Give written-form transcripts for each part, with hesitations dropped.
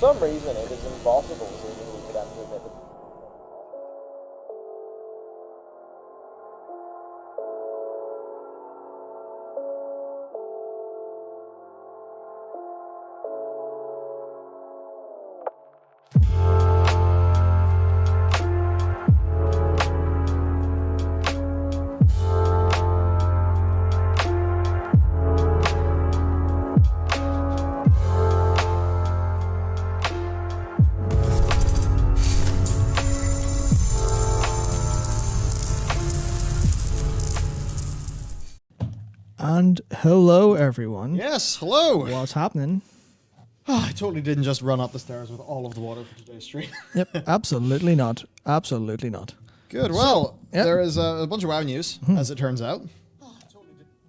some reason, it is impossible seemingly for them to admit that. And hello, everyone. Yes, hello. What's happening? I totally didn't just run up the stairs with all of the water for today's stream. Yep, absolutely not. Absolutely not. Good. Well, yep. there is a bunch of WoW news, as it turns out.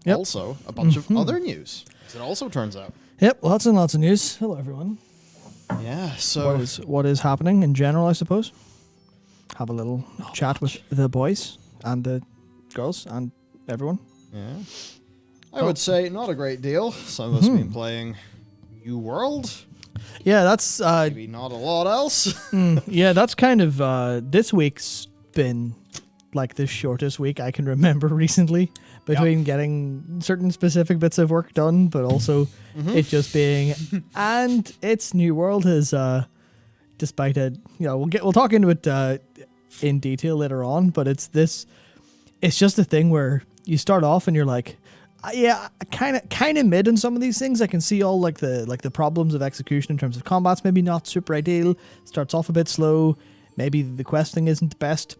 Yep. Also, a bunch of other news, as it also turns out. Yep, lots and lots of news. Hello, everyone. Yeah, so... What is happening in general, I suppose? Have a little chat with the boys and the girls and everyone. Yeah. I would say not a great deal. Some of us have been playing New World. Yeah, that's... Maybe not a lot else. yeah, that's kind of... this week's been like the shortest week I can remember recently, between getting certain specific bits of work done, but also it just being... And it's New World has, despite it... You know, we'll talk into it in detail later on, but it's just a thing where you start off and you're like... Yeah, kind of mid in some of these things. I can see all like the problems of execution in terms of combats. Maybe not super ideal. Starts off a bit slow. Maybe the questing isn't the best.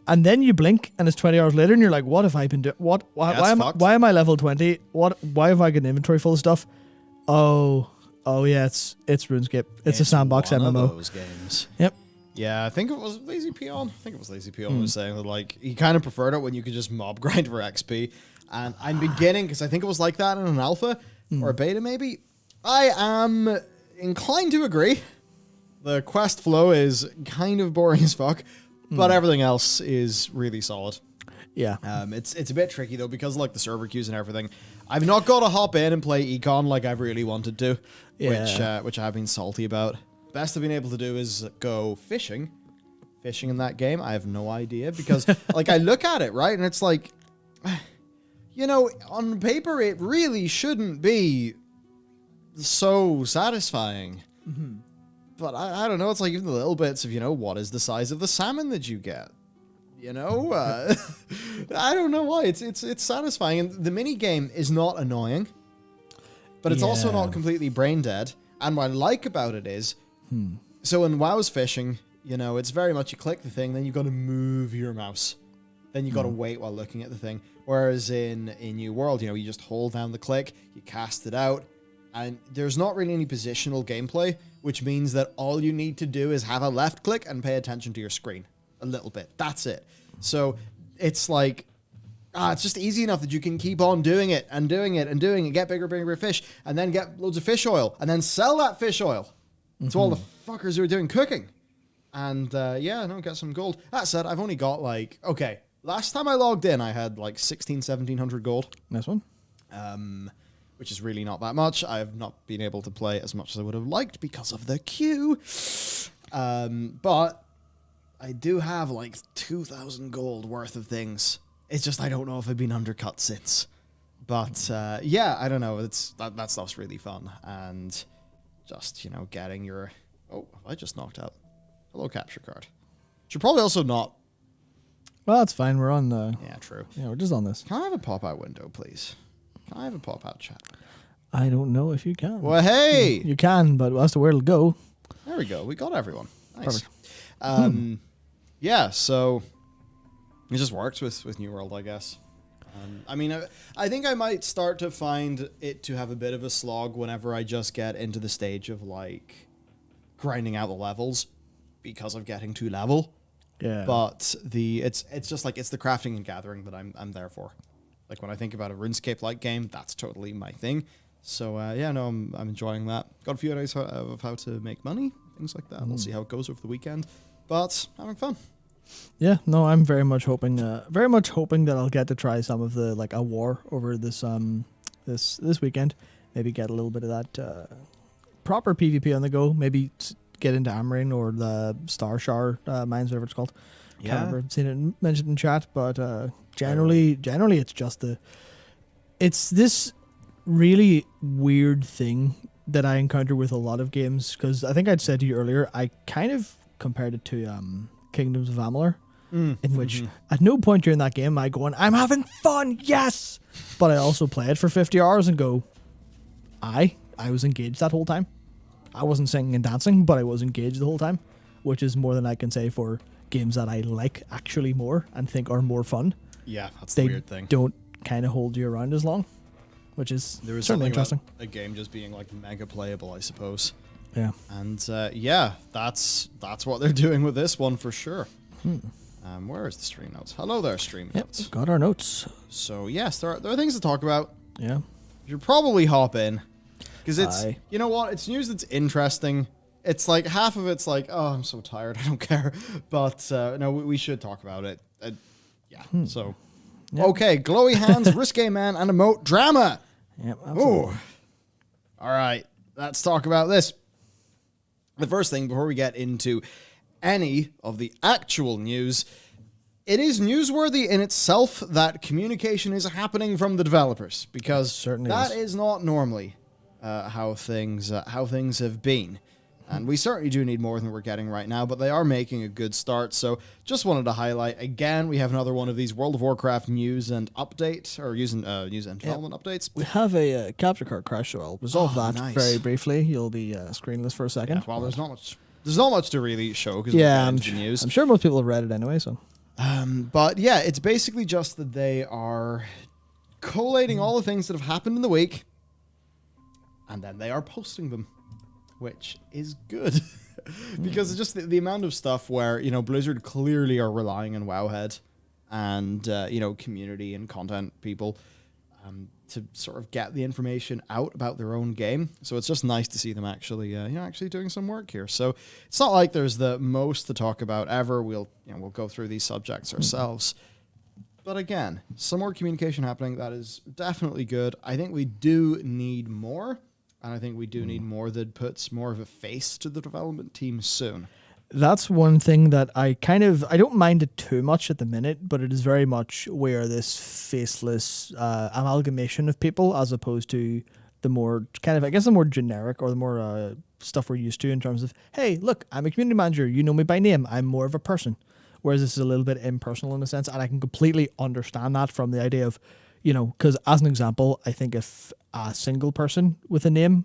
And then you blink, and it's 20 hours later, and you're like, "What have I been doing? Why am I level 20? Why have I got an inventory full of stuff? Oh yeah, it's RuneScape. It's a sandbox one MMO. Of those games. Yep. Yeah, I think it was Lazy Peon. Who was saying that like he kind of preferred it when you could just mob grind for XP. And I'm beginning, because I think it was like that in an alpha or a beta maybe. I am inclined to agree. The quest flow is kind of boring as fuck, but everything else is really solid. Yeah. It's a bit tricky though, because like the server queues and everything. I've not got to hop in and play Econ like I've really wanted to, which I've been salty about. Best I've been able to do is go fishing. Fishing in that game, I have no idea, because like I look at it, right, and it's like... You know, on paper, it really shouldn't be so satisfying. But I don't know, it's like even the little bits of, you know, what is the size of the salmon that you get? You know? I don't know why. It's satisfying. And the mini game is not annoying, but it's also not completely brain dead. And what I like about it is, so in WoW's fishing, you know, it's very much you click the thing, then you got to move your mouse. Then you got to wait while looking at the thing. Whereas in New World, you know, you just hold down the click, you cast it out, and there's not really any positional gameplay, which means that all you need to do is have a left click and pay attention to your screen a little bit. That's it. So it's like, it's just easy enough that you can keep on doing it and doing it and doing it, get bigger fish, and then get loads of fish oil, and then sell that fish oil to all the fuckers who are doing cooking. And get some gold. That said, I've only got like, okay, last time I logged in, I had like 1700 gold. Nice one. Which is really not that much. I have not been able to play as much as I would have liked because of the queue. But I do have like 2,000 gold worth of things. It's just I don't know if I've been undercut since. But I don't know. That stuff's really fun. And just, you know, getting your... Oh, I just knocked out. Hello, capture card. Should probably also not... Well, that's fine. We're on the... Yeah, true. Yeah, we're just on this. Can I have a pop-out window, please? Can I have a pop-out chat? I don't know if you can. Well, hey! You can, but as to where it'll go... There we go. We got everyone. Nice. Perfect. Yeah, so... It just works with New World, I guess. I mean, I think I might start to find it to have a bit of a slog whenever I just get into the stage of, like, grinding out the levels because of getting to level. Yeah. But it's just like it's the crafting and gathering that I'm there for. Like when I think about a RuneScape-like game, that's totally my thing. So I'm enjoying that. Got a few ideas of how to make money, things like that. We'll see how it goes over the weekend, but having fun. Yeah, no, I'm very much hoping that I'll get to try some of the like a war over this this weekend. Maybe get a little bit of that proper PvP on the go, maybe get into Amarin or the Star Shard mines, whatever it's called. Yeah. Can't remember seeing it mentioned in chat, but generally it's just it's this really weird thing that I encounter with a lot of games, because I think I'd said to you earlier, I kind of compared it to Kingdoms of Amalur, in which at no point during that game am I going, I'm having fun, yes! But I also play it for 50 hours and go, I was engaged that whole time. I wasn't singing and dancing, but I was engaged the whole time, which is more than I can say for games that I like actually more and think are more fun. Yeah, that's the weird thing. Don't kind of hold you around as long, which is There was certainly something interesting. about a game just being like mega playable, I suppose. Yeah. And that's what they're doing with this one for sure. Where is the stream notes? Hello there, stream notes. Got our notes. So yes, there are things to talk about. Yeah. You should probably hop in because it's Aye. you know what, it's news that's interesting. It's like half of it's like, oh, I'm so tired, I don't care. But no, we should talk about it. So Yep. okay, glowy hands, risque man, and emote drama. Yep. Ooh. All right, let's talk about this. The first thing, before we get into any of the actual news, it is newsworthy in itself that communication is happening from the developers, because certainly that is. is not normally how things have been. And we certainly do need more than we're getting right now, but they are making a good start. So just wanted to highlight, again, we have another one of these World of Warcraft news and update, or news and development updates. We have a capture card crash, so I'll resolve that nice. very briefly. You'll be screenless for a second. Well, there's not much to really show because Yeah, the news. I'm sure most people have read it anyway, so. But yeah, it's basically just that they are collating all the things that have happened in the week, and then they are posting them, which is good. Because it's just the amount of stuff where, Blizzard clearly are relying on Wowhead and, community and content people to sort of get the information out about their own game. So it's just nice to see them actually doing some work here. So it's not like there's the most to talk about ever. We'll go through these subjects ourselves. But again, some more communication happening. That is definitely good. I think we do need more. And I think we do need more that puts more of a face to the development team soon. That's one thing that I don't mind it too much at the minute, but it is very much where this faceless amalgamation of people, as opposed to the more kind of, I guess, the more generic or the more stuff we're used to in terms of, hey, look, I'm a community manager. You know me by name. I'm more of a person. Whereas this is a little bit impersonal in a sense. And I can completely understand that from the idea of, because as an example, I think if a single person with a name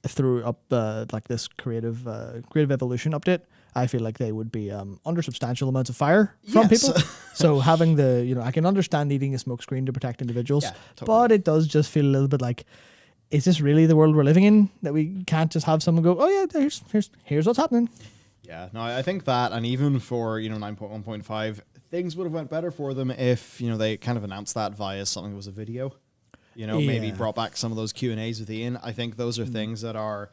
threw up like this creative evolution update, I feel like they would be under substantial amounts of fire from Yes. people. So having I can understand needing a smoke screen to protect individuals, Yeah, totally. but it does just feel a little bit like, is this really the world we're living in, that we can't just have someone go, oh yeah, here's what's happening. Yeah, no, I think that, and even for 9.1.5, things would have went better for them if they kind of announced that via something that was a video. Maybe Yeah. brought back some of those Q&As with Ian. I think those are things that are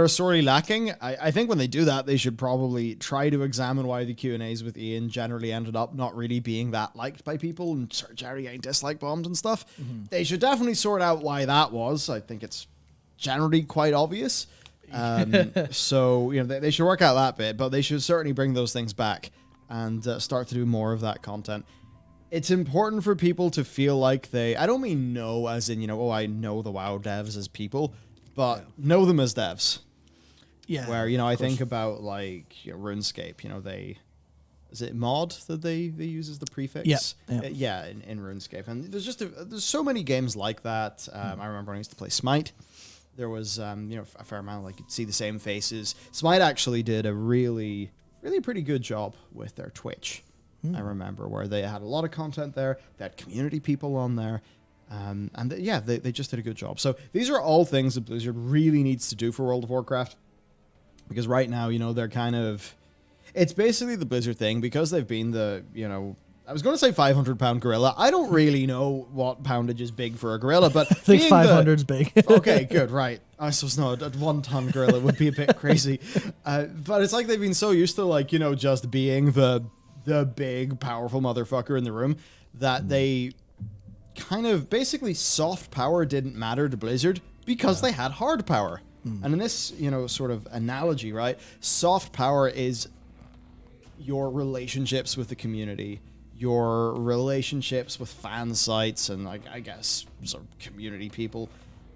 sorely lacking. I think when they do that, they should probably try to examine why the Q&As with Ian generally ended up not really being that liked by people and Sir Jerry getting dislike bombed and stuff. They should definitely sort out why that was. I think it's generally quite obvious. So, they should work out that bit, but they should certainly bring those things back and start to do more of that content. It's important for people to feel like I don't mean know as in, I know the WoW devs as people, but know them as devs. Yeah. Where, I think about like RuneScape, is it mod that they use as the prefix? Yeah. In RuneScape. And there's so many games like that. I remember when I used to play Smite. There was, a fair amount, like you'd see the same faces. Smite actually did a really, really pretty good job with their Twitch. I remember where they had a lot of content there. They had community people on there. They just did a good job. So these are all things that Blizzard really needs to do for World of Warcraft. Because right now, they're kind of... It's basically the Blizzard thing, because they've been the, I was going to say 500-pound gorilla. I don't really know what poundage is big for a gorilla, but... I think 500's big. Okay, good, right. I suppose not. A 1-ton gorilla would be a bit crazy. But it's like they've been so used to, just being the big, powerful motherfucker in the room that they kind of basically soft power didn't matter to Blizzard because they had hard power. And in this, sort of analogy, right? Soft power is your relationships with the community, your relationships with fan sites, and I guess sort of community people.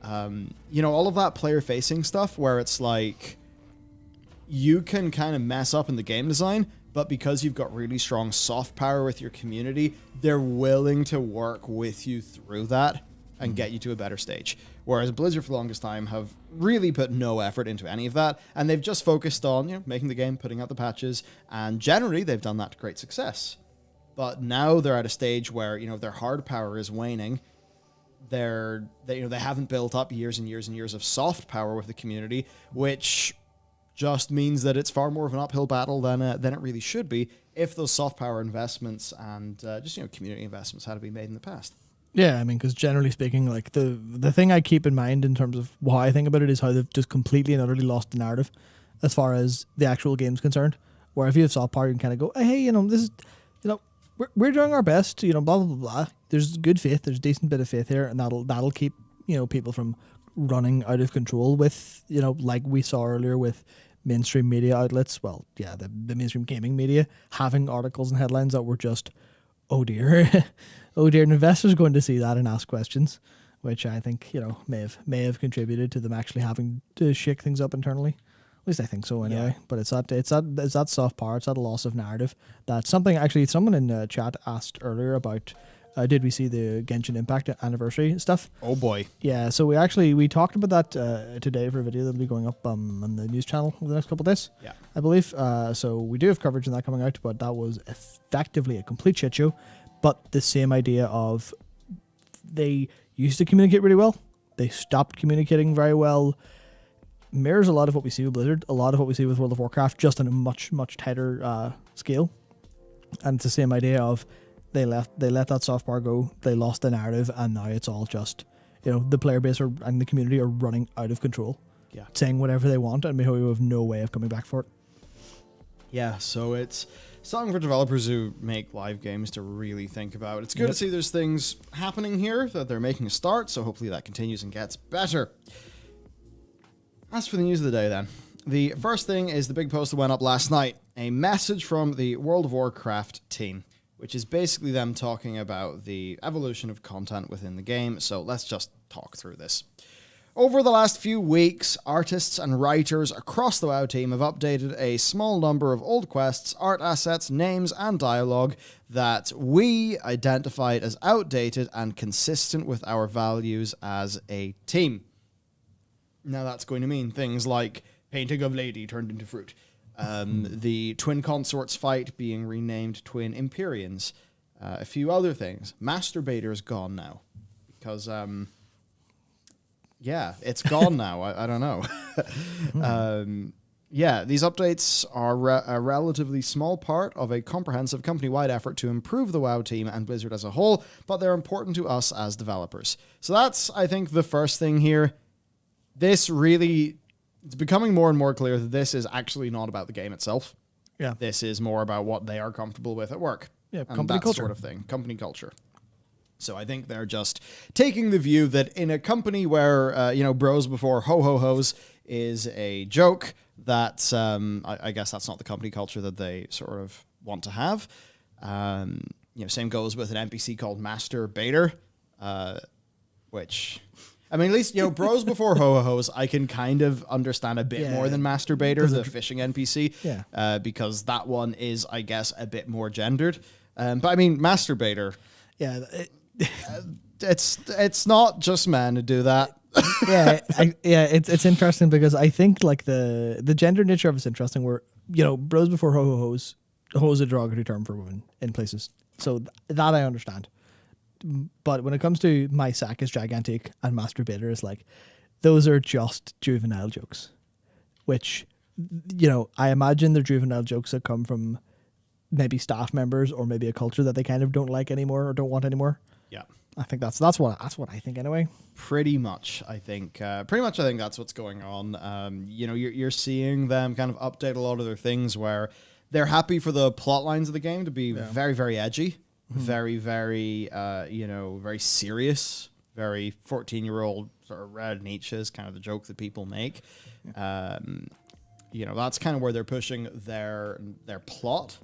All of that player-facing stuff where it's like you can kind of mess up in the game design, but because you've got really strong soft power with your community, they're willing to work with you through that and get you to a better stage. Whereas Blizzard for the longest time have really put no effort into any of that, and they've just focused on making the game, putting out the patches, and generally they've done that to great success. But now they're at a stage where their hard power is waning. They haven't built up years and years and years of soft power with the community, which just means that it's far more of an uphill battle than it really should be if those soft power investments and community investments had to be made in the past. Yeah, I mean, because generally speaking, like the thing I keep in mind in terms of how I think about it is how they've just completely and utterly lost the narrative as far as the actual game's concerned. Where if you have soft power, you can kind of go, hey, this is, we're doing our best, blah, blah, blah, blah. There's good faith, there's a decent bit of faith here, and that'll keep, people from running out of control with, like we saw earlier with mainstream media outlets. Well, yeah, the mainstream gaming media having articles and headlines that were just, oh dear, oh dear, an investor's going to see that and ask questions, which I think, may have contributed to them actually having to shake things up internally. At least I think so anyway. Yeah. But it's that soft power, it's that loss of narrative. That's something actually someone in chat asked earlier about. Did we see the Genshin Impact anniversary stuff? Oh boy. Yeah, so we talked about that today for a video that'll be going up on the news channel over the next couple of days. Yeah. I believe. So we do have coverage on that coming out, but that was effectively a complete shit show. But the same idea of they used to communicate really well. They stopped communicating very well. Mirrors a lot of what we see with Blizzard, a lot of what we see with World of Warcraft, just on a much, much tighter scale. And it's the same idea of they let that soft power go, they lost the narrative, and now it's all just, the player base and the community are running out of control. Yeah. Saying whatever they want, and we have no way of coming back for it. Yeah, so it's something for developers who make live games to really think about. It's good to see there's things happening here, that they're making a start, so hopefully that continues and gets better. As for the news of the day then, the first thing is the big post that went up last night, a message from the World of Warcraft team, which is basically them talking about the evolution of content within the game, so let's just talk through this. Over the last few weeks, artists and writers across the WoW team have updated a small number of old quests, art assets, names, and dialogue that we identified as outdated and consistent with our values as a team. Now that's going to mean things like painting of lady turned into fruit, the twin consorts fight being renamed twin Empyreans, a few other things. Masturbator is gone now because it's gone now. I don't know. These updates are a relatively small part of a comprehensive company-wide effort to improve the WoW team and Blizzard as a whole, but they're important to us as developers. So that's, I think, the first thing here. It's becoming more and more clear that this is actually not about the game itself. Yeah. This is more about what they are comfortable with at work. Yeah, and company that culture. Sort of thing. Company culture. So I think they're just taking the view that in a company where, bros before ho-ho-hos is a joke, that I guess that's not the company culture that they sort of want to have. Same goes with an NPC called Master Bader, which... I mean, at least, bros before ho-ho-hos, I can kind of understand a bit more than Masturbator, the fishing NPC. Yeah. Because that one is, I guess, a bit more gendered. But I mean, Masturbator. Yeah. It's not just men who do that. It's interesting because I think like the gender nature of it's interesting where, bros before ho-ho-hos, ho is a derogatory term for women in places. So that I understand. But when it comes to my sack is gigantic and Masturbator is like, those are just juvenile jokes, which, I imagine they're juvenile jokes that come from maybe staff members or maybe a culture that they kind of don't like anymore or don't want anymore. Yeah. I think that's what I think anyway. Pretty much, I think that's what's going on. You're seeing them kind of update a lot of their things where they're happy for the plot lines of the game to be very, very edgy. Very, very, very serious. very 14-year-old sort of read Nietzsche is kind of the joke that people make. That's kind of where they're pushing their plot.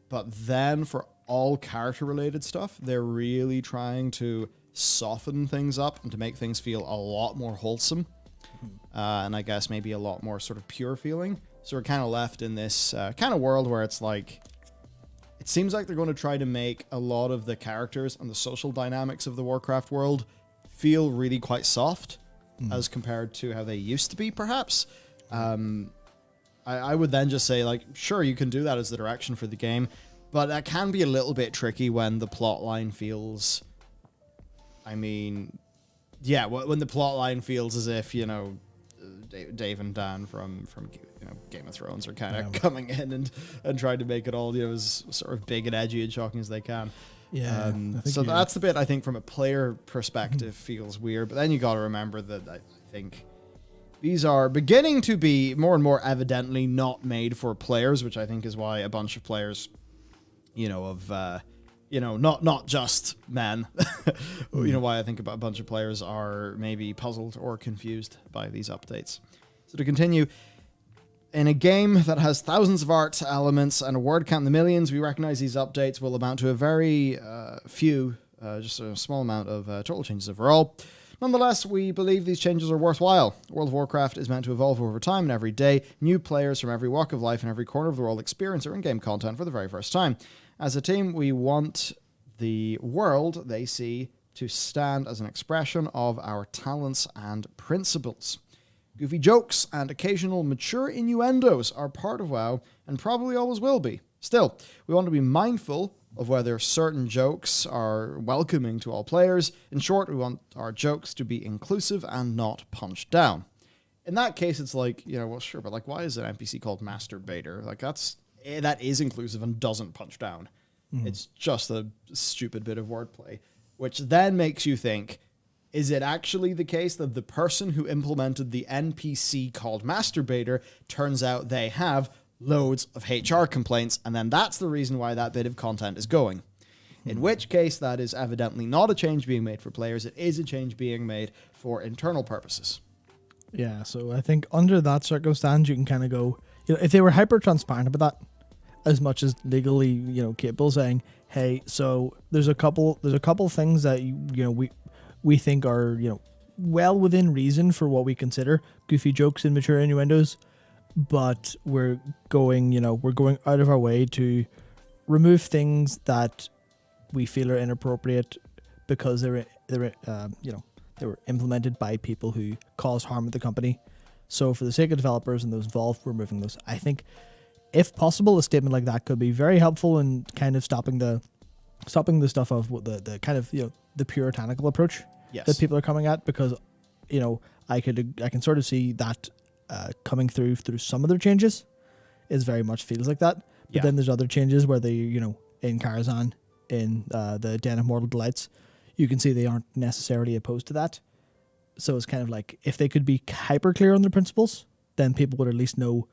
But then for all character-related stuff, they're really trying to soften things up and to make things feel a lot more wholesome. And I guess maybe a lot more sort of pure feeling. So we're kind of left in this kind of world where it's like, it seems like they're going to try to make a lot of the characters and the social dynamics of the Warcraft world feel really quite soft as compared to how they used to be, perhaps. I would then just say, like, sure, you can do that as the direction for the game, but that can be a little bit tricky when the plot line feels... when the plot line feels as if, Dave and Dan from Game of Thrones are kind of coming in and trying to make it all, as sort of big and edgy and shocking as they can. Yeah. So that's the bit I think from a player perspective feels weird, but then you got to remember that I think these are beginning to be more and more evidently not made for players, which I think is why a bunch of players, not just men, why I think about a bunch of players are maybe puzzled or confused by these updates. So to continue, in a game that has thousands of art elements and a word count in the millions, we recognize these updates will amount to a very few, just a small amount of total changes overall. Nonetheless, we believe these changes are worthwhile. World of Warcraft is meant to evolve over time, and every day, new players from every walk of life and every corner of the world experience our in-game content for the very first time. As a team, we want the world they see to stand as an expression of our talents and principles. Goofy jokes and occasional mature innuendos are part of WoW and probably always will be. Still, we want to be mindful of whether certain jokes are welcoming to all players. In short, we want our jokes to be inclusive and not punched down. In that case, it's like, sure, but like, why is an NPC called Masturbator? Like, that is inclusive and doesn't punch down. It's just a stupid bit of wordplay, which then makes you think, is it actually the case that the person who implemented the NPC called Masturbator turns out they have loads of HR complaints, and then that's the reason why that bit of content is going? In which case, that is evidently not a change being made for players. It is a change being made for internal purposes. Yeah, so I think under that circumstance, you can kind of go, if they were hyper transparent about that, as much as legally, capable, saying, hey, so there's a couple things that we think are, well within reason for what we consider goofy jokes and mature innuendos, but we're going out of our way to remove things that we feel are inappropriate because they were implemented by people who cause harm at the company. So for the sake of developers and those involved, we're removing those. I think, if possible, a statement like that could be very helpful in kind of stopping the stuff of the kind of the puritanical approach that people are coming at, because I can sort of see that coming through some of their changes. Is very much feels like that, but then there's other changes where they in Karazhan, in the Den of Mortal Delights, you can see they aren't necessarily opposed to that. So it's kind of like, if they could be hyper clear on their principles, then people would at least know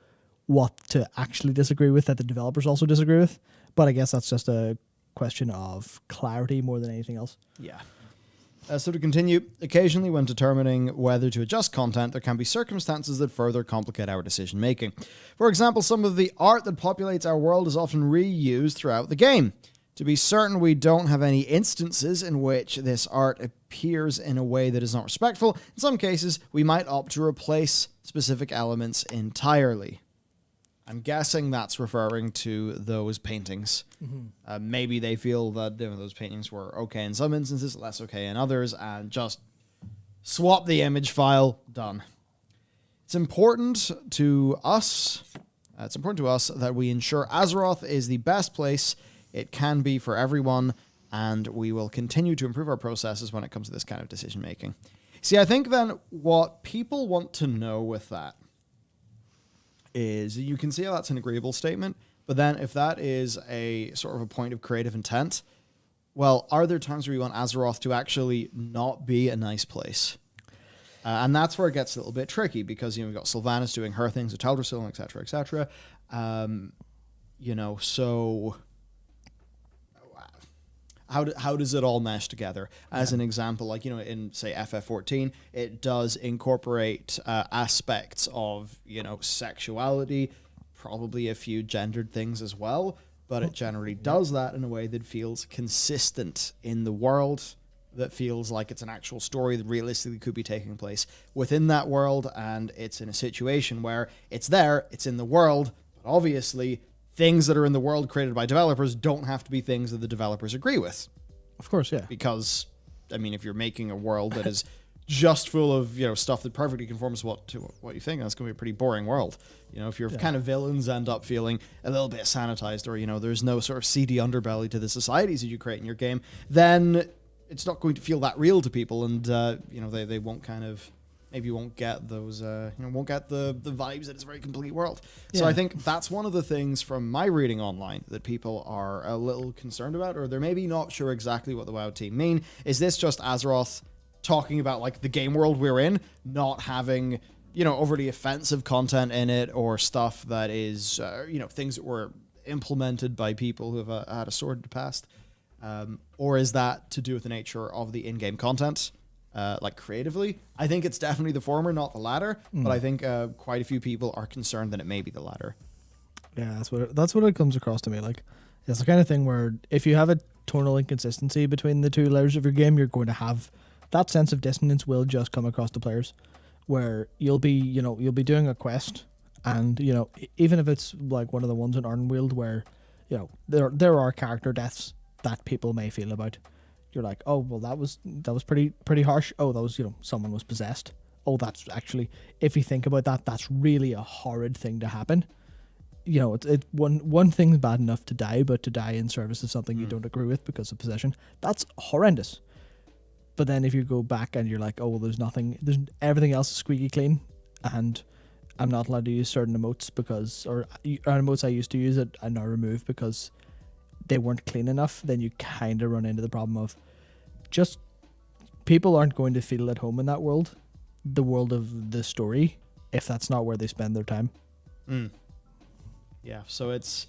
what to actually disagree with that the developers also disagree with. But I guess that's just a question of clarity more than anything else. Yeah. So to continue, occasionally when determining whether to adjust content, there can be circumstances that further complicate our decision making. For example, some of the art that populates our world is often reused throughout the game. To be certain we don't have any instances in which this art appears in a way that is not respectful, in some cases we might opt to replace specific elements entirely. I'm guessing that's referring to those paintings. Maybe they feel that those paintings were okay in some instances, less okay in others, and just swap the image file, done. It's important to us that we ensure Azeroth is the best place it can be for everyone, and we will continue to improve our processes when it comes to this kind of decision making. See, I think then what people want to know with that is, you can see how that's an agreeable statement, but then if that is a sort of a point of creative intent, well, are there times where you want Azeroth to actually not be a nice place? And that's where it gets a little bit tricky, because we've got Sylvanas doing her things with Teldrassil, etc., etc. So how does it all mesh together? As an example, like, in, say, FF14, it does incorporate aspects of, sexuality, probably a few gendered things as well, but it generally does that in a way that feels consistent in the world, that feels like it's an actual story that realistically could be taking place within that world, and it's in a situation where it's there, it's in the world, but obviously things that are in the world created by developers don't have to be things that the developers agree with. Of course, yeah. Because, I mean, if you're making a world that is just full of, stuff that perfectly conforms to what you think, that's going to be a pretty boring world. If your kind of villains end up feeling a little bit sanitized, or, there's no sort of seedy underbelly to the societies that you create in your game, then it's not going to feel that real to people, and, they won't kind of, maybe won't get those, won't get the vibes that it's a very complete world. Yeah. So I think that's one of the things from my reading online that people are a little concerned about, or they're maybe not sure exactly what the WoW team mean. Is this just Azeroth talking about, like, the game world we're in, not having, overly offensive content in it, or stuff that is, things that were implemented by people who have had a sordid past? Or is that to do with the nature of the in-game content? Like creatively, I think it's definitely the former, not the latter. But I think quite a few people are concerned that it may be the latter. Yeah, that's what it comes across to me. Like, it's the kind of thing where if you have a tonal inconsistency between the two layers of your game, you're going to have that sense of dissonance will just come across to players, where you'll be doing a quest, and even if it's like one of the ones in Ardenweald where there are character deaths that people may feel about. You're like, oh, well, that was pretty harsh. Oh, that was, someone was possessed. Oh, that's actually, if you think about that, that's really a horrid thing to happen. It's one thing's bad enough to die, but to die in service of something you don't agree with because of possession, that's horrendous. But then if you go back and you're like, oh, well, there's everything else is squeaky clean, and I'm not allowed to use certain emotes or emotes I used to use it I now remove because they weren't clean enough, then you kind of run into the problem of just people aren't going to feel at home in that world, the world of the story, if that's not where they spend their time. Yeah, so it's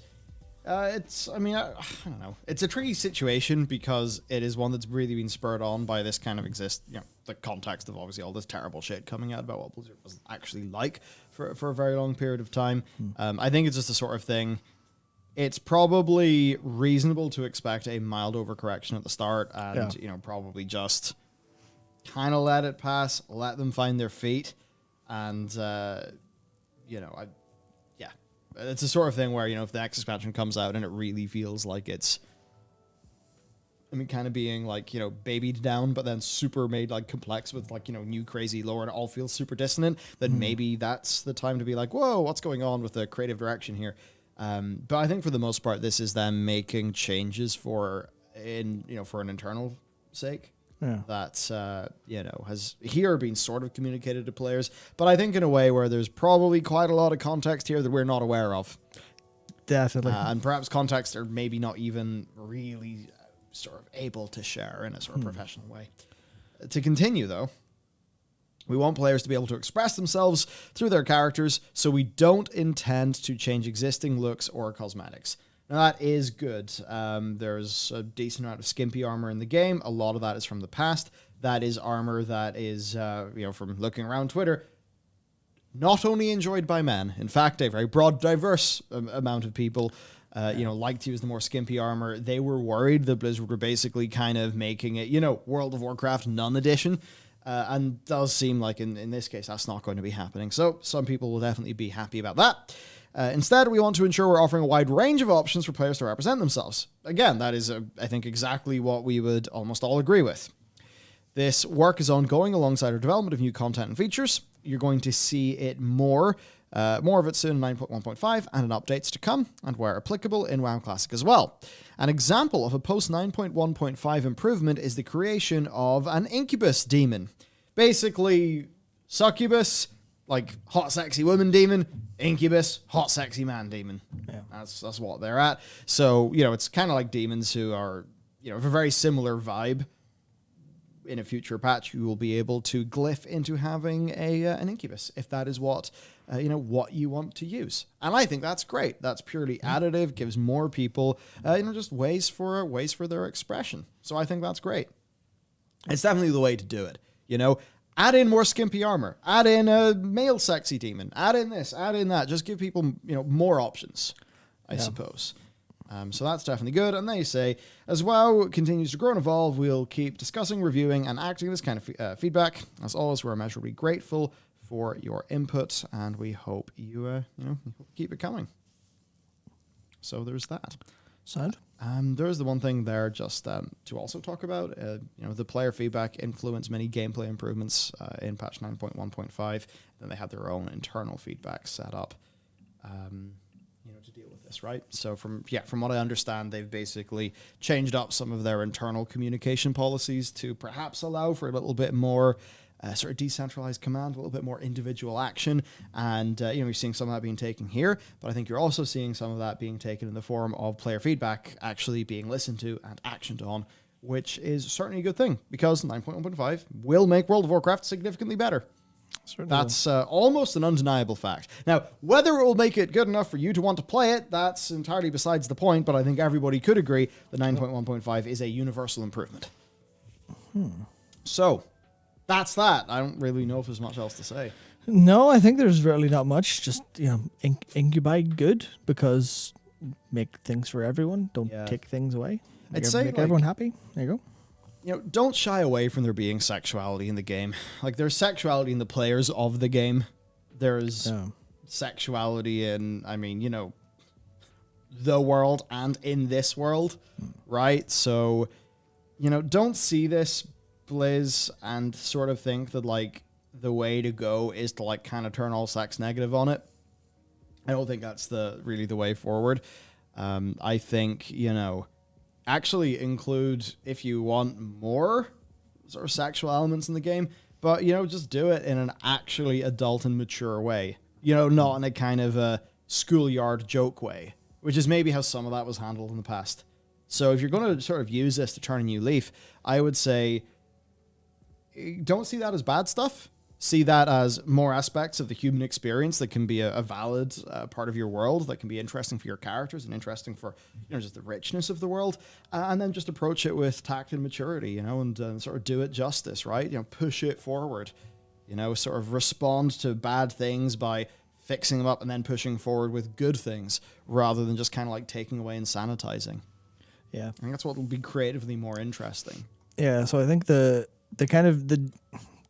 I don't know. It's a tricky situation because it is one that's really been spurred on by this kind of the context of obviously all this terrible shit coming out about what Blizzard was actually like for a very long period of time. I think it's just the sort of thing. It's probably reasonable to expect a mild overcorrection at the start and, probably just kind of let it pass, let them find their feet. And, it's the sort of thing where, if the next expansion comes out and it really feels like it's, kind of being like, babied down, but then super made like complex with like, new crazy lore and it all feels super dissonant, then maybe that's the time to be like, whoa, what's going on with the creative direction here? But I think for the most part, this is them making changes for an internal sake. Yeah. That, has here been sort of communicated to players, but I think in a way where there's probably quite a lot of context here that we're not aware of. Definitely. And perhaps context they're maybe not even really sort of able to share in a sort of professional way. To continue, though, we want players to be able to express themselves through their characters, so we don't intend to change existing looks or cosmetics. Now, that is good. There's a decent amount of skimpy armor in the game. A lot of that is from the past. That is armor that is, from looking around Twitter, not only enjoyed by men. In fact, a very broad, diverse amount of people, liked to use the more skimpy armor. They were worried that Blizzard were basically kind of making it, World of Warcraft none edition. And does seem like in this case, that's not going to be happening. So some people will definitely be happy about that. Instead, we want to ensure we're offering a wide range of options for players to represent themselves. Again, that is, I think, exactly what we would almost all agree with. This work is ongoing alongside our development of new content and features. You're going to see it more of it soon in 9.1.5 and in updates to come, and where applicable in WoW Classic as well. An example of a post 9.1.5 improvement is the creation of an incubus demon. Basically, succubus, like hot sexy woman demon, incubus, hot sexy man demon. Yeah. That's what they're at. So, it's kind of like demons who are, have a very similar vibe. In a future patch, you will be able to glyph into having an incubus, if that is what what you want to use. And I think that's great. That's purely additive, gives more people, just ways for their expression. So I think that's great. It's definitely the way to do it. Add in more skimpy armor, add in a male sexy demon, add in this, add in that. Just give people, more options, I suppose. So that's definitely good. And they say, as WoW continues to grow and evolve, we'll keep discussing, reviewing, and acting this kind of feedback. As always, we're immeasurably grateful for your input, and we hope you, keep it coming. So there's that. Sound. There's the one thing there just to also talk about. The player feedback influenced many gameplay improvements in patch 9.1.5. Then they had their own internal feedback set up. To deal with this, right? So from what I understand, they've basically changed up some of their internal communication policies to perhaps allow for a little bit more sort of decentralized command, a little bit more individual action. And, you're seeing some of that being taken here, but I think you're also seeing some of that being taken in the form of player feedback actually being listened to and actioned on, which is certainly a good thing because 9.1.5 will make World of Warcraft significantly better. Certainly. That's almost an undeniable fact. Now, whether it will make it good enough for you to want to play it, that's entirely besides the point, but I think everybody could agree that 9.1.5 is a universal improvement. So, that's that. I don't really know if there's much else to say. No, I think there's really not much. Just, incubi good because make things for everyone. Don't take things away. Make everyone happy. There you go. Don't shy away from there being sexuality in the game. Like, there's sexuality in the players of the game. There's sexuality in, the world and in this world, right? So, don't see this, Blizz, and sort of think that, the way to go is to, kind of turn all sex negative on it. I don't think that's really the way forward. I think, actually include, if you want more sort of sexual elements in the game, but, just do it in an actually adult and mature way. Not in a kind of a schoolyard joke way, which is maybe how some of that was handled in the past. So if you're going to sort of use this to turn a new leaf, I would say don't see that as bad stuff. See that as more aspects of the human experience that can be a valid part of your world, that can be interesting for your characters and interesting for, just the richness of the world. And then just approach it with tact and maturity, and sort of do it justice, right? Push it forward, sort of respond to bad things by fixing them up and then pushing forward with good things rather than just kind of taking away and sanitizing. Yeah. I think that's what will be creatively more interesting. Yeah. So I think the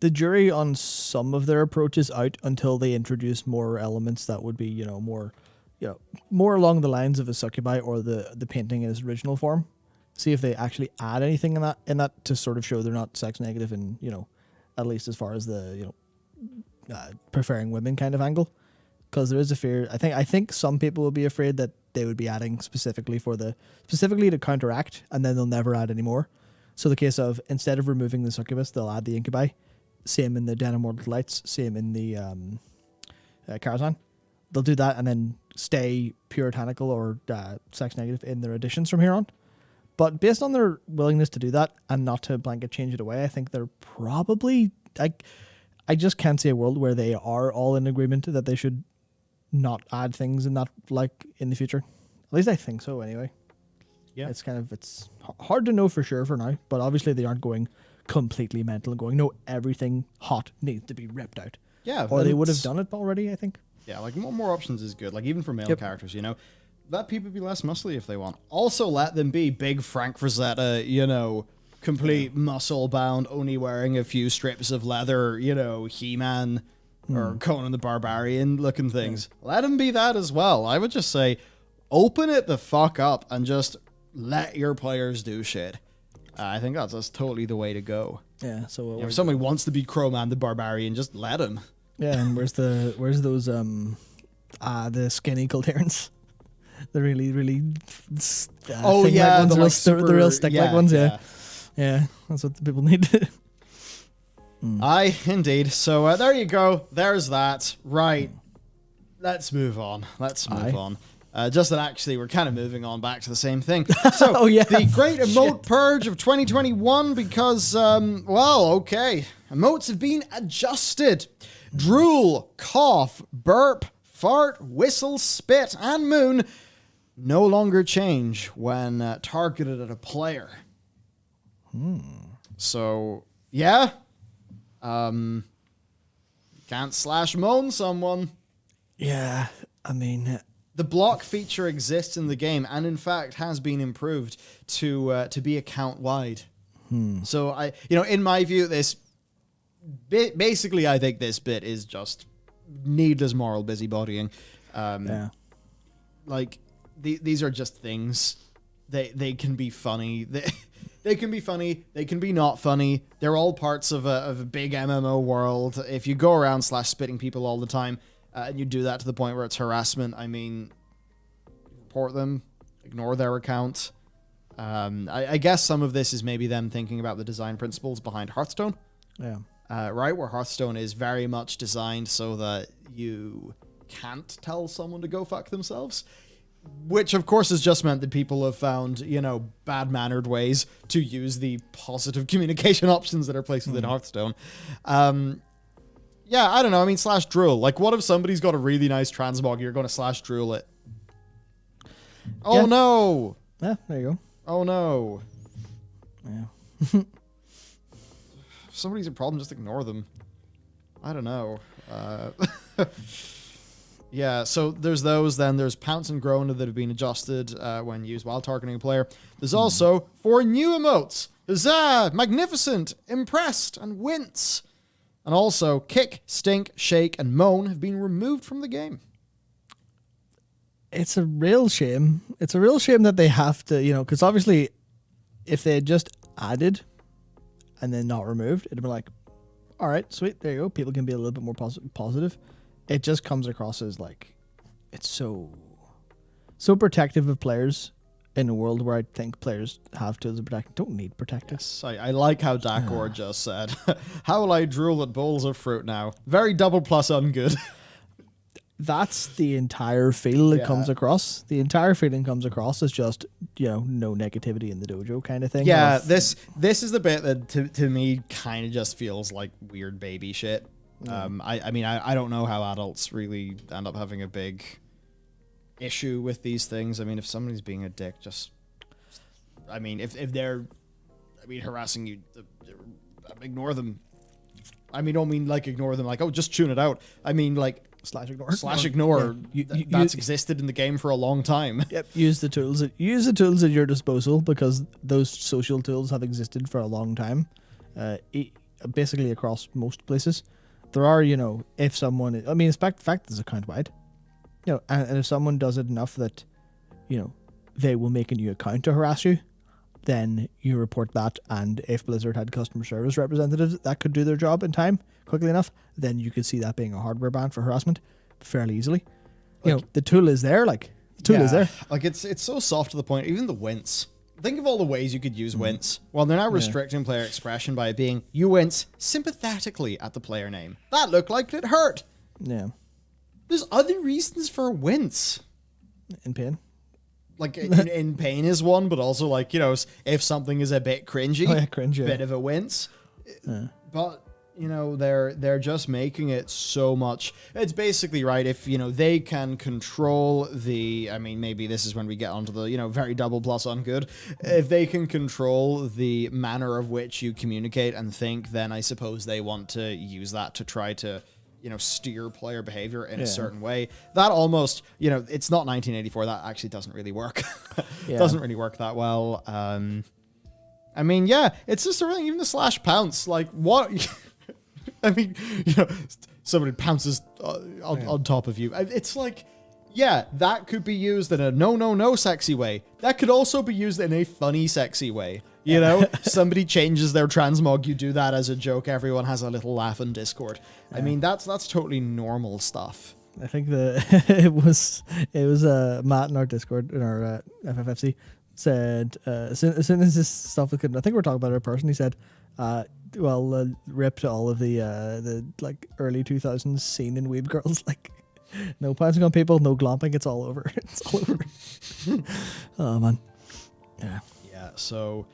the jury on some of their approaches out until they introduce more elements that would be, more along the lines of a succubi or the painting in its original form. See if they actually add anything in that to sort of show they're not sex negative and, at least as far as the, preferring women kind of angle. Because there is a fear. I think some people will be afraid that they would be adding specifically to counteract, and then they'll never add any more. So the case of, instead of removing the succubus, they'll add the incubi. Same in the Den of Mortal Lights, same in the Karazhan. They'll do that and then stay puritanical or sex negative in their additions from here on. But based on their willingness to do that and not to blanket change it away, I think they're probably... I just can't see a world where they are all in agreement that they should not add things in that, in the future. At least I think so, anyway. Yeah. It's hard to know for sure for now, but obviously they aren't going completely mental and going, no, everything hot needs to be ripped out. Yeah. Or they would have done it already, I think. Yeah, more options is good. Even for male characters, let people be less muscly if they want. Also let them be big Frank Frazetta, complete muscle bound, only wearing a few strips of leather, He-Man or Conan the Barbarian looking things. Yeah. Let them be that as well. I would just say, open it the fuck up and just let your players do shit. I think that's totally the way to go. Yeah. So if somebody wants to be Crowman the Barbarian, just let him. Yeah. And where's those the skinny Kultarans? The really ones, the real stick-like ones. Yeah. That's what the people need. Aye, indeed. So there you go. There's that. Right. Let's move on. Just that actually we're kind of moving on back to the same thing. So the great emote purge of 2021 because, emotes have been adjusted. Drool, cough, burp, fart, whistle, spit, and moon no longer change when targeted at a player. So, yeah. Can't slash moan someone. Yeah, I mean... The block feature exists in the game and, in fact, has been improved to be account-wide. So, in my view, this... Basically, I think this bit is just needless moral busybodying. Like, these are just things. They can be funny. They can be funny. They can be not funny. They're all parts of a big MMO world. If you go around spitting people all the time, and you do that to the point where it's harassment, I mean, report them, ignore their account. I guess some of this is maybe them thinking about the design principles behind Hearthstone. Yeah. Right, where Hearthstone is very much designed so that you can't tell someone to go fuck themselves. Which, of course, has just meant that people have found, bad-mannered ways to use the positive communication options that are placed within Hearthstone. Yeah, I don't know. I mean, slash drool. Like, what if somebody's got a really nice transmog, you're going to slash drool it? Oh, no! Yeah, there you go. Oh, no. Yeah. If somebody's a problem, just ignore them. I don't know. Yeah, so there's those. Then there's Pounce and Groan that have been adjusted when used while targeting a player. There's also 4 new emotes. Huzzah! Magnificent! Impressed! And Wince! And also, Kick, Stink, Shake, and Moan have been removed from the game. It's a real shame. It's a real shame that they have to, because obviously if they had just added and then not removed, it'd be like, all right, sweet, there you go. People can be a little bit more positive. It just comes across as like, it's so protective of players in a world where I think players have tools to protect. Don't need protective. Yes, I like how Dakor just said, how will I drool at bowls of fruit now? Very double plus ungood. That's the entire feel that comes across. The entire feeling comes across as just, no negativity in the dojo kind of thing. Yeah, this is the bit that to me kind of just feels like weird baby shit. I mean, I don't know how adults really end up having a big issue with these things. I mean, if somebody's being a dick, if they're, harassing you, ignore them. I mean, don't mean like ignore them like, oh, just tune it out. I mean, like, slash ignore. Yeah. That's existed in the game for a long time. Yep. Use the tools at your disposal, because those social tools have existed for a long time. Basically across most places. There are, if someone, in fact, it's account wide. And if someone does it enough that, they will make a new account to harass you, then you report that. And if Blizzard had customer service representatives that could do their job in time, quickly enough, then you could see that being a hardware ban for harassment fairly easily. The tool is there. Like, the tool is there. Like, it's so soft to the point. Even the wince. Think of all the ways you could use wince. Well, they're now restricting player expression by it being, you wince sympathetically at the player name. That looked like it hurt. Yeah. There's other reasons for a wince. In pain. Like, in pain is one, but also, like, if something is a bit cringy, cringe, bit of a wince. But, they're just making it so much. It's basically, right, if, they can control the, maybe this is when we get onto the, very double plus on good. If they can control the manner of which you communicate and think, then I suppose they want to use that to try to, steer player behavior in a certain way. That almost, it's not 1984. That actually doesn't really work. Doesn't really work that well. It's just everything, even the slash pounce. Like, what? Somebody pounces on top of you. It's like, that could be used in a no sexy way. That could also be used in a funny, sexy way. Somebody changes their transmog, you do that as a joke, everyone has a little laugh in Discord. That's totally normal stuff. I think it was Matt in our Discord, in our FFFC, said as soon as this stuff was I think we were talking about it in person, he said, rip to all of the like early 2000s scene in Weeb Girls, like, no pouncing on people, no glomping, it's all over. It's all over. Oh, man. Yeah. Yeah, so...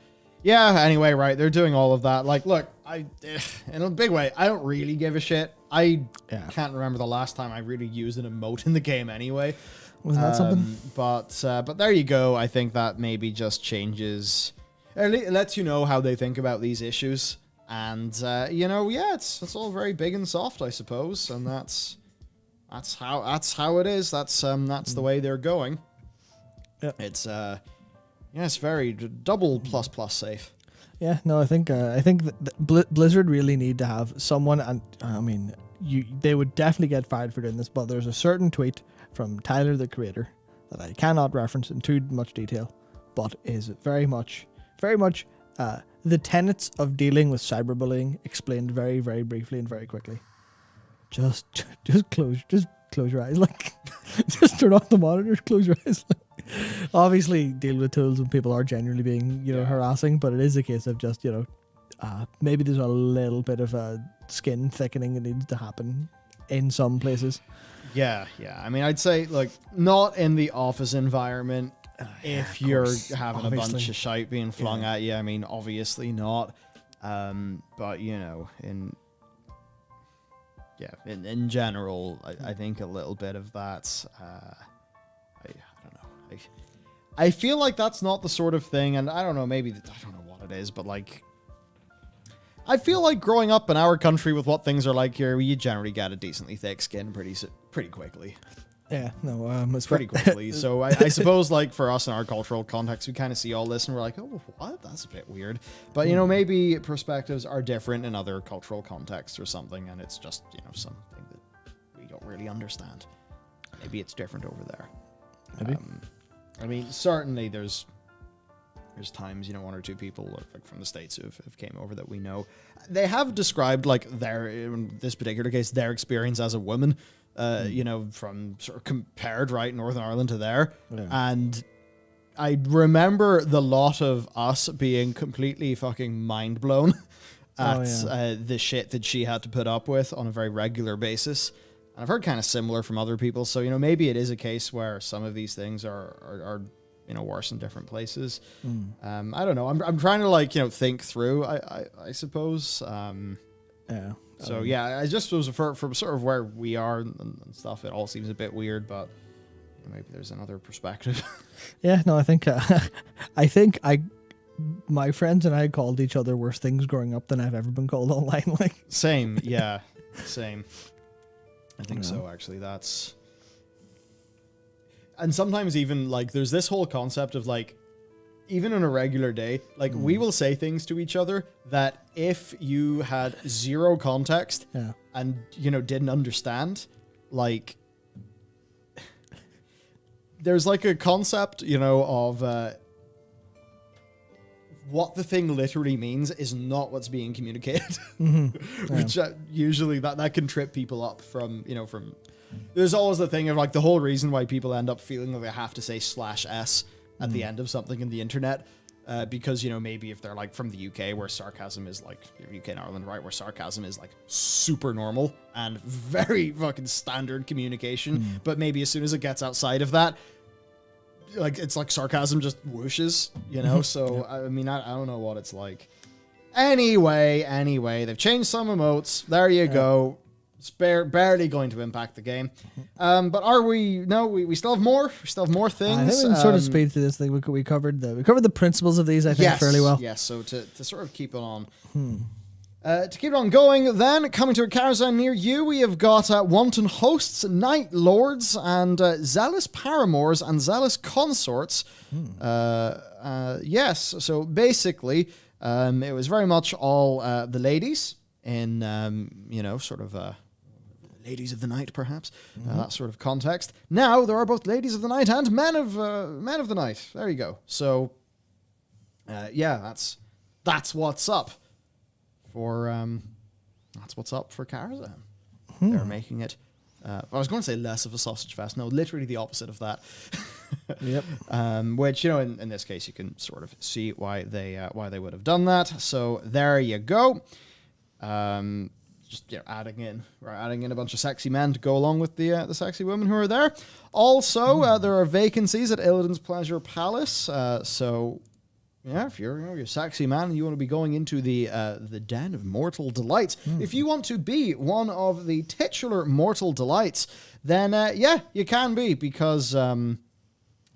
Yeah, anyway, right, they're doing all of that. Like, look, in a big way, I don't really give a shit. I can't remember the last time I really used an emote in the game anyway. Wasn't that something? But there you go. I think that maybe just changes, it lets you know how they think about these issues. And, you know, yeah, it's all very big and soft, I suppose. And that's how it is. That's the way they're going. Yeah. It's very double plus safe. Yeah, no, I think Blizzard really need to have someone, and I mean, they would definitely get fired for doing this, but there's a certain tweet from Tyler, the creator, that I cannot reference in too much detail, but is very much the tenets of dealing with cyberbullying explained very, very briefly and very quickly. Just close your eyes, like, just turn off the monitors, close your eyes, like. Obviously, deal with tools when people are genuinely being, harassing, but it is a case of just, maybe there's a little bit of a skin thickening that needs to happen in some places. Yeah. I mean, I'd say, like, not in the office environment. If you're having a bunch of shite being flung at you, I mean, obviously not. But, in general, I think a little bit of that. I feel like that's not the sort of thing, and I don't know, maybe, I don't know what it is, but, like, I feel like growing up in our country with what things are like here, you generally get a decently thick skin pretty quickly. Yeah, no, it's pretty quickly. So I suppose, like, for us in our cultural context, we kind of see all this and we're like, oh, what? That's a bit weird. But, maybe perspectives are different in other cultural contexts or something, and it's just, something that we don't really understand. Maybe it's different over there. Maybe. I mean, certainly there's times, one or two people like from the States who have came over that we know. They have described, like, in this particular case, their experience as a woman, from sort of compared, right, Northern Ireland to there. Yeah. And I remember the lot of us being completely fucking mind blown at the shit that she had to put up with on a very regular basis. And I've heard kind of similar from other people. So, maybe it is a case where some of these things are worse in different places. I don't know. I'm trying to, like, think through, I suppose. Yeah. So, I just suppose for sort of where we are and stuff, it all seems a bit weird, but maybe there's another perspective. Yeah, no, I think my friends and I called each other worse things growing up than I've ever been called online. Like, same. Yeah. Same. I think so, actually. That's... And sometimes even, like, there's this whole concept of, like, even on a regular day, like, we will say things to each other that if you had zero context and, didn't understand, like, there's, like, a concept, of what the thing literally means is not what's being communicated. Which usually that can trip people up from there's always the thing of, like, the whole reason why people end up feeling like they have to say /s at the end of something in the internet, because, maybe if they're, like, from the UK where sarcasm is, like, UK and Ireland, right, where sarcasm is, like, super normal and very fucking standard communication, but maybe as soon as it gets outside of that, like, it's like sarcasm just whooshes, so I mean, I don't know what it's like. Anyway, they've changed some emotes. There you go. It's barely going to impact the game. But are we? No, we still have more. We still have more things. I think we can sort of speed through this thing. We covered the principles of these, I think, fairly well. Yes. So to sort of keep it on. To keep it on going, then, coming to a carousel near you, we have got wanton hosts, night lords, and zealous paramours and zealous consorts. Yes, so basically, it was very much all the ladies in, sort of ladies of the night, perhaps, that sort of context. Now, there are both ladies of the night and men of the night. There you go. So, that's what's up. That's what's up for Karazhan. They're making it. I was going to say less of a sausage fest. No, literally the opposite of that. Yep. Which, in this case, you can sort of see why they would have done that. So there you go. Just adding in a bunch of sexy men to go along with the sexy women who are there. Also, there are vacancies at Illidan's Pleasure Palace. So Yeah, if you're a sexy man and you want to be going into the den of mortal delights, if you want to be one of the titular mortal delights, then yeah, you can be, because there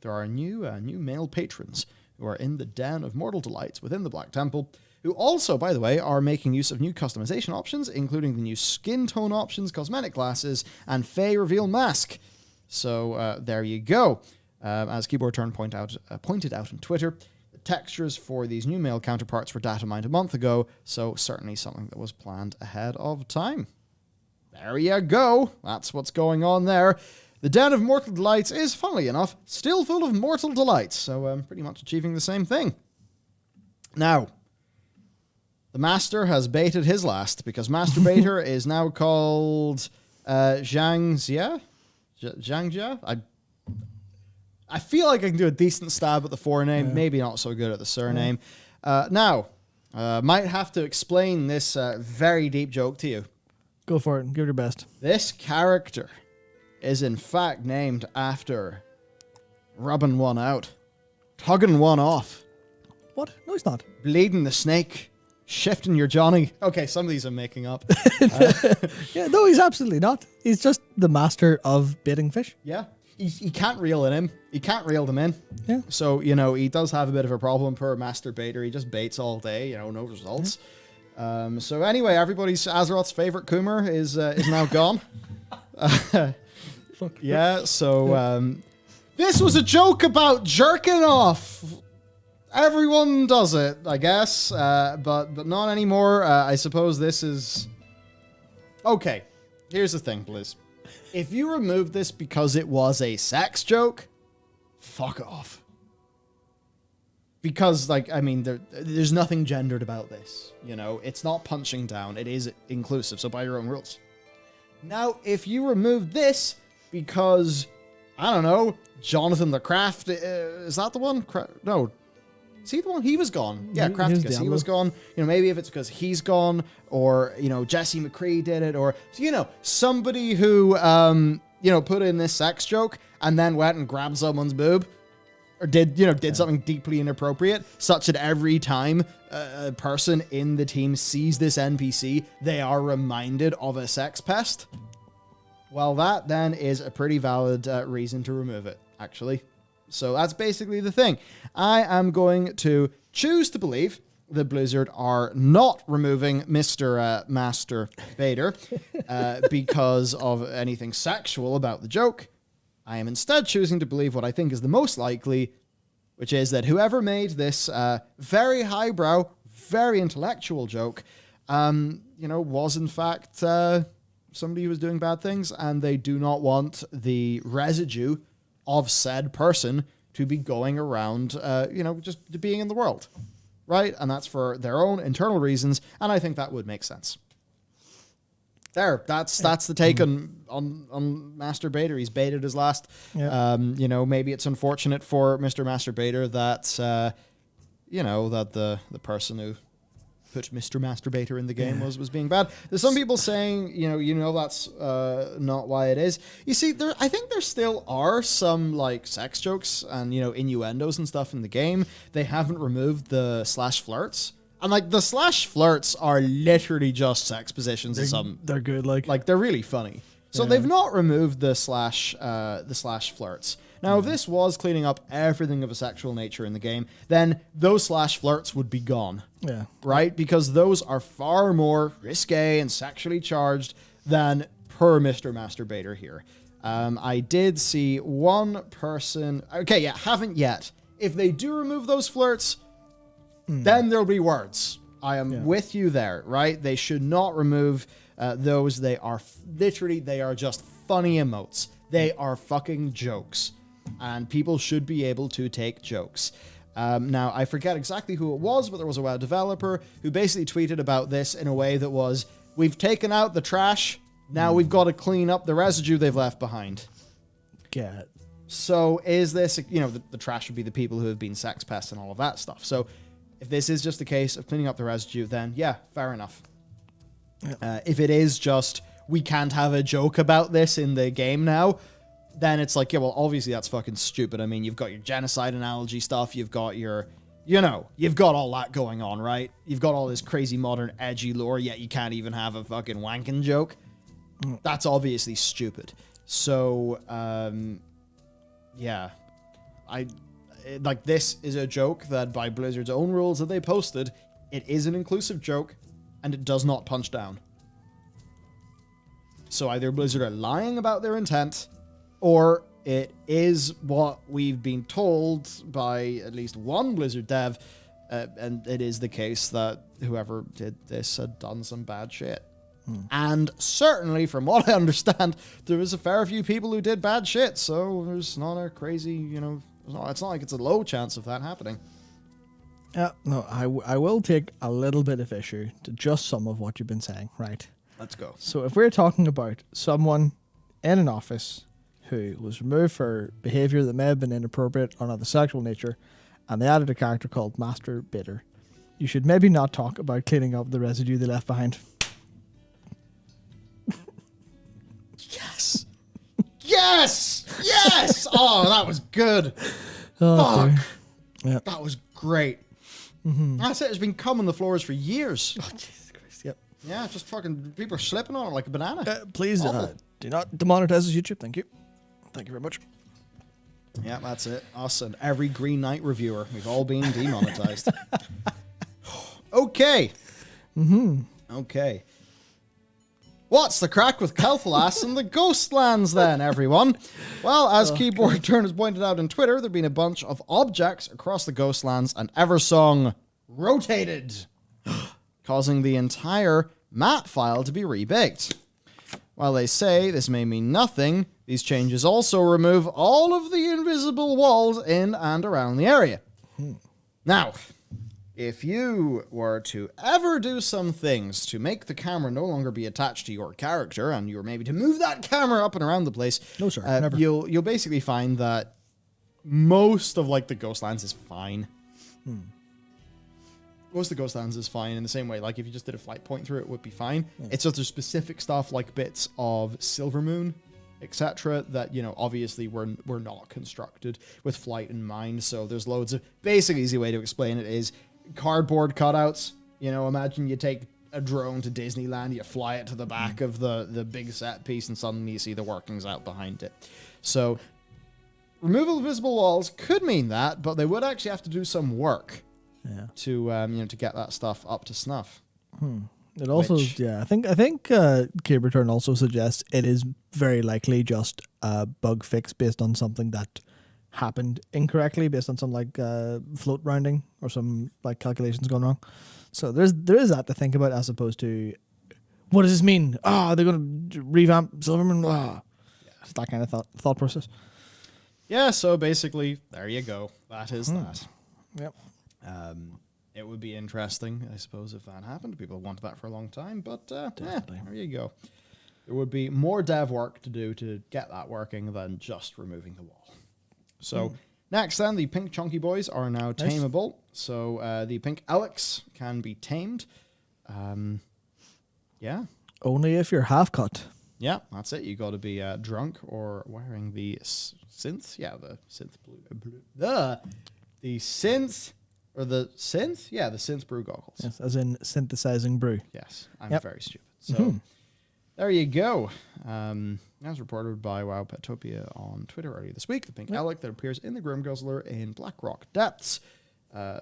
are new male patrons who are in the den of mortal delights within the Black Temple, who also, by the way, are making use of new customization options, including the new skin tone options, cosmetic glasses, and Fey Reveal Mask. So there you go. As Keyboard Turn pointed out on Twitter, textures for these new male counterparts were data mined a month ago, so certainly something that was planned ahead of time. There you go. That's what's going on there. The Den of Mortal Delights is, funnily enough, still full of mortal delights, so pretty much achieving the same thing. Now, the Master has baited his last, because Master Baiter is now called Zhang Jia? Zhang Jia? I feel like I can do a decent stab at the forename, maybe not so good at the surname. Now, might have to explain this very deep joke to you. Go for it. Give it your best. This character is in fact named after rubbing one out, tugging one off. What? No, it's not. Bleeding the snake, shifting your Johnny. Okay, some of these I'm making up. Yeah, no, he's absolutely not. He's just the master of baiting fish. Yeah. He can't reel it in. He can't reel them in. Yeah. So, he does have a bit of a problem per Master Baiter. He just baits all day, no results. Yeah. So anyway, everybody's Azeroth's favorite Coomer is now gone. Yeah, so this was a joke about jerking off. Everyone does it, I guess, but not anymore. I suppose this is... Okay, here's the thing, Blizz. If you remove this because it was a sex joke, fuck off. Because, there's nothing gendered about this. It's not punching down. It is inclusive, so by your own rules. Now, if you remove this because, I don't know, Jonathan the Craft, is that the one? No. Is he the one? He was gone. Yeah, Crafticus, he was gone. Maybe if it's because he's gone, or, Jesse McCree did it, or, somebody who, put in this sex joke and then went and grabbed someone's boob, or did something deeply inappropriate, such that every time a person in the team sees this NPC, they are reminded of a sex pest. Well, that then is a pretty valid reason to remove it, actually. So that's basically the thing. I am going to choose to believe that Blizzard are not removing Mr. Master Baiter because of anything sexual about the joke. I am instead choosing to believe what I think is the most likely, which is that whoever made this very highbrow, very intellectual joke, was in fact somebody who was doing bad things, and they do not want the residue of said person to be going around, just being in the world, right? And that's for their own internal reasons, and I think that would make sense. There, that's the take on Master Baiter. He's baited his last. Yeah. Maybe it's unfortunate for Mr. Master Baiter that, that the person who put Mr. Master Baiter in the game was being bad. There's some people saying, that's not why it is. You see, I think there still are some sex jokes and innuendos and stuff in the game. They haven't removed the /flirts. And the /flirts are literally just sex positions. They're good, they're really funny. So they've not removed the /flirts. Now, if this was cleaning up everything of a sexual nature in the game, then those /flirts would be gone. Yeah. Right? Because those are far more risque and sexually charged than per Mr. Master Baiter here. I did see one person... Okay, yeah, haven't yet. If they do remove those flirts... then there'll be words. I am with you there, right? They should not remove those. They are they are just funny emotes. They are fucking jokes. And people should be able to take jokes. Now, I forget exactly who it was, but there was a WoW developer who basically tweeted about this in a way that was, we've taken out the trash, now we've got to clean up the residue they've left behind. Get it. So is this, the trash would be the people who have been sex pests and all of that stuff. So if this is just a case of cleaning up the residue, then yeah, fair enough. Yeah. If it is just, we can't have a joke about this in the game now, then it's obviously that's fucking stupid. I mean, you've got your genocide analogy stuff, you've got your, you know, you've got all that going on, right? You've got all this crazy modern edgy lore, yet you can't even have a fucking wanking joke. That's obviously stupid. So, yeah. Like, this is a joke that by Blizzard's own rules that they posted, it is an inclusive joke, and it does not punch down. So either Blizzard are lying about their intent, or it is what we've been told by at least one Blizzard dev, and it is the case that whoever did this had done some bad shit. And certainly, from what I understand, there was a fair few people who did bad shit, so there's not a crazy, you know, it's not like it's a low chance of that happening. No, I will take a little bit of issue to just some of what you've been saying, right? Let's go. So if we're talking about someone in an office who was removed for behavior that may have been inappropriate or of the sexual nature, and they added a character called Master Bitter, you should maybe not talk about cleaning up the residue they left behind. Yes! Yes! Yes! Oh, that was good. Oh, Fuck. Yep. That was great. That's it. It's been cum on the floors for years. Oh, Jesus Christ. Yep. Yeah, just fucking people are slipping on it like a banana. Please do not demonetize us, YouTube. Thank you. Thank you very much. Yeah, that's it. Us and every Green Knight reviewer. We've all been demonetized. Okay. Okay. What's the crack with Kel'Thas and the Ghostlands then, everyone? Well, as Keyboard Turners pointed out on Twitter, there have been a bunch of objects across the Ghostlands, and Eversong rotated, causing the entire map file to be rebaked. While they say this may mean nothing, these changes also remove all of the invisible walls in and around the area. Now, if you were to ever do some things to make the camera no longer be attached to your character, and you were maybe to move that camera up and around the place, no, sir, never. You'll basically find that most of like the Ghostlands is fine. Most of the Ghostlands is fine in the same way. Like if you just did a flight point through it would be fine. It's just there's specific stuff like bits of Silvermoon, etc. that, you know, obviously were not constructed with flight in mind. So there's loads of basic easy way to explain it is cardboard cutouts. You know, imagine you take a drone to Disneyland, you fly it to the back of the big set piece, and suddenly you see the workings out behind it. So removal of visible walls could mean that, but they would actually have to do some work to you know, to get that stuff up to snuff. It also, I think Keyboard Turn also suggests it is very likely just a bug fix based on something that happened incorrectly, based on some like float rounding or some like calculations going wrong. So there is that to think about, as opposed to what does this mean? They're going to revamp Silverman. It's that kind of thought process. Yeah. So basically, there you go. That is that. Yep. It would be interesting, I suppose, if that happened. People have wanted that for a long time, but there you go. There would be more dev work to do to get that working than just removing the wall. So next then, the pink chunky boys are now tameable. So the pink Alex can be tamed. Yeah. Only if you're half cut. Yeah, that's it. You got to be drunk or wearing the synth. Yeah, the synth blue. The synth. Or the synth? Yeah, the synth brew goggles. Yes, as in synthesizing brew. Yes, I'm very stupid. So there you go. As reported by WoW Petopia on Twitter earlier this week, the pink Alec that appears in the Grim Guzzler in Blackrock Depths,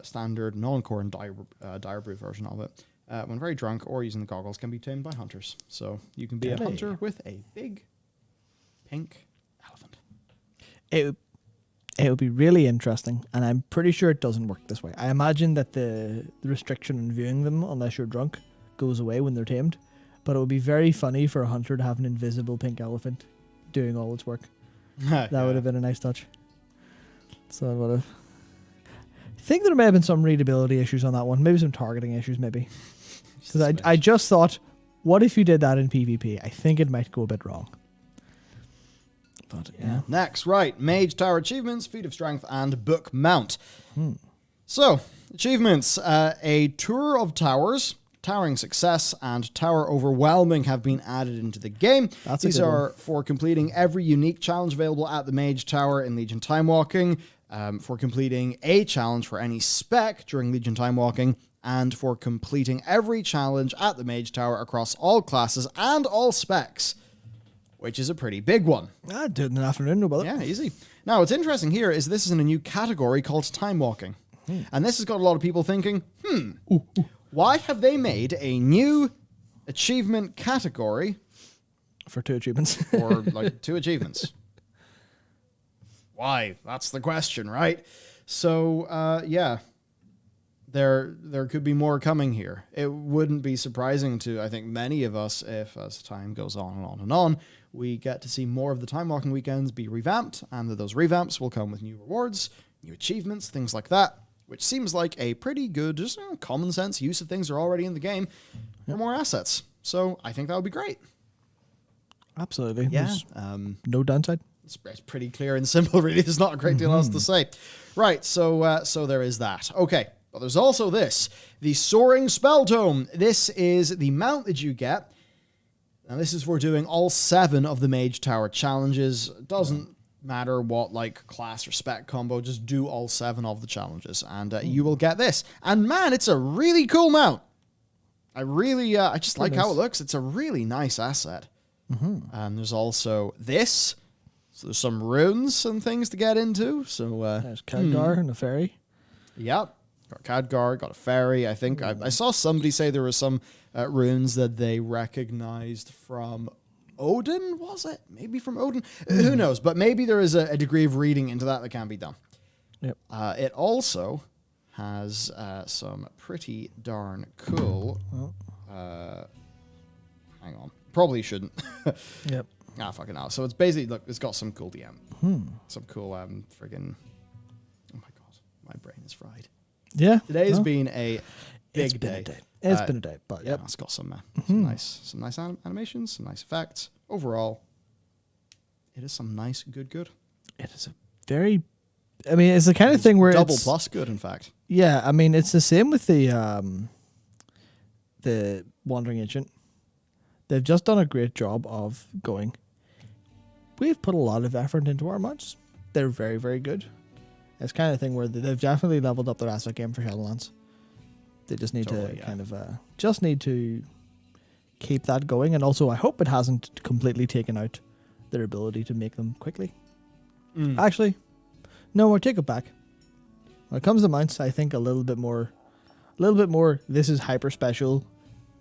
standard non-core and dire brew version of it, when very drunk or using the goggles, can be tamed by hunters. So you can be a hunter with a big pink elephant. It would be really interesting, and I'm pretty sure it doesn't work this way. I imagine that the restriction on viewing them, unless you're drunk, goes away when they're tamed. But it would be very funny for a hunter to have an invisible pink elephant doing all its work. That would have been a nice touch. So it would have. I think there may have been some readability issues on that one. Maybe some targeting issues, maybe. Because I just thought, what if you did that in PvP? I think it might go a bit wrong. But yeah. Next, right. Mage Tower achievements, Feat of Strength, and Book Mount. So, achievements. A Tour of Towers, Towering Success, and Tower Overwhelming have been added into the game. These are for completing every unique challenge available at the Mage Tower in Legion Timewalking. for completing a challenge for any spec during Legion Timewalking, and for completing every challenge at the Mage Tower across all classes and all specs, which is a pretty big one. I do it in an afternoon, no bother. Yeah, easy. Now, what's interesting here is this is in a new category called Timewalking. And this has got a lot of people thinking, why have they made a new achievement category For 2 achievements. for like 2 achievements? Why? That's the question, right? So, yeah, there could be more coming here. It wouldn't be surprising to, I think, many of us if, as time goes on and on and on, we get to see more of the Timewalking weekends be revamped, and that those revamps will come with new rewards, new achievements, things like that, which seems like a pretty good, just common sense use of things that are already in the game for more assets. So I think that would be great. Absolutely. Yeah. There's no downside. It's pretty clear and simple, really. There's not a great deal else to say. Right, so there is that. Okay, but there's also this. The Soaring Spell Tome. This is the mount that you get. And this is for doing all 7 of the Mage Tower challenges. Doesn't matter what like class or spec combo, just do all 7 of the challenges. And you will get this. And man, it's a really cool mount. I really, I just like how it looks. It's a really nice asset. And there's also this. So there's some runes and things to get into. So There's Khadgar and a fairy. Yep. Got Khadgar, got a fairy. I think I saw somebody say there were some runes that they recognized from Odin, was it? Maybe from Odin? Who knows? But maybe there is a degree of reading into that can be done. Yep. It also has some pretty darn cool... hang on. Probably shouldn't. Yep. Ah, fucking hell. So it's basically, look, it's got some cool DM. Some cool friggin'... Oh my god. My brain is fried. Yeah. Today's been a big day. It's been a day, but Yeah, it's got some nice animations, some nice effects. Overall, it is some nice, good. It is a very... I mean, it's the kind of thing where double it's... plus good, in fact. Yeah, I mean, it's the same with the Wandering Ancient. They've just done a great job of going, we've put a lot of effort into our mods. They're very, very good. It's kind of thing where they've definitely leveled up their asset game for Shadowlands. They just need to kind of just need to keep that going, and also I hope it hasn't completely taken out their ability to make them quickly. Actually, no, I take it back. When it comes to mounts, I think a little bit more. This is hyper special.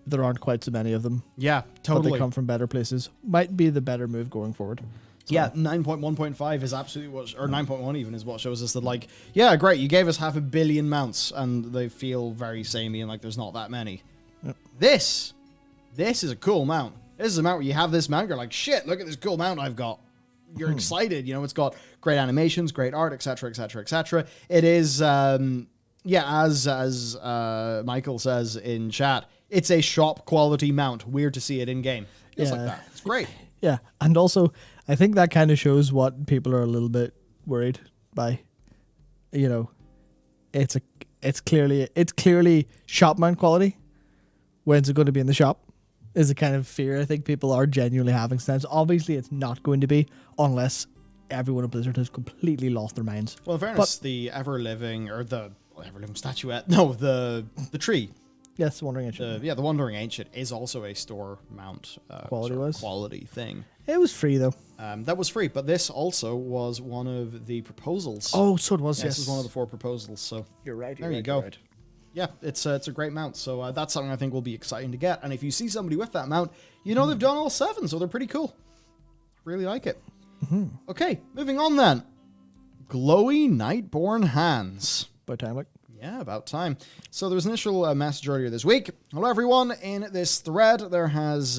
There aren't quite so many of them. Yeah, But totally. they come from better places. Might be the better move going forward. So, Yeah, 9.1.5 is absolutely what, or 9.1 even is what shows us that, like, yeah, great, you gave us 500 million mounts, and they feel very samey and like there's not that many. Yep. This is a cool mount. This is a mount where you have this mount, you're like, shit, look at this cool mount I've got. You're excited, it's got great animations, great art, etc., etc., etc. It is, as Michael says in chat, it's a shop quality mount. Weird to see it in game. It's like that. It's great. Yeah, and also I think that kind of shows what people are a little bit worried by. It's clearly shop mount quality. When's it going to be in the shop? Is the kind of fear I think people are genuinely having. Since obviously it's not going to be unless everyone at Blizzard has completely lost their minds. Well, in fairness, the ever-living, or the ever-living statuette, no, the tree. Yes, Wandering Ancient. The Wandering Ancient is also a store mount quality thing. It was free though. That was free, but this also was one of the proposals. Oh, so it was. This is one of the 4 proposals. So You're right. there you go. Right. Yeah, it's a great mount. So that's something I think will be exciting to get. And if you see somebody with that mount, they've done all 7, so they're pretty cool. Really like it. Okay, moving on then. Glowy Nightborn Hands. By time, like. Yeah, about time. So there was an initial message earlier this week. Hello, everyone. In this thread, there has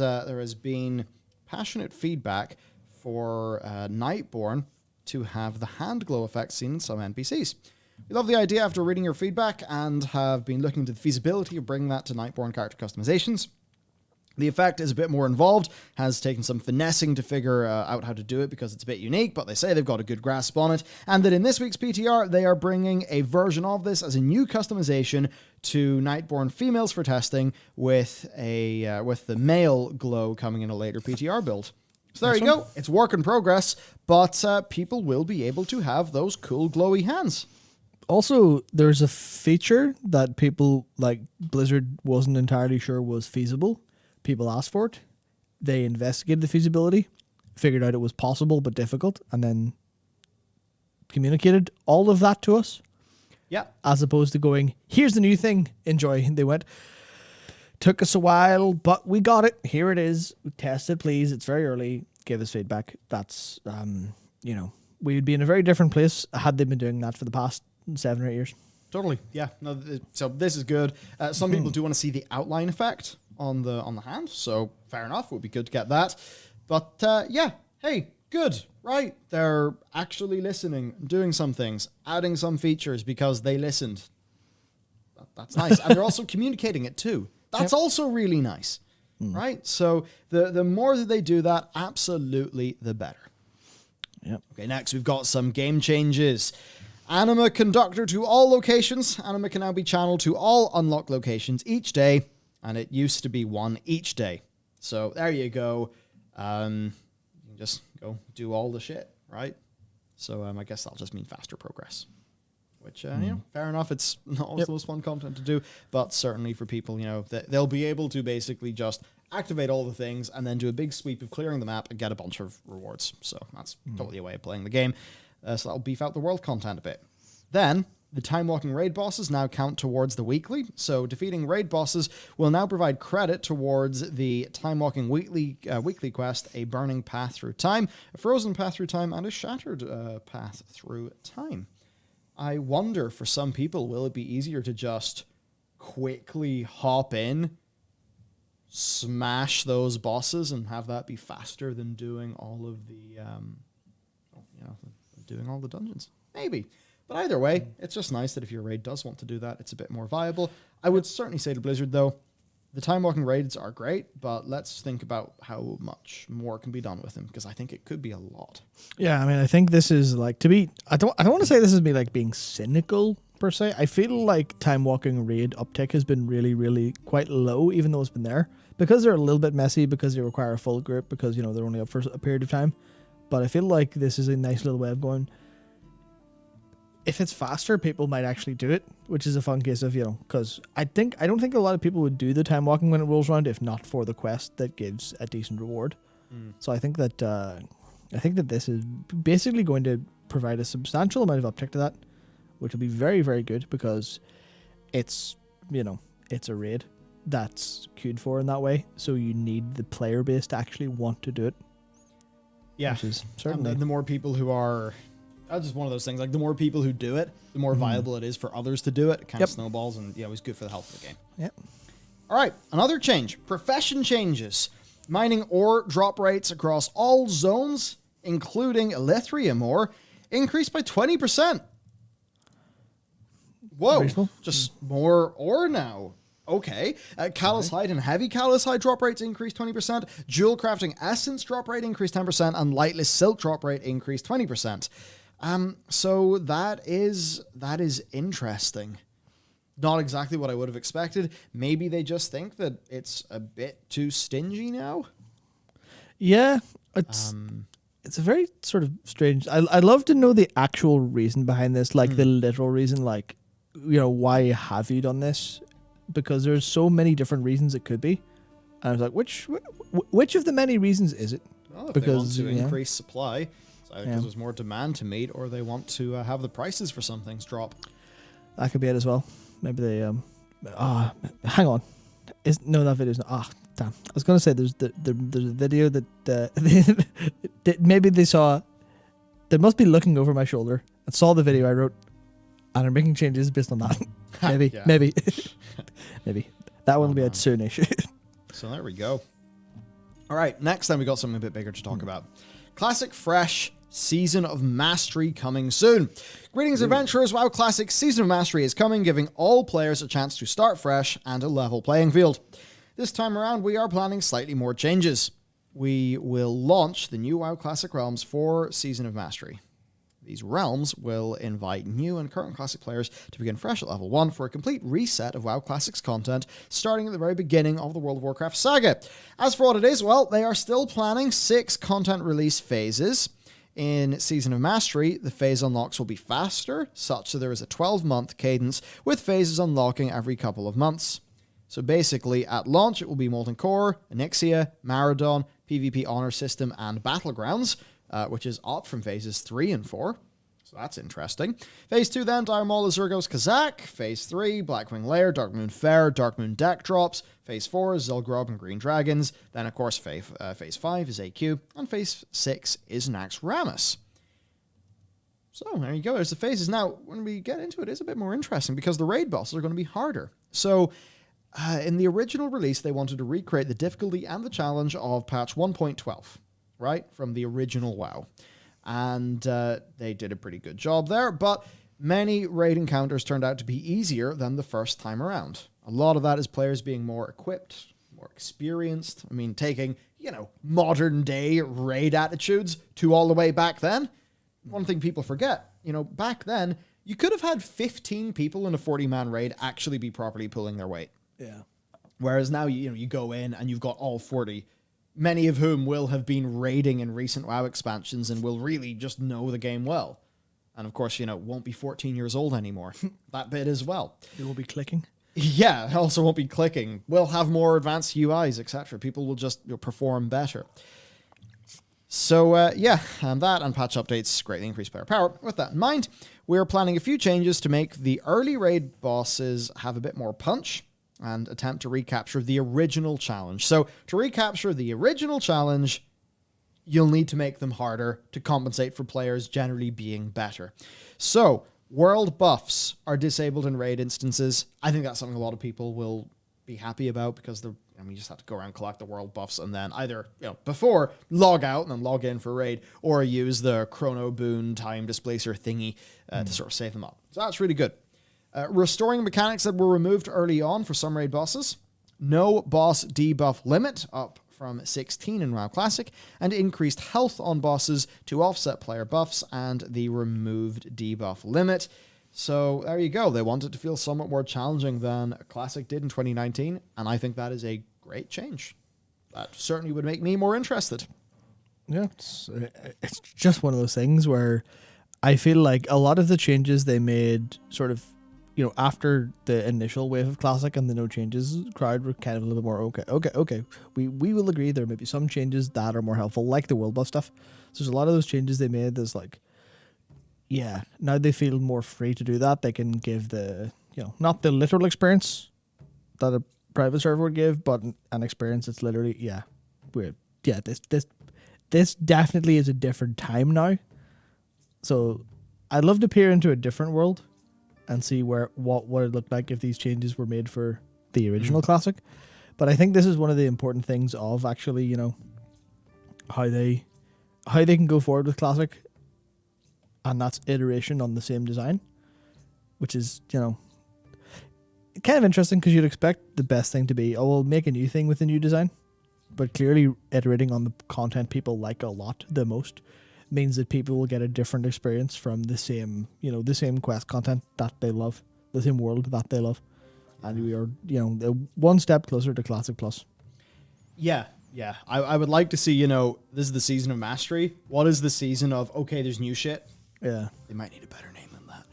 been passionate feedback for Nightborn to have the hand glow effect seen in some NPCs. We love the idea after reading your feedback and have been looking into the feasibility of bringing that to Nightborn character customizations. The effect is a bit more involved, has taken some finessing to figure out how to do it because it's a bit unique, but they say they've got a good grasp on it, and that in this week's PTR, they are bringing a version of this as a new customization to Nightborn females for testing with the male glow coming in a later PTR build. So there you go. It's work in progress, but people will be able to have those cool glowy hands. Also, there's a feature that people like Blizzard wasn't entirely sure was feasible. People asked for it. They investigated the feasibility, figured out it was possible but difficult, and then communicated all of that to us. Yeah. As opposed to going, here's the new thing, enjoy. They went, took us a while, but we got it. Here it is. Test it, please. It's very early. Give us feedback. That's, we'd be in a very different place had they been doing that for the past 7 or 8 years. Totally. Yeah. No. So this is good. Some people do want to see the outline effect on the hand. So fair enough. It would be good to get that. But yeah. Hey, good. Right. They're actually listening, doing some things, adding some features because they listened. That's nice. And they're also communicating it too. That's also really nice. Right? So the more that they do that, absolutely the better. Yep. Okay, next we've got some game changes. Anima Conductor to all locations. Anima can now be channeled to all unlocked locations each day, and it used to be one each day. So there you go. You can just go do all the shit, right? So I guess that'll just mean faster progress. Which, fair enough. It's not always the most fun content to do, but certainly for people, they'll be able to basically just activate all the things and then do a big sweep of clearing the map and get a bunch of rewards. So that's totally a way of playing the game. So that'll beef out the world content a bit. Then, the Timewalking raid bosses now count towards the weekly. So defeating raid bosses will now provide credit towards the Timewalking weekly quest, a burning path through time, a frozen path through time, and a shattered path through time. I wonder, for some people, will it be easier to just quickly hop in, smash those bosses, and have that be faster than doing all of the, doing all the dungeons? Maybe. But either way, it's just nice that if your raid does want to do that, it's a bit more viable. I would certainly say to Blizzard, though, the Timewalking raids are great, but let's think about how much more can be done with them, because I think it could be a lot. Yeah, I mean, I think this is like, I don't want to say this is me like being cynical per se. I feel like Timewalking raid uptick has been really, really quite low, even though it's been there, because they're a little bit messy, because they require a full group, because, they're only up for a period of time. But I feel like this is a nice little way of going, if it's faster, people might actually do it, which is a fun case of, because I don't think a lot of people would do the time walking when it rolls around if not for the quest that gives a decent reward. So I think that this is basically going to provide a substantial amount of uptick to that, which will be very, very good, because it's it's a raid that's queued for in that way. So you need the player base to actually want to do it. Yeah, which is certainly and the more people who are. That's just one of those things. Like, the more people who do it, the more viable it is for others to do it. It kind of snowballs, and it was good for the health of the game. Yep. All right, another change. Profession changes. Mining ore drop rates across all zones, including Elythrium ore, increased by 20%. Whoa, Reasonable. Just more ore now. Okay. Callous Hide and Heavy Callous Hide drop rates increased 20%. Jewel Crafting Essence drop rate increased 10%. And Lightless Silk drop rate increased 20%. So that is interesting. Not exactly what I would have expected. Maybe they just think that it's a bit too stingy now. Yeah, it's a very sort of strange. I'd love to know the actual reason behind this, like the literal reason, like, why have you done this? Because there's so many different reasons it could be. And I was like, which of the many reasons is it? Well, if they want to increase supply, it's either because there's more demand to meet, or they want to have the prices for some things drop. That could be it as well. Maybe they hang on. That video's not. Damn. I was gonna say there's a video that maybe they saw. They must be looking over my shoulder and saw the video I wrote, and are making changes based on that. maybe maybe that one will be out soonish. So there we go. All right, next time we got something a bit bigger to talk about. Classic Fresh Season of Mastery coming soon. Greetings, adventurers. WoW Classic Season of Mastery is coming, giving all players a chance to start fresh and a level playing field. This time around, we are planning slightly more changes. We will launch the new WoW Classic Realms for Season of Mastery. These realms will invite new and current Classic players to begin fresh at level 1 for a complete reset of WoW Classics content, starting at the very beginning of the World of Warcraft saga. As for what it is, well, they are still planning 6 content release phases. In Season of Mastery, the phase unlocks will be faster, such that there is a 12-month cadence, with phases unlocking every couple of months. So basically, at launch, it will be Molten Core, Onyxia, Maradon, PvP Honor System, and Battlegrounds, which is up from phases 3 and 4. So that's interesting. Phase 2 then, Dire Maul, Azurgos, Kazakh. Phase 3, Blackwing Lair, Darkmoon Fair, Darkmoon Deck Drops. Phase 4 is Zelgrob and Green Dragons. Then, of course, phase 5 is AQ. And Phase 6 is Nax Ramus. So there you go. There's the phases. Now, when we get into it, it's a bit more interesting because the raid bosses are going to be harder. So in the original release, they wanted to recreate the difficulty and the challenge of patch 1.12, right? From the original WoW. And they did a pretty good job there, but many raid encounters turned out to be easier than the first time around. A lot of that is players being more equipped, more experienced. I mean, taking, modern day raid attitudes to all the way back then. One thing people forget, back then, you could have had 15 people in a 40-man raid actually be properly pulling their weight. Yeah. Whereas now, you go in and you've got all 40, many of whom will have been raiding in recent WoW expansions and will really just know the game well. And of course, won't be 14 years old anymore. That bit as well. They will be clicking. Yeah, also won't be clicking. We'll have more advanced UIs, etc. People will just perform better. So, and that and patch updates greatly increase player power. With that in mind, we're planning a few changes to make the early raid bosses have a bit more punch and attempt to recapture the original challenge. So, to recapture the original challenge, you'll need to make them harder to compensate for players generally being better. So, world buffs are disabled in raid instances. I think that's something a lot of people will be happy about because you just have to go around and collect the world buffs and then either, before log out and then log in for raid, or use the chrono boon time displacer thingy to sort of save them up. So that's really good. Restoring mechanics that were removed early on for some raid bosses. No boss debuff limit, up from 16 in WoW Classic, and increased health on bosses to offset player buffs and the removed debuff limit. So there you go. They want it to feel somewhat more challenging than Classic did in 2019, and I think that is a great change. That certainly would make me more interested. Yeah, it's just one of those things where I feel like a lot of the changes they made sort of, after the initial wave of Classic and the no changes crowd were kind of a little bit more okay. We will agree there may be some changes that are more helpful, like the world buff stuff. So there's a lot of those changes they made that's like, yeah, now they feel more free to do that. They can give the, not the literal experience that a private server would give, but an experience that's literally, this definitely is a different time now. So I'd love to peer into a different world and see what it looked like if these changes were made for the original Classic. But I think this is one of the important things of actually, how they can go forward with Classic, and that's iteration on the same design, which is, kind of interesting because you'd expect the best thing to be, we'll make a new thing with a new design. But clearly iterating on the content people like a lot the most means that people will get a different experience from the same, the same quest content that they love, the same world that they love. And we are, one step closer to Classic Plus. Yeah. I would like to see, this is the season of Mastery. What is the season of, okay, there's new shit? Yeah. They might need a better name than that.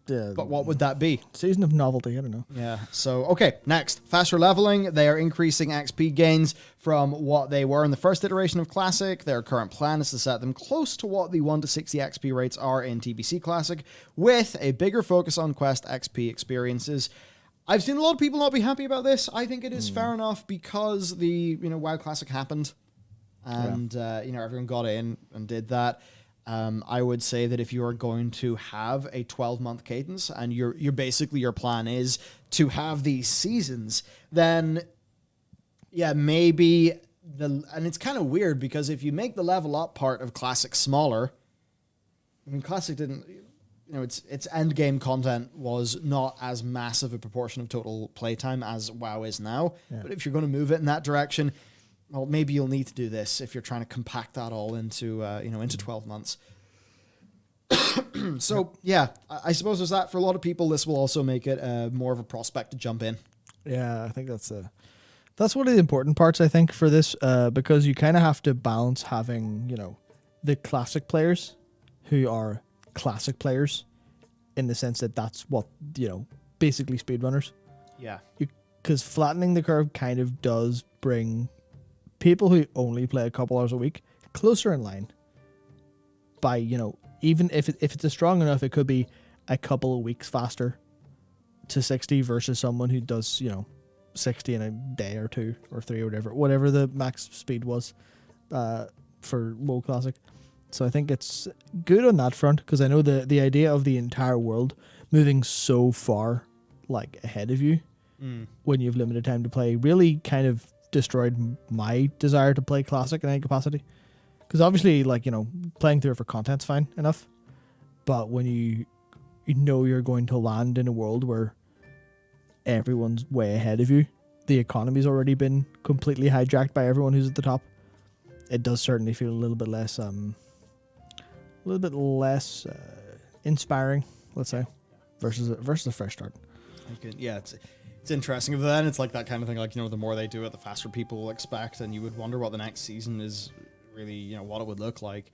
Yeah. But what would that be? Season of Novelty, I don't know. Yeah. So, okay, next. Faster leveling. They are increasing XP gains from what they were in the first iteration of Classic. Their current plan is to set them close to what the 1 to 60 XP rates are in TBC Classic, with a bigger focus on quest XP experiences. I've seen a lot of people not be happy about this. I think it is fair enough because the, WoW Classic happened and, everyone got in and did that. I would say that if you are going to have a 12-month cadence and you're basically your plan is to have these seasons, then maybe and it's kind of weird because if you make the level up part of Classic smaller, Classic didn't, its end game content was not as massive a proportion of total playtime as WoW is now. Yeah. But if you're going to move it in that direction, well, maybe you'll need to do this if you're trying to compact that all into 12 months. So yeah, I suppose there's that. For a lot of people, this will also make it more of a prospect to jump in. Yeah, I think that's one of the important parts, I think, for this, because you kind of have to balance having, the classic players who are classic players in the sense that that's what, basically speedrunners. Yeah. Because flattening the curve kind of does bring people who only play a couple hours a week closer in line by, even if it's a strong enough, it could be a couple of weeks faster to 60 versus someone who does, 60 in a day or 2 or 3 or whatever the max speed was for WoW Classic. So I think it's good on that front, because I know the idea of the entire world moving so far ahead of you when you have limited time to play really kind of destroyed my desire to play Classic in any capacity. Because obviously, playing through it for content's fine enough, but when you know you're going to land in a world where everyone's way ahead of you, the economy's already been completely hijacked by everyone who's at the top, it does certainly feel a little bit less inspiring, let's say, versus a fresh start. Yeah, it's interesting. But then it's like that kind of thing. The more they do it, the faster people will expect, and you would wonder what the next season is really, what it would look like.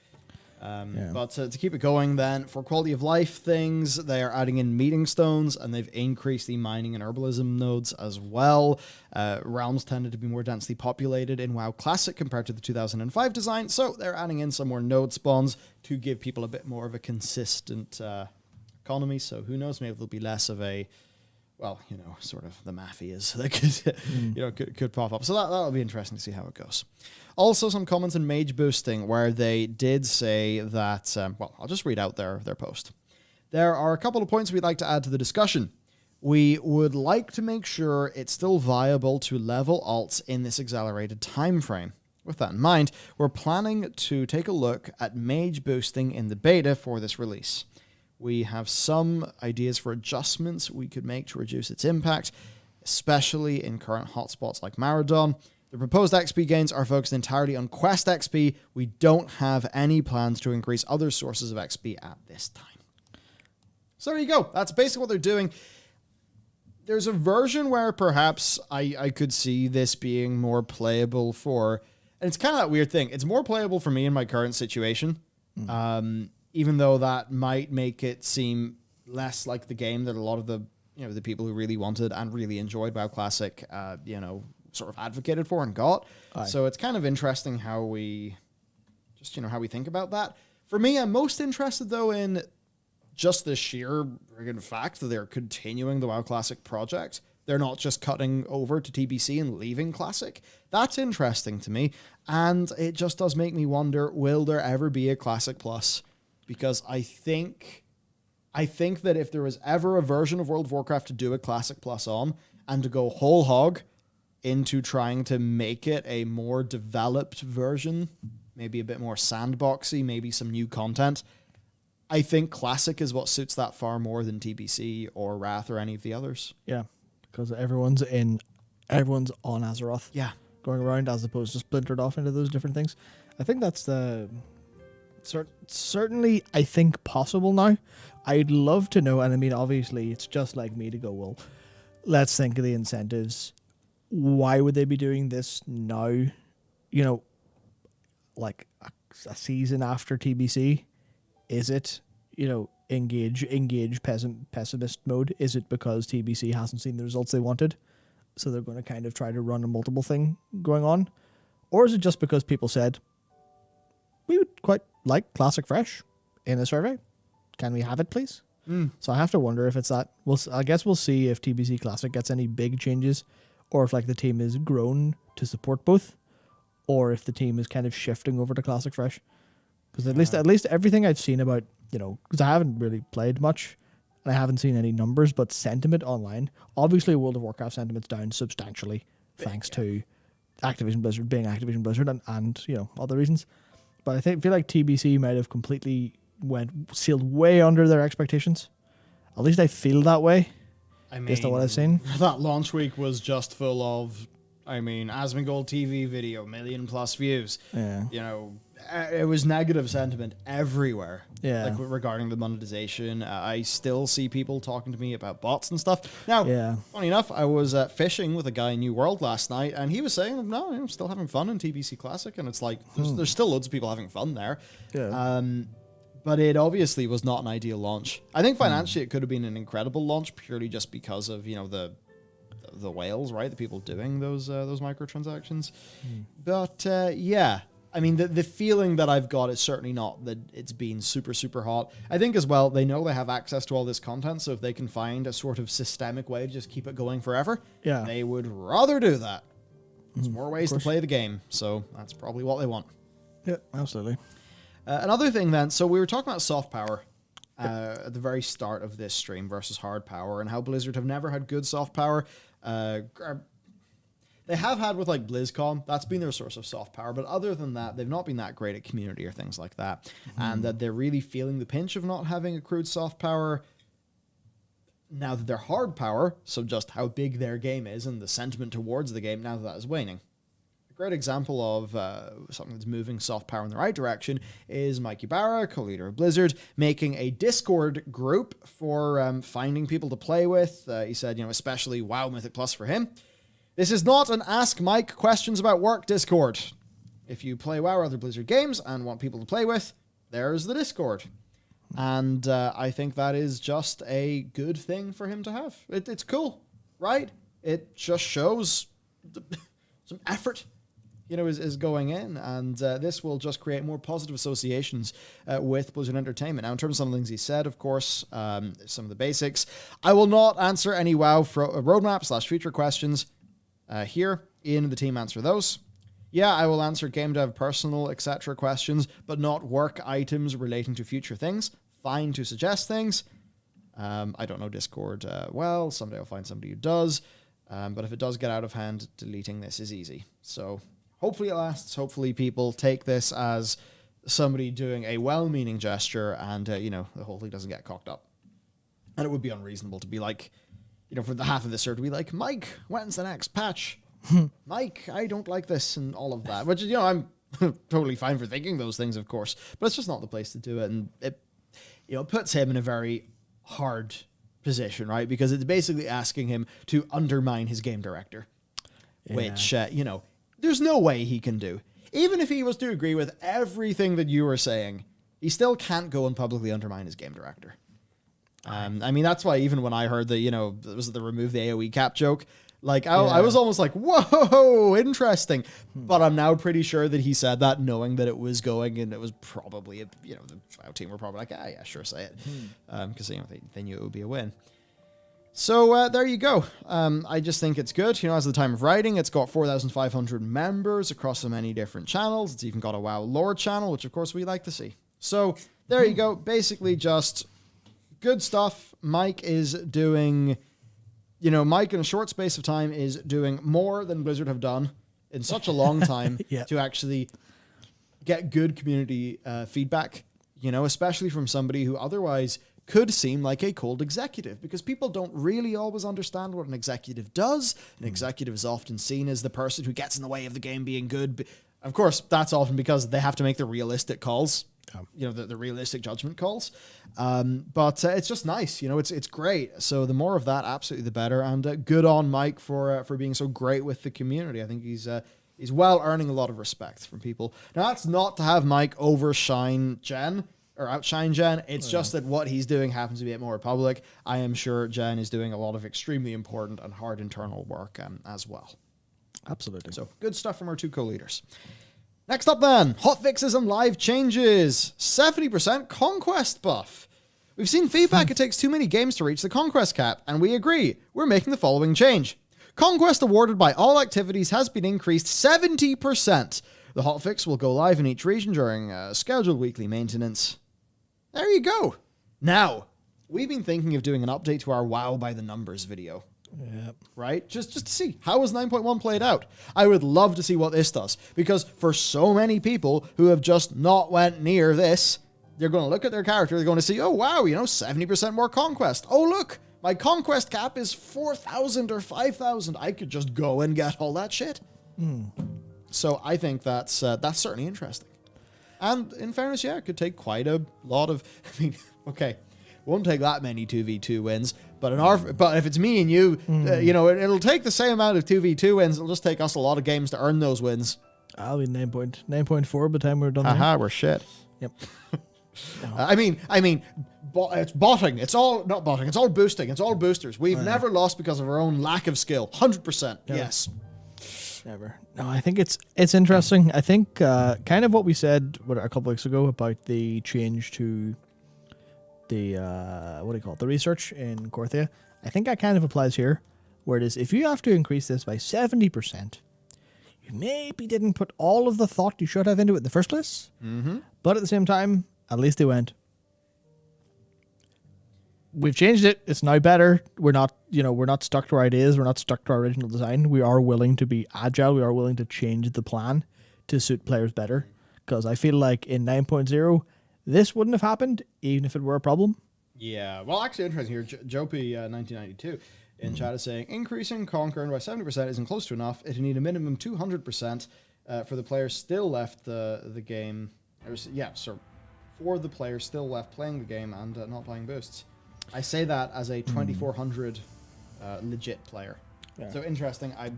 But to keep it going, then, for quality of life things, they are adding in meeting stones, and they've increased the mining and herbalism nodes as well. Realms tended to be more densely populated in WoW Classic compared to the 2005 design, so they're adding in some more node spawns to give people a bit more of a consistent economy. So who knows, maybe there'll be less of a, sort of the mafias that could pop up. So that'll be interesting to see how it goes. Also, some comments on mage boosting, where they did say that, I'll just read out their post. There are a couple of points we'd like to add to the discussion. We would like to make sure it's still viable to level alts in this accelerated time frame. With that in mind, we're planning to take a look at mage boosting in the beta for this release. We have some ideas for adjustments we could make to reduce its impact, especially in current hotspots like Maradon. The proposed XP gains are focused entirely on Quest XP. We don't have any plans to increase other sources of XP at this time. So there you go. That's basically what they're doing. There's a version where perhaps I could see this being more playable for... And it's kind of that weird thing. It's more playable for me in my current situation. Even though that might make it seem less like the game that a lot of the the people who really wanted and really enjoyed WoW Classic, sort of advocated for and got. Aye. So it's kind of interesting how we how we think about that. For me, I'm most interested though in just the sheer fact that they're continuing the WoW Classic project. They're not just cutting over to TBC and leaving Classic. That's interesting to me, and it just does make me wonder, will there ever be a Classic Plus? Because I think that if there was ever a version of World of Warcraft to do a Classic Plus on, and to go whole hog into trying to make it a more developed version, maybe a bit more sandboxy, maybe some new content, I think Classic is what suits that far more than TBC or Wrath or any of the others. Yeah, because everyone's on Azeroth. Yeah. Going around as opposed to splintered off into those different things. I think that's the... certainly, I think, possible now. I'd love to know, and I mean, obviously, it's just like me to go, well, let's think of the incentives. Why would they be doing this now? Like a season after TBC? Is it, engage pessimist mode? Is it because TBC hasn't seen the results they wanted? So they're going to kind of try to run a multiple thing going on? Or is it just because people said, we would quite like Classic Fresh in a survey. Can we have it, please? So I have to wonder if it's that. I guess we'll see if TBC Classic gets any big changes, or if the team is grown to support both, or if the team is kind of shifting over to Classic Fresh. Because at least everything I've seen about, because I haven't really played much, and I haven't seen any numbers, but sentiment online, obviously World of Warcraft sentiment's down substantially, thanks to Activision Blizzard being Activision Blizzard and other reasons. But I feel like TBC might have completely sealed way under their expectations. At least I feel that way. Based on what I've seen. That launch week was just full of I mean, Asmongold TV video, 1 million+ views. Yeah. You know, it was negative sentiment everywhere. Yeah. Like regarding the monetization. I still see people talking to me about bots and stuff. Now, funny enough, I was fishing with a guy in New World last night, and he was saying, no, I'm still having fun in TBC Classic, and it's like, there's still loads of people having fun there. Yeah. But it obviously was not an ideal launch. I think financially it could have been an incredible launch purely just because of, you know, the whales, right? The people doing those microtransactions. But yeah, I mean, the feeling that I've got is certainly not that it's been super, super hot. I think as well, they know they have access to all this content, so if they can find a sort of systemic way to just keep it going forever, they would rather do that. There's more ways to play the game, so that's probably what they want. Yeah, absolutely. Another thing then, so we were talking about soft power at the very start of this stream versus hard power, and how Blizzard have never had good soft power. They have had with like BlizzCon, that's been their source of soft power, but other than that, they've not been that great at community or things like that. And that they're really feeling the pinch of not having accrued soft power now that they're hard power, so just how big their game is and the sentiment towards the game now that is waning. A great example of something that's moving soft power in the right direction is Mike Ybarra, co-leader of Blizzard, making a Discord group for finding people to play with. He said, you know, especially WoW Mythic Plus for him. This is not an Ask Mike Questions About Work Discord. If you play WoW or other Blizzard games and want people to play with, there's the Discord. And I think that is just a good thing for him to have. It's cool, right? It just shows some effort, you know, is going in, and this will just create more positive associations with Blizzard Entertainment. Now, in terms of some of the things he said, of course, some of the basics. I will not answer any WoW roadmap/future questions here. Ian and the team answer those. Yeah, I will answer game dev, personal, etc. questions, but not work items relating to future things. Fine to suggest things. I don't know Discord well. Someday I'll find somebody who does. But if it does get out of hand, deleting this is easy. So hopefully it lasts. Hopefully people take this as somebody doing a well-meaning gesture and, you know, the whole thing doesn't get cocked up. And it would be unreasonable to be like, you know, for the half of this server to be like, Mike, when's the next patch? Mike, I don't like this and all of that. Which, you know, I'm totally fine for thinking those things, of course. But it's just not the place to do it. And it, you know, puts him in a very hard position, right? Because it's basically asking him to undermine his game director. Yeah. Which, you know, there's no way he can do. Even if he was to agree with everything that you were saying, he still can't go and publicly undermine his game director. I mean, that's why even when I heard that, you know, it was the remove the AoE cap joke, like, I was almost like, whoa, interesting. But I'm now pretty sure that he said that knowing that it was going, and it was probably, you know, the WoW team were probably like, yeah, sure, say it. Because, you know, they knew it would be a win. So there you go. I just think it's good. You know, as of the time of writing, it's got 4,500 members across so many different channels. It's even got a WoW lore channel, which of course we like to see. So there you go. Basically just good stuff. Mike is doing, you know, Mike in a short space of time is doing more than Blizzard have done in such a long time to actually get good community feedback, you know, especially from somebody who otherwise could seem like a cold executive, because people don't really always understand what an executive does. An executive is often seen as the person who gets in the way of the game being good. Of course, that's often because they have to make the realistic calls, you know, the realistic judgment calls. But it's just nice, you know, it's great. So the more of that, absolutely the better. And good on Mike for being so great with the community. I think he's well earning a lot of respect from people. Now, that's not to have Mike outshine Jen. It's just that what he's doing happens to be a bit more public. I am sure Jen is doing a lot of extremely important and hard internal work as well. Absolutely. So good stuff from our two co-leaders. Next up then, hotfixes and live changes. 70% conquest buff. We've seen feedback it takes too many games to reach the conquest cap, and we agree. We're making the following change. Conquest awarded by all activities has been increased 70%. The hotfix will go live in each region during scheduled weekly maintenance. There you go. Now, we've been thinking of doing an update to our WoW by the numbers video. Yep. Right? Just to see, how has 9.1 played out? I would love to see what this does, because for so many people who have just not went near this, they're going to look at their character, they're going to see, oh wow, you know, 70% more conquest. Oh look, My conquest cap is 4,000 or 5,000. I could just go and get all that shit. So I think that's certainly interesting. And in fairness, yeah, it could take quite a lot of... I mean, okay, won't take that many 2v2 wins, but but if it's me and you, it'll take the same amount of 2v2 wins. It'll just take us a lot of games to earn those wins. I'll be 9.4 by the time we're done. Aha, we're shit. Yep. I mean, it's botting. It's all not botting. It's all boosting. It's all boosters. We've never lost because of our own lack of skill. 100%. Yes. Never. No, I think it's interesting. I think kind of what we said a couple weeks ago about the change to the the research in Korthia. I think that kind of applies here, where it is if you have to increase this by 70%, you maybe didn't put all of the thought you should have into it in the first place. Mm-hmm. But at the same time, at least they went, we've changed it. It's now better. We're not stuck to our ideas. We're not stuck to our original design. We are willing to be agile. We are willing to change the plan to suit players better. Because I feel like in 9.0, this wouldn't have happened, even if it were a problem. Yeah. Well, actually, interesting here. Jopie 1992 in chat is saying, increasing Conquer by 70% isn't close to enough. It'd need a minimum 200% for the players still left the game. For the players still left playing the game and not buying boosts. I say that as a 2400 legit player. Yeah. So interesting. I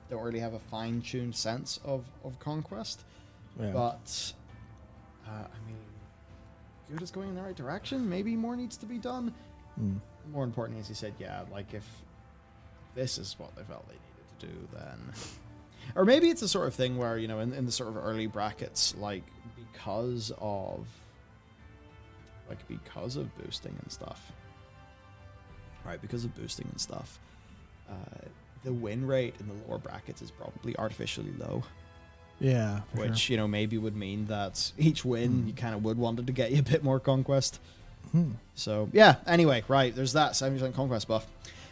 don't really have a fine-tuned sense of Conquest. Yeah. But, I mean, good is going in the right direction. Maybe more needs to be done. More importantly, as you said, yeah, like if this is what they felt they needed to do, then... Or maybe it's the sort of thing where, in the sort of early brackets, like, because of boosting and stuff. Right, because of boosting and stuff, the win rate in the lower brackets is probably artificially low. Yeah. Which, sure. Maybe would mean that each win you kind of would want it to get you a bit more conquest. So, yeah, anyway, right, there's that 70% conquest buff.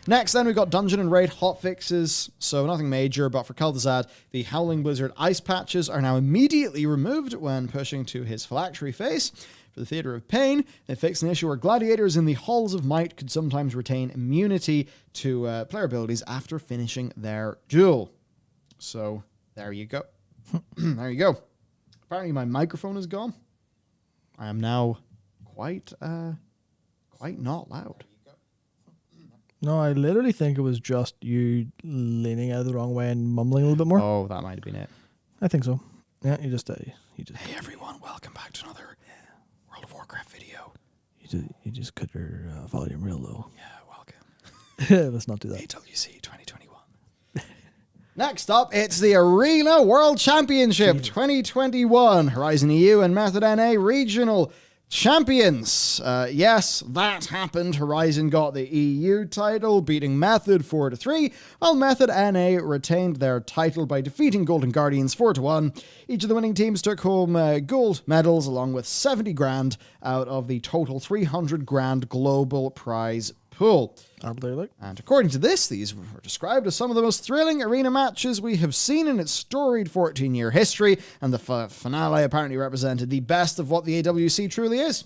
Next, then, we've got Dungeon and Raid hotfixes. So, nothing major, but for Kel'Thuzad, the Howling Blizzard ice patches are now immediately removed when pushing to his phylactery phase. For the Theatre of Pain, they fixed an issue where gladiators in the Halls of Might could sometimes retain immunity to player abilities after finishing their duel. So, there you go. There you go. Apparently, my microphone is gone. I am now quite not loud. No, I literally think it was just you leaning out the wrong way and mumbling a little bit more. Oh, that might have been it. I think so. Yeah, you just. Hey everyone, welcome back to another World of Warcraft video. You just cut your volume real low. Yeah, welcome. Let's not do that. AWC 2021. Next up, it's the Arena World Championship 2021. Horizon EU and Method NA regional champions. Yes, that happened. Horizon got the EU title, beating Method 4-3, while Method NA retained their title by defeating Golden Guardians 4-1. Each of the winning teams took home gold medals along with 70 grand out of the total 300 grand global prize pool. And according to this, these were described as some of the most thrilling arena matches we have seen in its storied 14-year history, and the finale apparently represented the best of what the AWC truly is.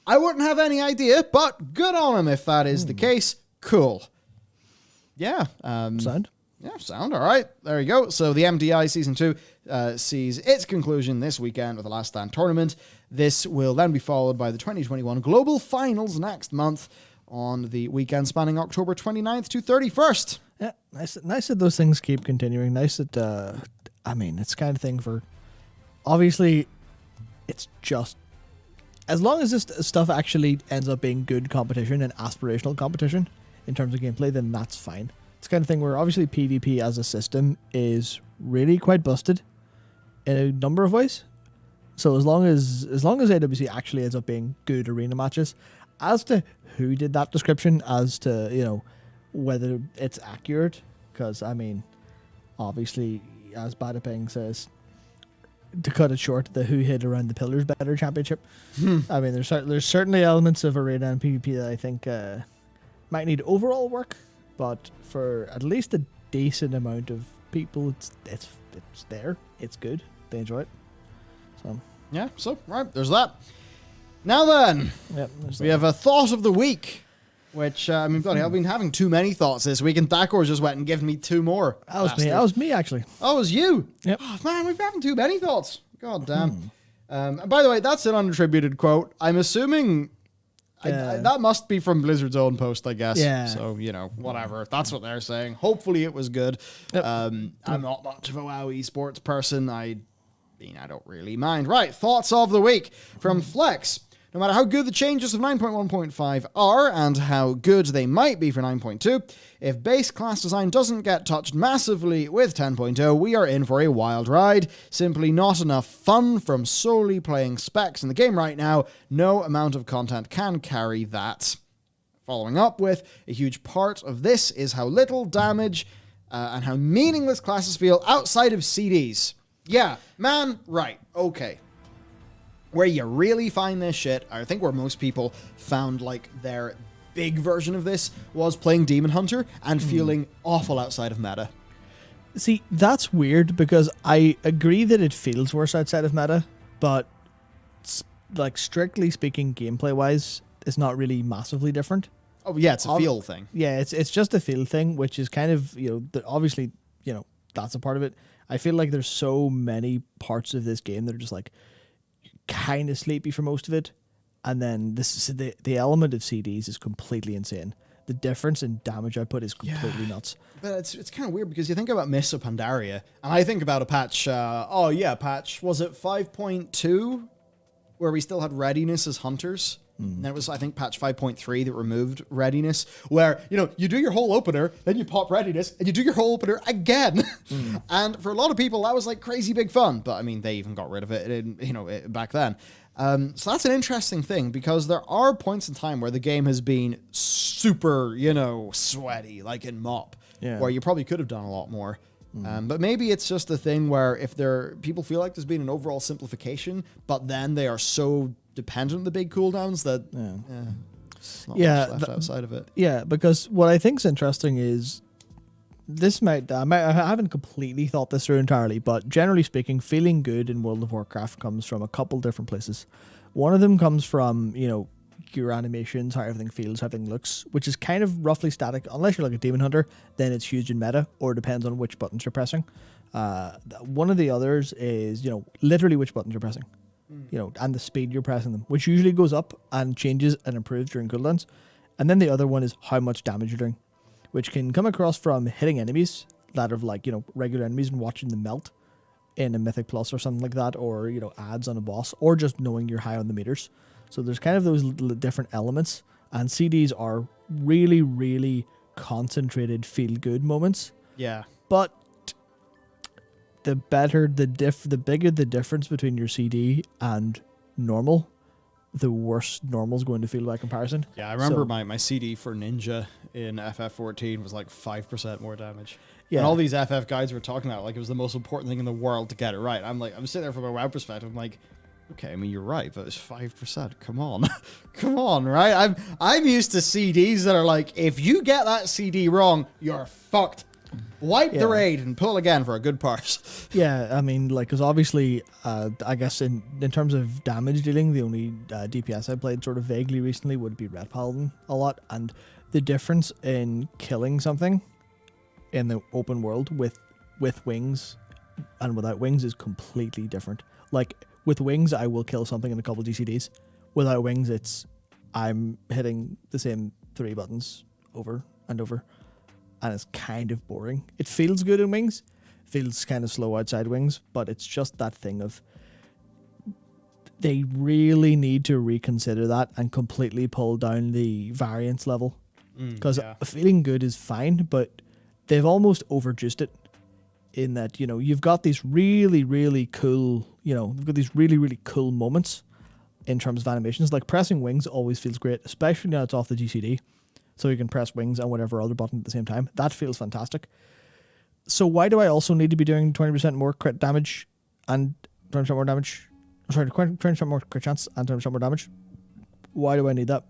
I wouldn't have any idea, but good on him if that is the case. Cool. Yeah. Sound? Yeah, sound. All right. There you go. So the MDI Season 2 sees its conclusion this weekend with the Last Stand tournament. This will then be followed by the 2021 Global Finals next month, on the weekend spanning October 29th to 31st. Yeah, nice that those things keep continuing. Nice that, it's kind of thing for... Obviously, it's just... As long as this stuff actually ends up being good competition and aspirational competition in terms of gameplay, then that's fine. It's the kind of thing where obviously PvP as a system is really quite busted in a number of ways. So as long as AWC actually ends up being good arena matches, as to who did that description, as to, whether it's accurate, because, obviously, as Badapeng says, to cut it short, the who hid around the pillars better championship. There's certainly elements of arena and PvP that I think might need overall work, but for at least a decent amount of people, it's there. It's good. They enjoy it. So yeah, so right, there's that. Now then, we have a thought of the week. Which, I mean, bloody hell, I've been having too many thoughts this week, and Dakor's just went and given me 2 more. That was me. That was me, actually. Oh, it was you? Yep. Oh, man, we've been having too many thoughts. God damn. And by the way, that's an unattributed quote. I'm assuming that must be from Blizzard's own post, I guess. Yeah. So, whatever. That's what they're saying. Hopefully it was good. Yep. I'm not much of a WoW esports person. I don't really mind. Right, thoughts of the week from Flex. No matter how good the changes of 9.1.5 are, and how good they might be for 9.2, if base class design doesn't get touched massively with 10.0, we are in for a wild ride. Simply not enough fun from solely playing specs in the game right now. No amount of content can carry that. Following up with, a huge part of this is how little damage and how meaningless classes feel outside of CDs. Yeah, man, right, okay. Where you really find this shit, I think where most people found like their big version of this was playing Demon Hunter and feeling awful outside of meta. See, that's weird because I agree that it feels worse outside of meta, but like strictly speaking, gameplay wise, it's not really massively different. Oh yeah, it's a feel thing. Yeah, it's just a feel thing, which is kind of obviously that's a part of it. I feel like there's so many parts of this game that are just like kind of sleepy for most of it, and then the element of CDs is completely insane. The difference in damage output is completely nuts. But it's kind of weird because you think about Mists of Pandaria, and I think about a patch. Patch was it 5.2, where we still had readiness as hunters. And that was, I think, patch 5.3 that removed readiness, where, you do your whole opener, then you pop readiness, and you do your whole opener again. And for a lot of people, that was like crazy big fun. But I mean, they even got rid of it, back then. So that's an interesting thing, because there are points in time where the game has been super, sweaty, like in MoP, where you probably could have done a lot more. But maybe it's just a thing where if people feel like there's been an overall simplification, but then they are so dependent on the big cooldowns that it's not much left outside of it. Yeah, because what I think is interesting is I haven't completely thought this through entirely, but generally speaking, feeling good in World of Warcraft comes from a couple different places. One of them comes from, your animations, how everything feels, how everything looks, which is kind of roughly static. Unless you're like a Demon Hunter, then it's huge in meta, or it depends on which buttons you're pressing. One of the others is, literally which buttons you're pressing. And the speed you're pressing them, which usually goes up and changes and improves during cooldowns. And then the other one is how much damage you're doing, which can come across from hitting enemies that are like, regular enemies and watching them melt in a Mythic Plus or something like that, or, ads on a boss, or just knowing you're high on the meters. So there's kind of those different elements, and CDs are really, really concentrated feel-good moments. Yeah. But the bigger the difference between your CD and normal, the worse normal's going to feel by comparison. Yeah, I remember my CD for Ninja in FF14 was like 5% more damage. Yeah. And all these FF guides were talking about like it was the most important thing in the world to get it right. I'm sitting there from a WoW perspective, I'm like, okay, I mean, you're right, but it's 5%. Come on. Come on, right? I'm used to CDs that are like, if you get that CD wrong, you're fucked. Wipe the raid and pull again for a good part. Yeah, I mean, like, because obviously, I guess in terms of damage dealing, the only DPS I played sort of vaguely recently would be Red Paladin a lot, and the difference in killing something in the open world with wings and without wings is completely different. Like, with wings, I will kill something in a couple GCDs. Without wings, I'm hitting the same 3 buttons over and over. And it's kind of boring. It feels good in wings, feels kind of slow outside wings, but it's just that thing of they really need to reconsider that and completely pull down the variance level. Because feeling good is fine, but they've almost overjuiced it in that, you've got these really, really cool, you've got these really, really cool moments in terms of animations. Like pressing wings always feels great, especially now it's off the GCD. So you can press wings and whatever other button at the same time. That feels fantastic. So why do I also need to be doing 20% more crit damage and 20% more damage? Sorry, 20% more crit chance and 20% more damage? Why do I need that?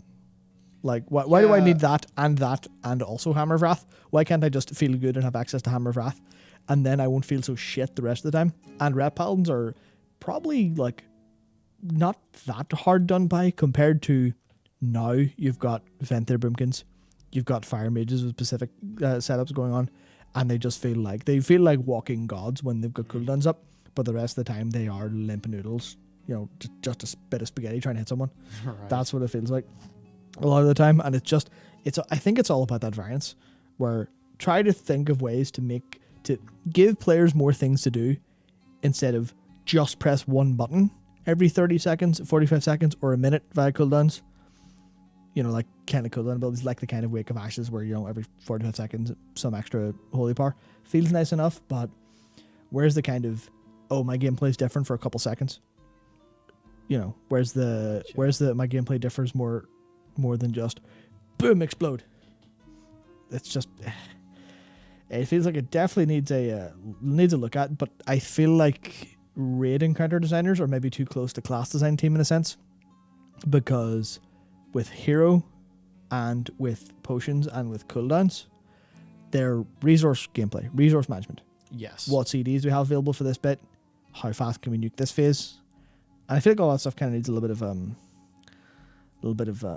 Like, why do I need that and also Hammer of Wrath? Why can't I just feel good and have access to Hammer of Wrath? And then I won't feel so shit the rest of the time. And Red Paladins are probably, like, not that hard done by compared to now you've got Venthyr Boomkins. you've got fire mages with specific setups going on, and they just feel like walking gods when they've got cooldowns up, but the rest of the time they are limp noodles. You know, just a bit of spaghetti trying to hit someone. Right. That's what it feels like a lot of the time, and I think it's all about that variance. Where try to think of ways to give players more things to do instead of just press one button every 30 seconds, 45 seconds, or a minute via cooldowns. You know, like kind of cooldown abilities, like the kind of Wake of Ashes, where, you know, every 45 seconds, some extra holy power. Feels nice enough, but where's the kind of, oh, my gameplay is different for a couple seconds? You know, where's the my gameplay differs more than just, boom, explode. It's just, it feels like it definitely needs a look at, but I feel like raid encounter designers are maybe too close to class design team in a sense, because with hero and with potions and with cooldowns, they're resource gameplay, resource management. Yes. What CDs do we have available for this bit? How fast can we nuke this phase? And I feel like all that stuff kind of needs a little bit of a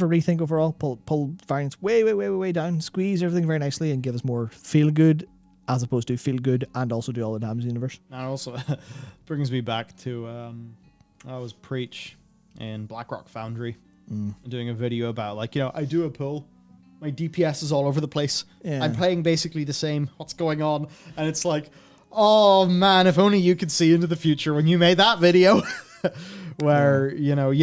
rethink overall. Pull variance way down, squeeze everything very nicely, and give us more feel good, as opposed to feel good and also do all the damage in the universe. And also brings me back to I was Preach in Blackrock Foundry, doing a video about, like, you know, I do a pull, my DPS is all over the place. Yeah. I'm playing basically the same. What's going on? And it's like, oh man, if only you could see into the future when you made that video, where you know,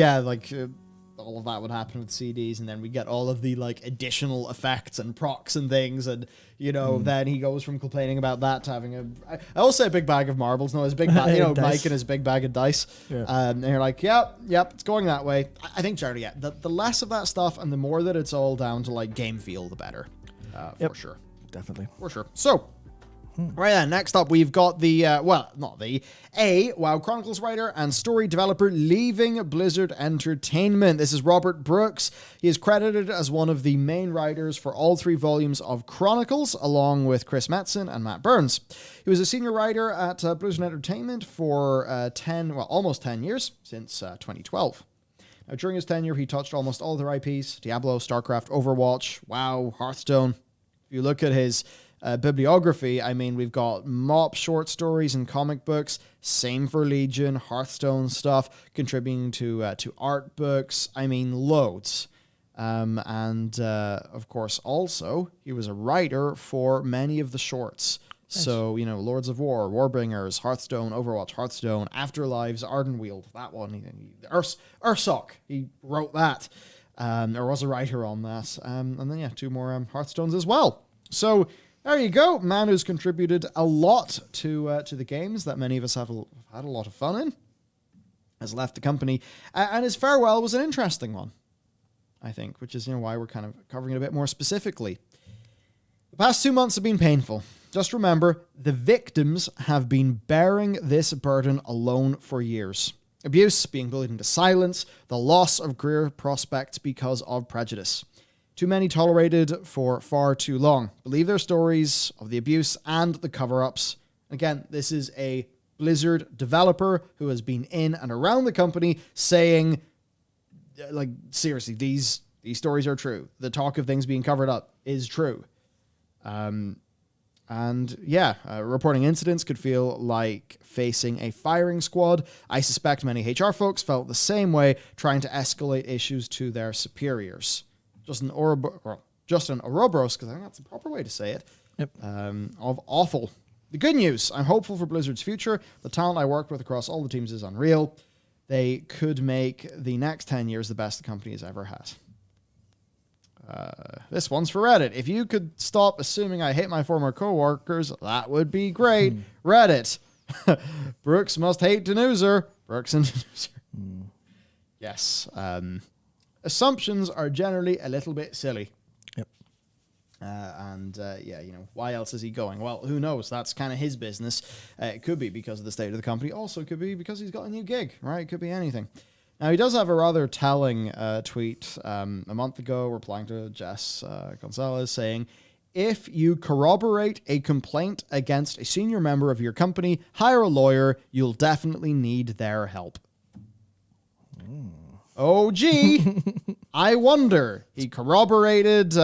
all of that would happen with CDs, and then we get all of the like additional effects and procs and things, and you know, then he goes from complaining about that to having I will say a big bag of marbles, no, his big bag, you know, Mike and his big bag of dice, and you're like, yep, it's going that way. I think generally, the less of that stuff and the more that it's all down to like game feel, the better, for sure, Definitely, for sure. So. Right then, next up we've got WoW Chronicles writer and story developer leaving Blizzard Entertainment. This is Robert Brooks. He is credited as one of the main writers for all 3 volumes of Chronicles, along with Chris Metzen and Matt Burns. He was a senior writer at Blizzard Entertainment for almost 10 years, since 2012. Now, during his tenure, he touched almost all their IPs: Diablo, StarCraft, Overwatch, WoW, Hearthstone. If you look at his bibliography, I mean, we've got MOP short stories and comic books, same for Legion, Hearthstone stuff, contributing to art books, I mean, loads. Of course, also, he was a writer for many of the shorts. Nice. So, you know, Lords of War, Warbringers, Hearthstone, Overwatch, Hearthstone, Afterlives, Ardenweald, that one, Ursoc, he wrote that, or was a writer on that, and then, 2 more Hearthstones as well. So, there you go, man who's contributed a lot to the games that many of us have had a lot of fun in, has left the company, and his farewell was an interesting one, I think, which is, you know, why we're kind of covering it a bit more specifically. The past 2 months have been painful. Just remember, the victims have been bearing this burden alone for years. Abuse, being bullied into silence, the loss of career prospects because of prejudice. Too many tolerated for far too long. Believe their stories of the abuse and the cover-ups. Again, this is a Blizzard developer who has been in and around the company saying, like, seriously, these stories are true. The talk of things being covered up is true. Reporting incidents could feel like facing a firing squad. I suspect many HR folks felt the same way, trying to escalate issues to their superiors. Justin Ouroboros, because I think that's the proper way to say it, of awful. The good news, I'm hopeful for Blizzard's future. The talent I worked with across all the teams is unreal. They could make the next 10 years the best the company has ever had. This one's for Reddit. If you could stop assuming I hate my former co-workers, that would be great. Reddit. Brooks must hate Denuser. Brooks and Denuser. Yes. Assumptions are generally a little bit silly. Yep. Why else is he going? Well, who knows? That's kind of his business. It could be because of the state of the company. Also, it could be because he's got a new gig, right? It could be anything. Now, he does have a rather telling tweet a month ago, replying to Jess Gonzalez, saying, if you corroborate a complaint against a senior member of your company, hire a lawyer. You'll definitely need their help. Oh, gee. I wonder. He corroborated.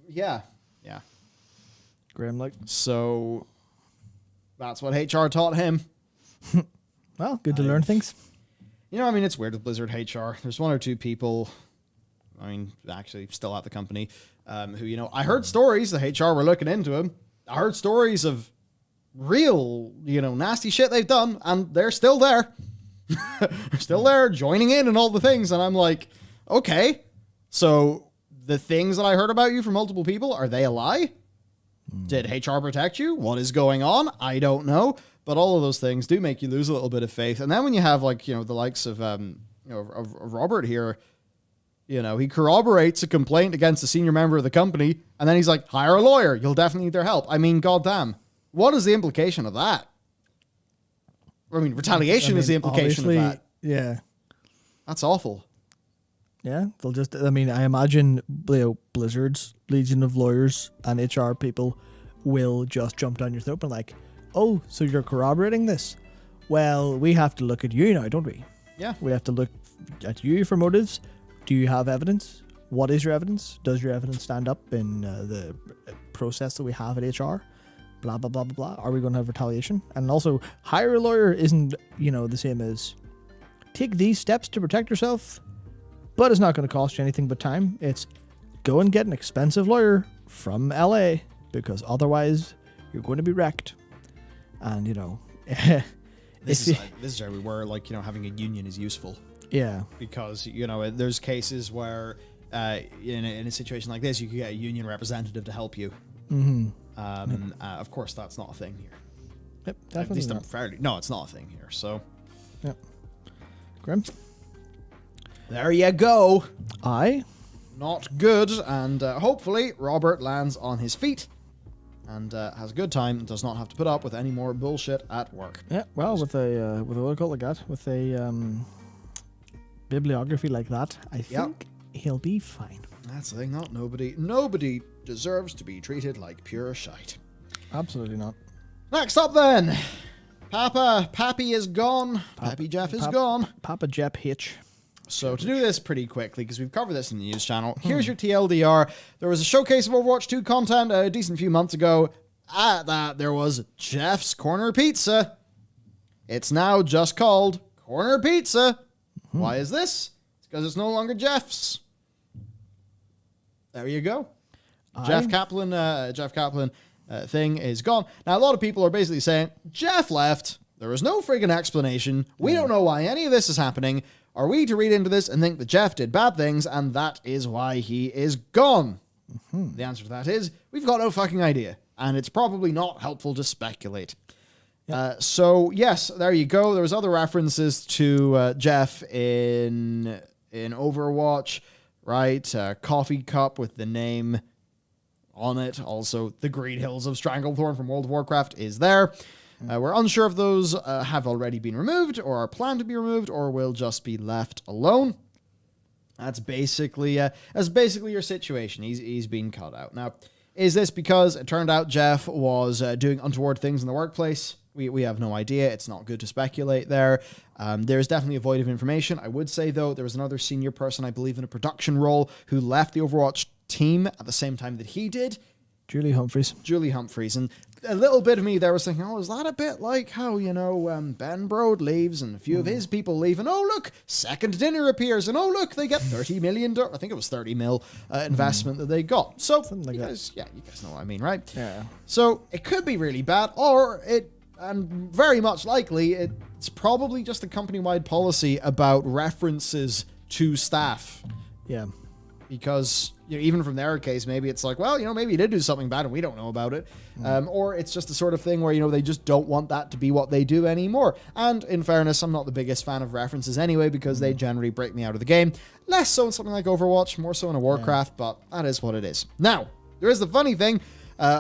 Yeah. Grim, like. So that's what HR taught him. Well, good to learn things. You know, I mean, it's weird with Blizzard HR. There's one or two people, I mean, actually still at the company, who, you know, I heard stories, the HR were looking into him. I heard stories of real, you know, nasty shit they've done, and they're still there. They're still there, joining in and all the things, and I'm like, okay, so the things that I heard about you from multiple people, are they a lie? Did HR protect you? What is going on? I don't know. But all of those things do make you lose a little bit of faith. And then when you have, like, you know, the likes of, you know, of Robert here, you know, he corroborates a complaint against a senior member of the company, and then he's like, hire a lawyer. You'll definitely need their help. I mean, goddamn. What is the implication of that? I mean, retaliation is the implication of that. Yeah. That's awful. Yeah, they'll just, I mean, I imagine, you know, Blizzard's Legion of Lawyers and HR people will just jump down your throat and like, oh, so you're corroborating this? Well, we have to look at you now, don't we? Yeah. We have to look at you for motives. Do you have evidence? What is your evidence? Does your evidence stand up in the process that we have at HR? Blah, blah, blah, blah, blah. Are we going to have retaliation? And also, hire a lawyer isn't, you know, the same as take these steps to protect yourself, but it's not going to cost you anything but time. It's go and get an expensive lawyer from LA, because otherwise you're going to be wrecked. And, you know, this is where, like, you know, having a union is useful. Yeah. Because, you know, there's cases where in a situation like this, you could get a union representative to help you. Mm-hmm. Of course, that's not a thing here. Yep, At definitely least not. fairly. No, it's not a thing here. So, Yep. Grim? there you go. Aye. Not good. And hopefully, Robert lands on his feet and has a good time and does not have to put up with any more bullshit at work. Yeah, well, with a what do you call it like that? With a bibliography like that, I think he'll be fine. That's the thing. Not nobody deserves to be treated like pure shite. Absolutely not. Next up, then, Pappy is gone. Pappy Jeff is gone. Papa Jep Hitch. So to do this pretty quickly, because we've covered this in the news channel, here's your TLDR. There was a showcase of Overwatch 2 content a decent few months ago. At that, there was Jeff's Corner Pizza. It's now just called Corner Pizza. Why is this? It's because it's no longer Jeff's. There you go. Jeff Kaplan thing is gone. Now, a lot of people are basically saying, Jeff left. There was no friggin' explanation. We don't know why any of this is happening. Are we to read into this and think that Jeff did bad things and that is why he is gone? The answer to that is, we've got no fucking idea. And it's probably not helpful to speculate. So, yes, there you go. There was other references to Jeff in Overwatch, right? Coffee cup with the name on it. Also, the Green Hills of Stranglethorn from World of Warcraft is there. We're unsure if those have already been removed or are planned to be removed or will just be left alone. That's basically your situation. He's being cut out. Now, is this because it turned out Jeff was doing untoward things in the workplace? We have no idea. It's not good to speculate there. There's definitely a void of information. I would say, though, there was another senior person, I believe, in a production role who left the Overwatch team at the same time that he did. Julie Humphreys. And a little bit of me there was thinking, oh, is that a bit like how, you know, Ben Brode leaves and a few of his people leave and, oh, look, Second Dinner appears and, oh, look, they get $30 million, I think it was 30 mil investment that they got. So, like you guys know what I mean, right? Yeah. So, it could be really bad and very much likely, it's probably just a company-wide policy about references to staff. Yeah. Because, you know, even from their case, maybe it's like, well, you know, maybe you did do something bad and we don't know about it. Or it's just the sort of thing where, you know, they just don't want that to be what they do anymore. And in fairness, I'm not the biggest fan of references anyway, because they generally break me out of the game. Less so in something like Overwatch, more so in a Warcraft, but that is what it is. Now, there is the funny thing,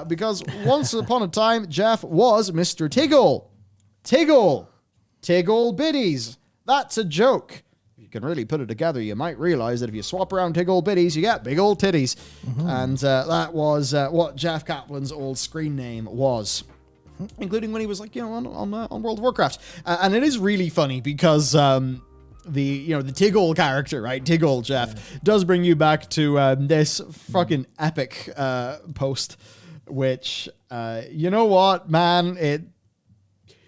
because once upon a time, Jeff was Mr. Tiggle Biddies. That's a joke. Can really put it together, you might realize that if you swap around big old biddies, you get big old titties. And that was what Jeff Kaplan's old screen name was, including when he was like, you know, on World of Warcraft. And it is really funny because the Tiggle character, right? Tiggle Jeff does bring you back to this fucking epic post, which you know what, man,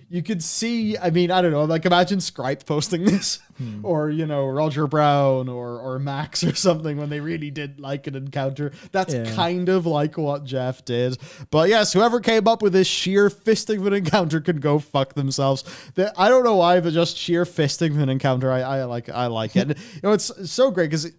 you could see, I mean, I don't know, like imagine Scripe posting this or, Roger Brown or Max or something when they really did like an encounter. That's kind of like what Jeff did. But yes, whoever came up with this sheer fisting of an encounter could go fuck themselves. I don't know why, but just sheer fisting of an encounter, I like it. It's so great because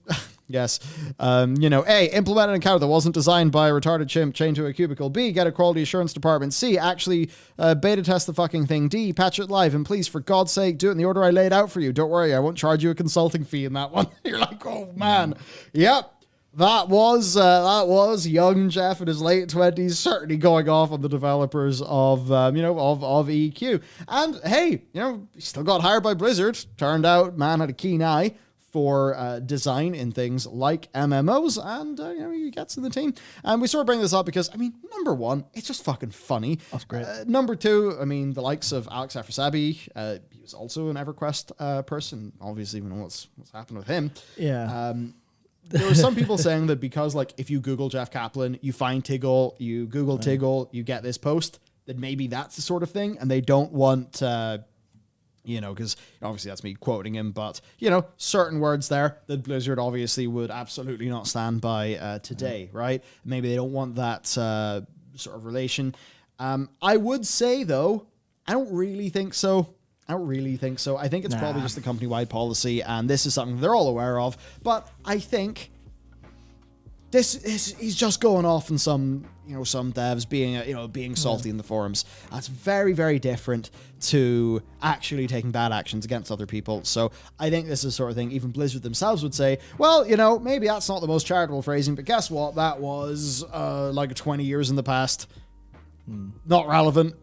yes. A, implement an encounter that wasn't designed by a retarded chimp chained to a cubicle. B, get a quality assurance department. C, actually beta test the fucking thing. D, patch it live. And please, for God's sake, do it in the order I laid out for you. Don't worry, I won't charge you a consulting fee in that one. You're like, oh man. Yep. That was young Jeff in his late 20s, certainly going off on the developers of EQ. And hey, he still got hired by Blizzard. Turned out, man had a keen eye for design in things like MMOs, and he gets in the team. And we sort of bring this up because, I mean, number one, it's just fucking funny. That's great. Number two, I mean, the likes of Alex Afrasabi, he was also an EverQuest person. Obviously, we know what's happened with him. Yeah. There were some people saying that because, like, if you Google Jeff Kaplan, you find Tiggle, you Google Tiggle, you get this post, that maybe that's the sort of thing, and they don't want... because obviously that's me quoting him, but, certain words there that Blizzard obviously would absolutely not stand by today, right? Maybe they don't want that sort of relation. I would say, though, I don't really think so. I think it's probably just a company-wide policy, and this is something they're all aware of, but I think he's just going off on some devs being salty in the forums. That's very, very different to actually taking bad actions against other people. So I think this is the sort of thing even Blizzard themselves would say, well, maybe that's not the most charitable phrasing, but guess what? That was like 20 years in the past. Not relevant.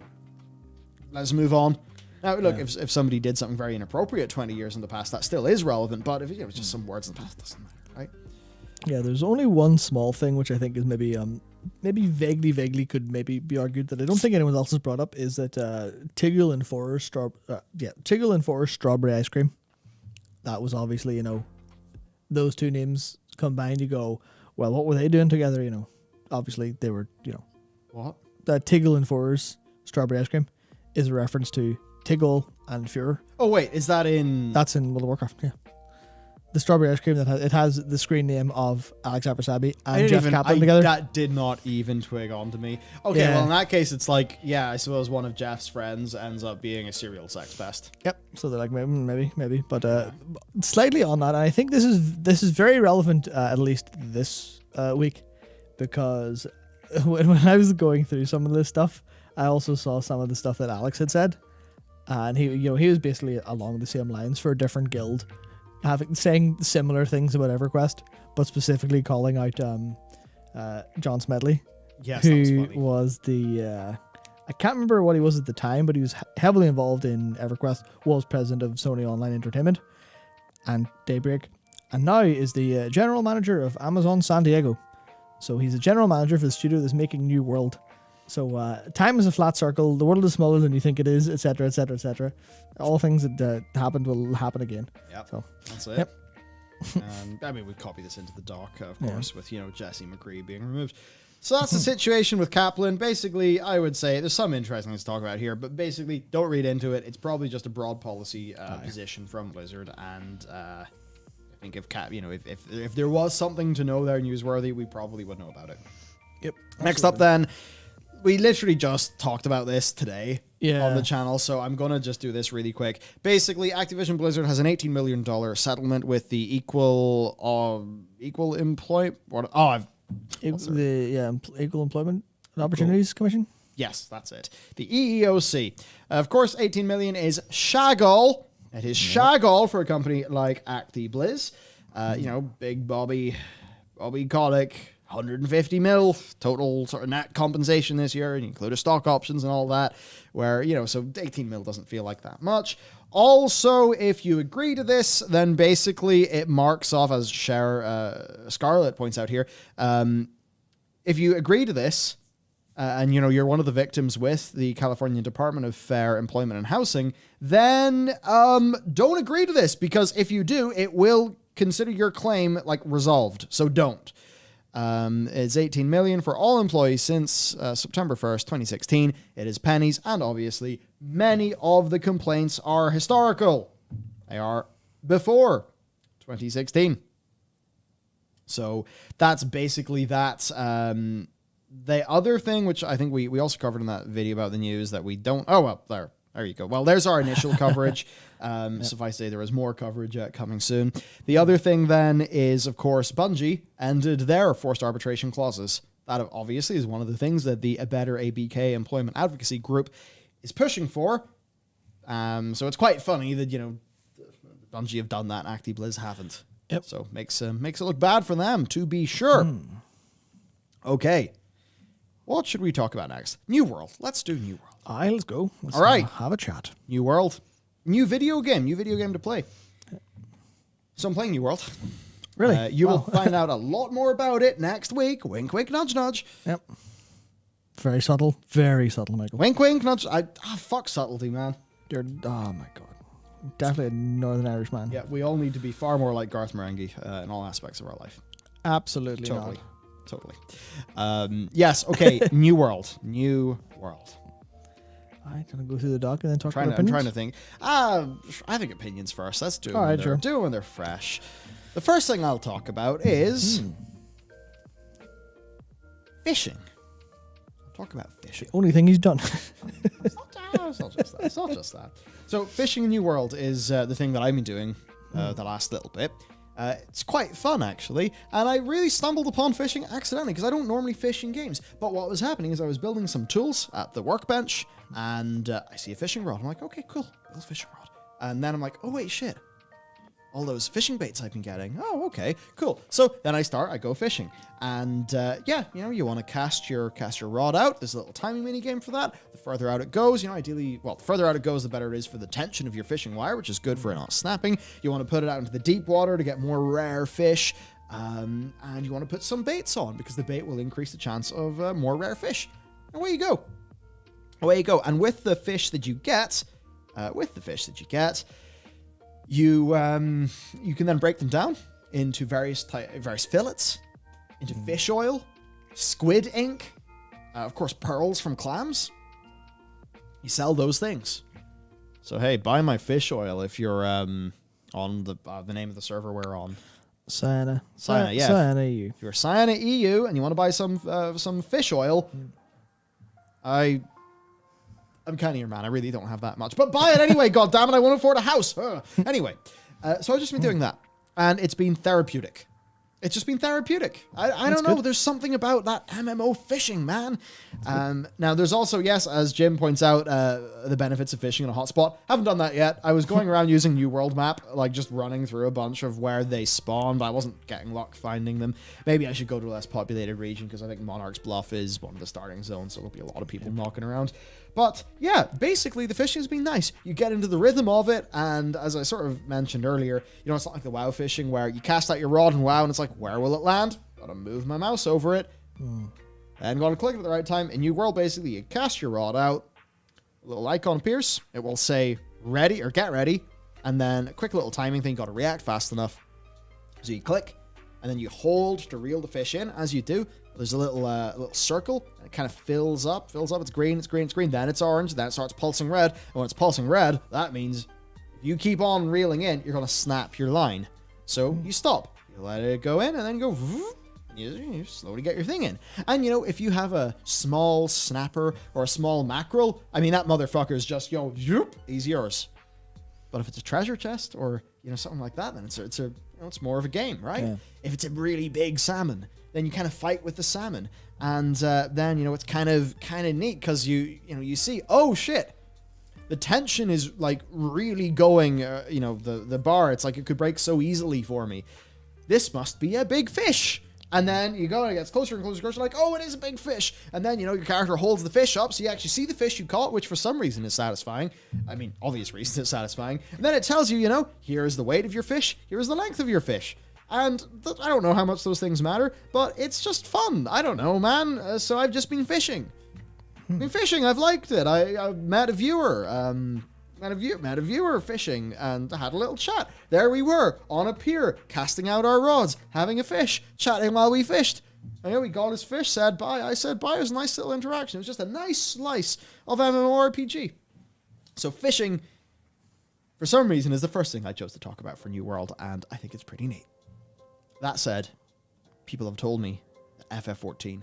Let's move on. Now, look, if somebody did something very inappropriate 20 years in the past, that still is relevant, but if it's just some words in the past, it doesn't matter, right? Yeah, there's only one small thing which I think is maybe vaguely could maybe be argued that I don't think anyone else has brought up, is that Tiggle and Forest strawberry ice cream. That was obviously, those two names combined, you go, well, what were they doing together? Obviously they were, what? Tiggle and Forest strawberry ice cream is a reference to Tiggle and Fuhrer. Oh wait, is that in... That's in World of Warcraft, yeah. The strawberry ice cream it has the screen name of Alex Abersabi and Jeff Kaplan together. That did not even twig onto me. Okay, well in that case it's like, I suppose one of Jeff's friends ends up being a serial sex pest. Yep. So they're like maybe, but slightly on that, and I think this is very relevant at least this week, because when I was going through some of this stuff, I also saw some of the stuff that Alex had said, and he was basically along the same lines for a different guild, saying similar things about EverQuest, but specifically calling out John Smedley, who was the I can't remember what he was at the time, but he was heavily involved in EverQuest, was president of Sony Online Entertainment and Daybreak, and now is the general manager of Amazon San Diego. So he's a general manager for the studio that's making New World. So time is a flat circle, the world is smaller than you think it is, etc., etc., etc. All things that happened will happen again. Yep, so that's it. Yep. And we copy this into the doc, of course, with Jesse McCree being removed. So that's the situation with Kaplan. Basically, I would say there's some interesting things to talk about here, but basically, don't read into it. It's probably just a broad policy position from Blizzard, and I think if there was something to know there newsworthy, we probably would know about it. Yep. Next up, then. We literally just talked about this today on the channel, so I'm going to just do this really quick. Basically, Activision Blizzard has an $18 million settlement with the Equal Employment and Opportunities Commission? Yes, that's it. The EEOC. Of course, $18 million is shagall. It is shagall for a company like ActiBliz. Big Bobby Kotick. 150 mil total sort of net compensation this year, and you include stock options and all that, where, so 18 mil doesn't feel like that much. Also, if you agree to this, then basically it marks off, as Scarlett points out here, if you agree to this, and you're one of the victims with the California Department of Fair Employment and Housing, then don't agree to this, because if you do, it will consider your claim like resolved. So don't. It's 18 million for all employees since September 1st, 2016. It is pennies, and obviously many of the complaints are historical. They are before 2016. So that's basically that. The other thing, which I think we also covered in that video about the news that we don't... Oh, well, there you go. Well, there's our initial coverage. Suffice to say, there is more coverage coming soon. The other thing then is, of course, Bungie ended their forced arbitration clauses. That obviously is one of the things that the A Better ABK employment advocacy group is pushing for. So it's quite funny that, Bungie have done that and ActiBliz haven't. Yep. So makes it look bad for them, to be sure. Okay. What should we talk about next? New World. Let's do New World. Aye, let's go. Let's All right. have a chat. New World. New video game to play. So I'm playing New World. Really? You will find out a lot more about it next week. Wink, wink, nudge, nudge. Yep. Very subtle, Michael. Wink, wink, nudge. Fuck subtlety, man. Oh my god. Definitely a Northern Irish man. Yeah, we all need to be far more like Garth Marenghi in all aspects of our life. Absolutely Totally. not. Totally. Yes, okay. New World. New World. I'm going to go through the doc and then talk about I'm opinions. trying to think. I think opinions first. Let's do them. Sure. Do them when they're fresh. The first thing I'll talk about is fishing. I'll talk about fishing. Only thing he's done. It's not just that. It's not just that. So fishing in New World is the thing that I've been doing the last little bit. It's quite fun, actually, and I really stumbled upon fishing accidentally because I don't normally fish in games. But what was happening is I was building some tools at the workbench, and I see a fishing rod. I'm like, okay, cool, build a fishing rod. And then I'm like, oh wait, shit. All those fishing baits I've been getting. Oh, okay, cool. So then I go fishing. And yeah, you want to cast your rod out. There's a little timing mini game for that. The further out it goes, ideally, well, the further out it goes, the better it is for the tension of your fishing wire, which is good for it not snapping. You want to put it out into the deep water to get more rare fish. And you want to put some baits on because the bait will increase the chance of more rare fish. And away you go. Away you go. And with the fish that you get, you can then break them down into various fillets, into fish oil, squid ink, of course pearls from clams. You sell those things. So hey, buy my fish oil if you're on the name of the server we're on. Cyana, yeah. Cyana EU. If you're Cyana EU and you want to buy some fish oil, I'm kind of your man. I really don't have that much. But buy it anyway, goddammit. I want to afford a house. Anyway, so I've just been doing that. And it's been therapeutic. It's just been therapeutic. I don't know. Good. There's something about that MMO fishing, man. Now, there's also, yes, as Jim points out, the benefits of fishing in a hotspot. Haven't done that yet. I was going around using New World Map, like just running through a bunch of where they spawn, but I wasn't getting luck finding them. Maybe I should go to a less populated region because I think Monarch's Bluff is one of the starting zones, so there'll be a lot of people knocking around. But yeah, basically the fishing has been nice. You get into the rhythm of it, and as I sort of mentioned earlier, it's not like the WoW fishing where you cast out your rod in WoW and it's like, where will it land? Gotta move my mouse over it. And gotta click it at the right time. In New World, basically, you cast your rod out, a little icon appears, it will say ready or get ready, and then a quick little timing thing, you gotta react fast enough. So you click, and then you hold to reel the fish in. As you do, there's a little circle, and it kind of fills up, it's green, then it's orange, then it starts pulsing red, and when it's pulsing red, that means if you keep on reeling in, you're going to snap your line. So you stop, you let it go in, and then you go, you slowly get your thing in. And if you have a small snapper or a small mackerel, I mean, that motherfucker is just, he's yours. But if it's a treasure chest or, something like that, then it's more of a game, right? Yeah. If it's a really big salmon, then you kind of fight with the salmon. And then, it's kind of neat because you see, oh shit, the tension is like really going, the bar, it's like it could break so easily for me. This must be a big fish. And then you go and it gets closer and closer and closer, like, oh, it is a big fish. And then, your character holds the fish up, so you actually see the fish you caught, which for some reason is satisfying. I mean, obvious reasons it's satisfying. And then it tells you, here is the weight of your fish, here is the length of your fish. And I don't know how much those things matter, but it's just fun. I don't know, man. So I've just been fishing. I mean, fishing, I've liked it. I met a viewer, met a viewer fishing, and had a little chat. There we were, on a pier, casting out our rods, having a fish, chatting while we fished. And we got his fish, said bye. I said bye. It was a nice little interaction. It was just a nice slice of MMORPG. So fishing, for some reason, is the first thing I chose to talk about for New World, and I think it's pretty neat. That said, people have told me that FF14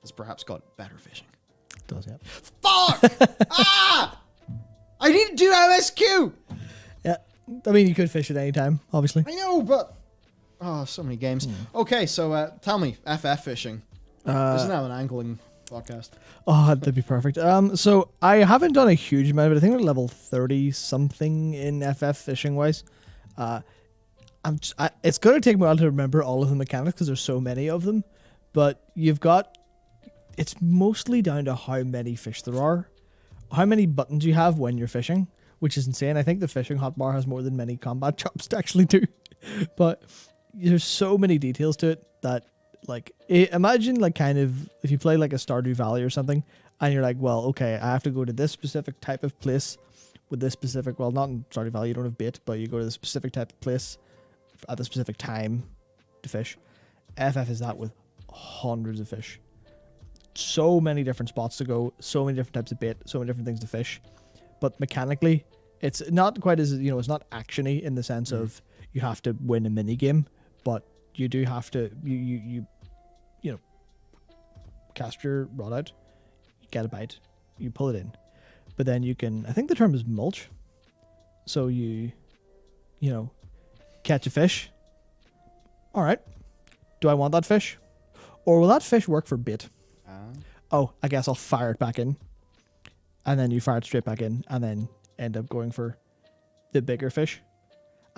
has perhaps got better fishing. It does, yeah. Fuck! Ah! I need to do MSQ! Yeah. I mean, you could fish at any time, obviously. I know, but... Oh, so many games. Okay, so tell me, FF fishing. Isn't that an angling podcast? Oh, that'd be perfect. So I haven't done a huge amount of it. I think we're level 30 something in FF fishing wise. It's going to take me a while to remember all of the mechanics because there's so many of them. But it's mostly down to how many fish there are, how many buttons you have when you're fishing, which is insane. I think the fishing hotbar has more than many combat jobs to actually do. But there's so many details to it that, like, imagine, like, kind of, if you play, like, a Stardew Valley or something, and you're like, well, okay, I have to go to this specific type of place with this specific, well, not in Stardew Valley, you don't have bait, but you go to the specific type of place at the specific time to fish. FF is that with hundreds of fish. So many different spots to go, so many different types of bait, so many different things to fish. But mechanically, it's not quite as, it's not actiony in the sense of you have to win a mini game, but you do have to you cast your rod out, you get a bite, you pull it in, but then you can, I think the term is mulch, so you catch a fish. All right, do I want that fish, or will that fish work for bait? Oh, I guess I'll fire it back in, and then you fire it straight back in, and then end up going for the bigger fish.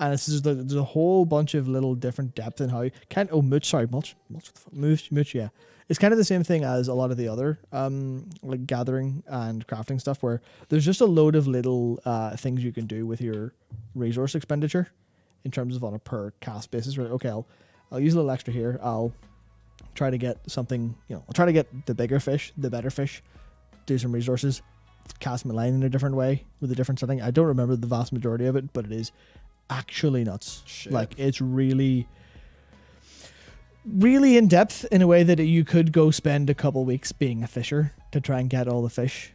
And there's a whole bunch of little different depth in how you can. Oh, mulch. Yeah, it's kind of the same thing as a lot of the other like gathering and crafting stuff, where there's just a load of little things you can do with your resource expenditure in terms of on a per cast basis. Right? Okay, I'll use a little extra here. I'll try to get something. I'll try to get the bigger fish, the better fish. Do some resources. Cast my line in a different way with a different setting. I don't remember the vast majority of it, but it is actually nuts. Shit. Like, it's really in depth in a way that you could go spend a couple weeks being a fisher to try and get all the fish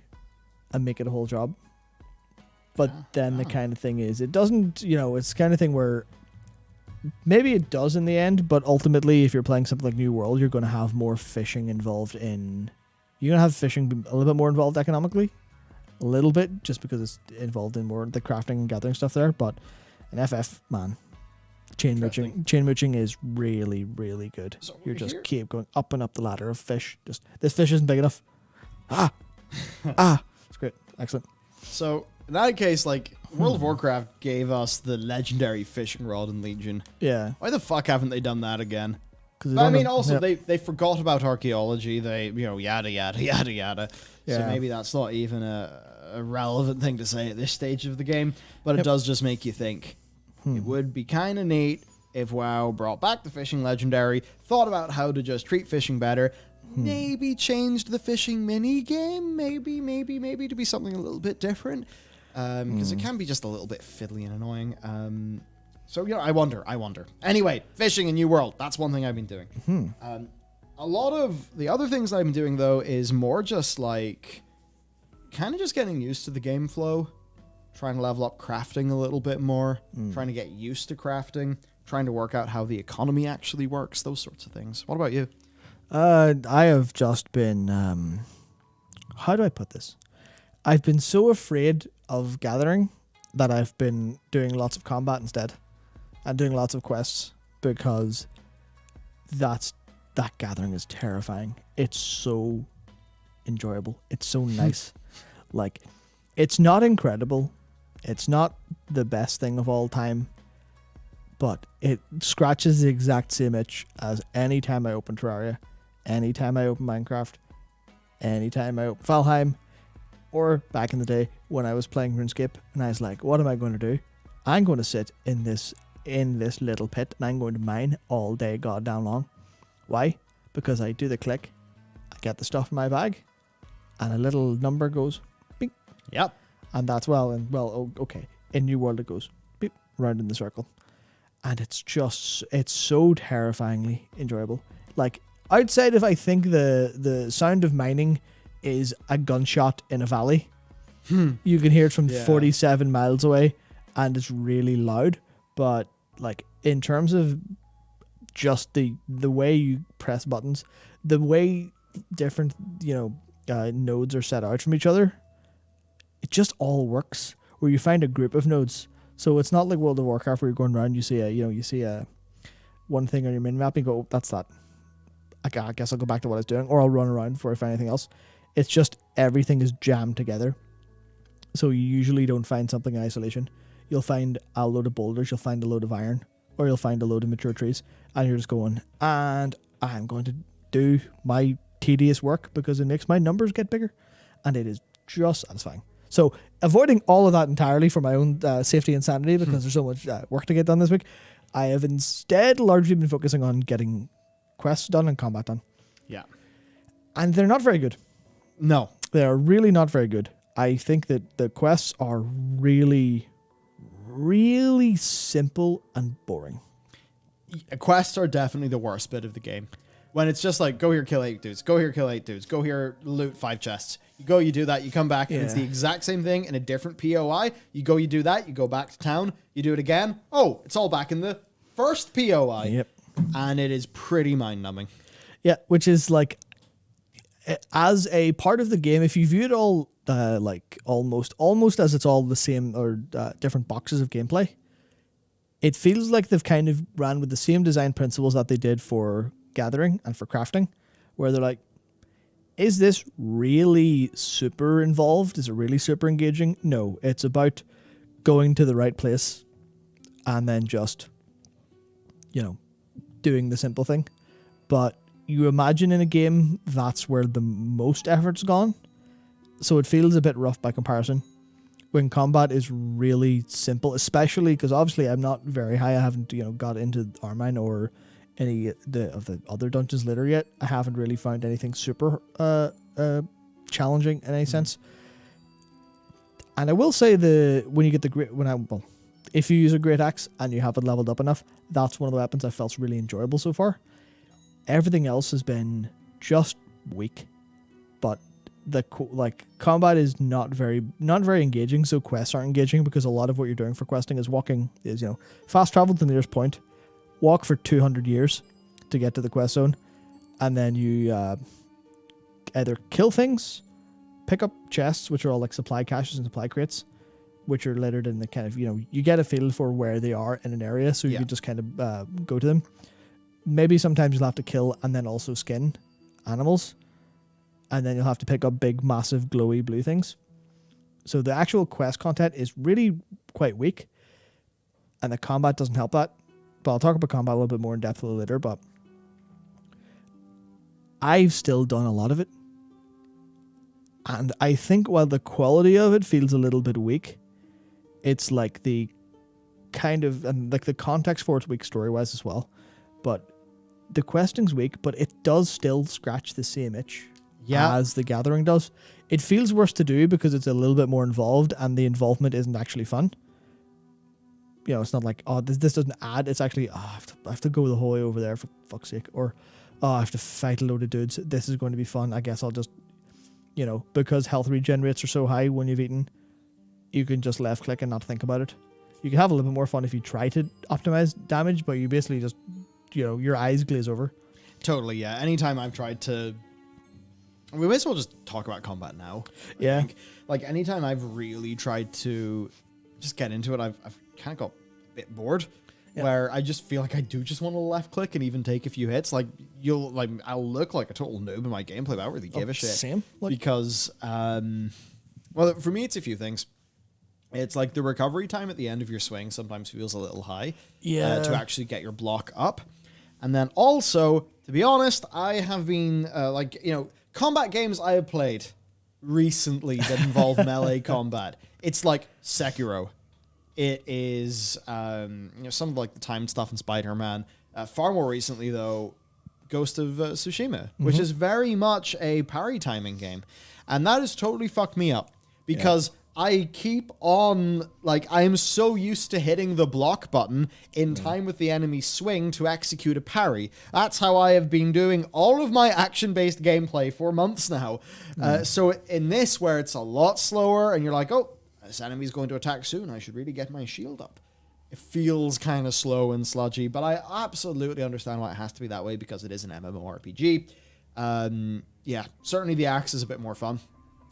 and make it a whole job. But then the kind of thing is, it doesn't, it's the kind of thing where maybe it does in the end, but ultimately if you're playing something like New World, you're going to have more fishing involved in, you're going to have fishing a little bit more involved economically, a little bit, just because it's involved in more the crafting and gathering stuff there. But in FF, man, chain mooching is really, really good. So you just keep going up and up the ladder of fish. Just, this fish isn't big enough. It's great. Excellent. So in that case, like, World of Warcraft gave us the legendary fishing rod in Legion. Yeah. Why the fuck haven't they done that again? But I mean, also, they forgot about archaeology. They, yada, yada, yada, yada. Yeah. So maybe that's not even a relevant thing to say at this stage of the game. But it does just make you think. It would be kind of neat if WoW brought back the fishing legendary, thought about how to just treat fishing better, maybe changed the fishing mini game, maybe to be something a little bit different, because it can be just a little bit fiddly and annoying. So I wonder. Anyway, fishing in New World, that's one thing I've been doing. A lot of the other things I've been doing, though, is more just like kind of just getting used to the game flow. Trying to level up crafting a little bit more, trying to get used to crafting, trying to work out how the economy actually works, those sorts of things. What about you? I have just been, how do I put this? I've been so afraid of gathering that I've been doing lots of combat instead and doing lots of quests, because that gathering is terrifying. It's so enjoyable. It's so nice. Like, it's not incredible. It's not the best thing of all time, but it scratches the exact same itch as any time I open Terraria, any time I open Minecraft, any time I open Valheim, or back in the day when I was playing RuneScape and I was like, what am I going to do? I'm going to sit in this little pit and I'm going to mine all day goddamn long. Why? Because I do the click, I get the stuff in my bag, and a little number goes beep, Yep. and that's okay. In New World, it goes beep round in the circle, and it's so terrifyingly enjoyable. Like outside of, I think the sound of mining is a gunshot in a valley. You can hear it from 47 miles away, and it's really loud. But like in terms of just the way you press buttons, the way different nodes are set out from each other, it just all works. Where you find a group of nodes, so it's not like World of Warcraft where you're going around, you see a one thing on your min map and you go, oh, that's that. I guess I'll go back to what I was doing, or I'll run around before I find anything else. It's just everything is jammed together. So you usually don't find something in isolation. You'll find a load of boulders, you'll find a load of iron, or you'll find a load of mature trees, and you're just going, and I'm going to do my tedious work because it makes my numbers get bigger, and it is just satisfying. So avoiding all of that entirely for my own safety and sanity, because there's so much work to get done this week, I have instead largely been focusing on getting quests done and combat done. Yeah. And they're not very good. No. They are really not very good. I think that the quests are really, really simple and boring. Quests are definitely the worst bit of the game. When it's just like, go here, kill 8 dudes, go here, kill 8 dudes, go here, loot 5 chests. You go, you do that, you come back, and it's the exact same thing in a different POI. You go, you do that, you go back to town, you do it again. Oh, it's all back in the first POI. Yep. And it is pretty mind-numbing. Yeah, which is like, as a part of the game, if you view it all like almost as it's all the same or different boxes of gameplay, it feels like they've kind of ran with the same design principles that they did for gathering and for crafting, where they're like, is this really super involved? Is it really super engaging? No, it's about going to the right place and then just, doing the simple thing. But you imagine in a game, that's where the most effort's gone. So it feels a bit rough by comparison. When combat is really simple, especially because obviously I'm not very high. I haven't, got into Armine or any of the other dungeons later yet. I haven't really found anything super challenging in any sense. And I will say when you get if you use a great axe and you have it leveled up enough, that's one of the weapons I felt really enjoyable so far. Everything else has been just weak, but the combat is not very engaging. So quests aren't engaging because a lot of what you're doing for questing is fast travel to the nearest point, walk for 200 years to get to the quest zone, and then you either kill things, pick up chests, which are all like supply caches and supply crates, which are littered in the kind of, you get a feel for where they are in an area, so you can just kind of go to them. Maybe sometimes you'll have to kill and then also skin animals, and then you'll have to pick up big, massive, glowy blue things. So the actual quest content is really quite weak, and the combat doesn't help that. But I'll talk about combat a little bit more in depth a little later, but I've still done a lot of it. And I think while the quality of it feels a little bit weak, it's like the kind of, and like the context for it's weak story-wise as well, but the questing's weak, but it does still scratch the same itch as the gathering does. It feels worse to do because it's a little bit more involved and the involvement isn't actually fun. It's not like, oh, this doesn't add. It's actually, I have to go the whole way over there for fuck's sake. Or, I have to fight a load of dudes. This is going to be fun. I guess I'll just, because health regen rates are so high when you've eaten, you can just left click and not think about it. You can have a little bit more fun if you try to optimize damage, but you basically just, your eyes glaze over. Totally, yeah. Anytime I've tried to... We may as well just talk about combat now. I think. Like, anytime I've really tried to just get into it, I've kind of got a bit bored. Yeah. Where I just feel like I do just want to left click and even take a few hits. Like, I'll look like a total noob in my gameplay, but I don't really give a shit. Same. Because, well, for me, it's a few things. It's like the recovery time at the end of your swing sometimes feels a little high. To actually get your block up. And then also, to be honest, I have been, combat games I have played recently that involve melee combat. It's like Sekiro. It is, some of like the time stuff in Spider-Man. Far more recently, though, Ghost of Tsushima, which is very much a parry timing game. And that has totally fucked me up because I keep on, like, I am so used to hitting the block button in time with the enemy swing to execute a parry. That's how I have been doing all of my action-based gameplay for months now. So in this, where it's a lot slower and you're like, oh, this enemy's going to attack soon, I should really get my shield up. It feels kind of slow and sludgy, but I absolutely understand why it has to be that way because it is an MMORPG. Yeah, certainly the axe is a bit more fun.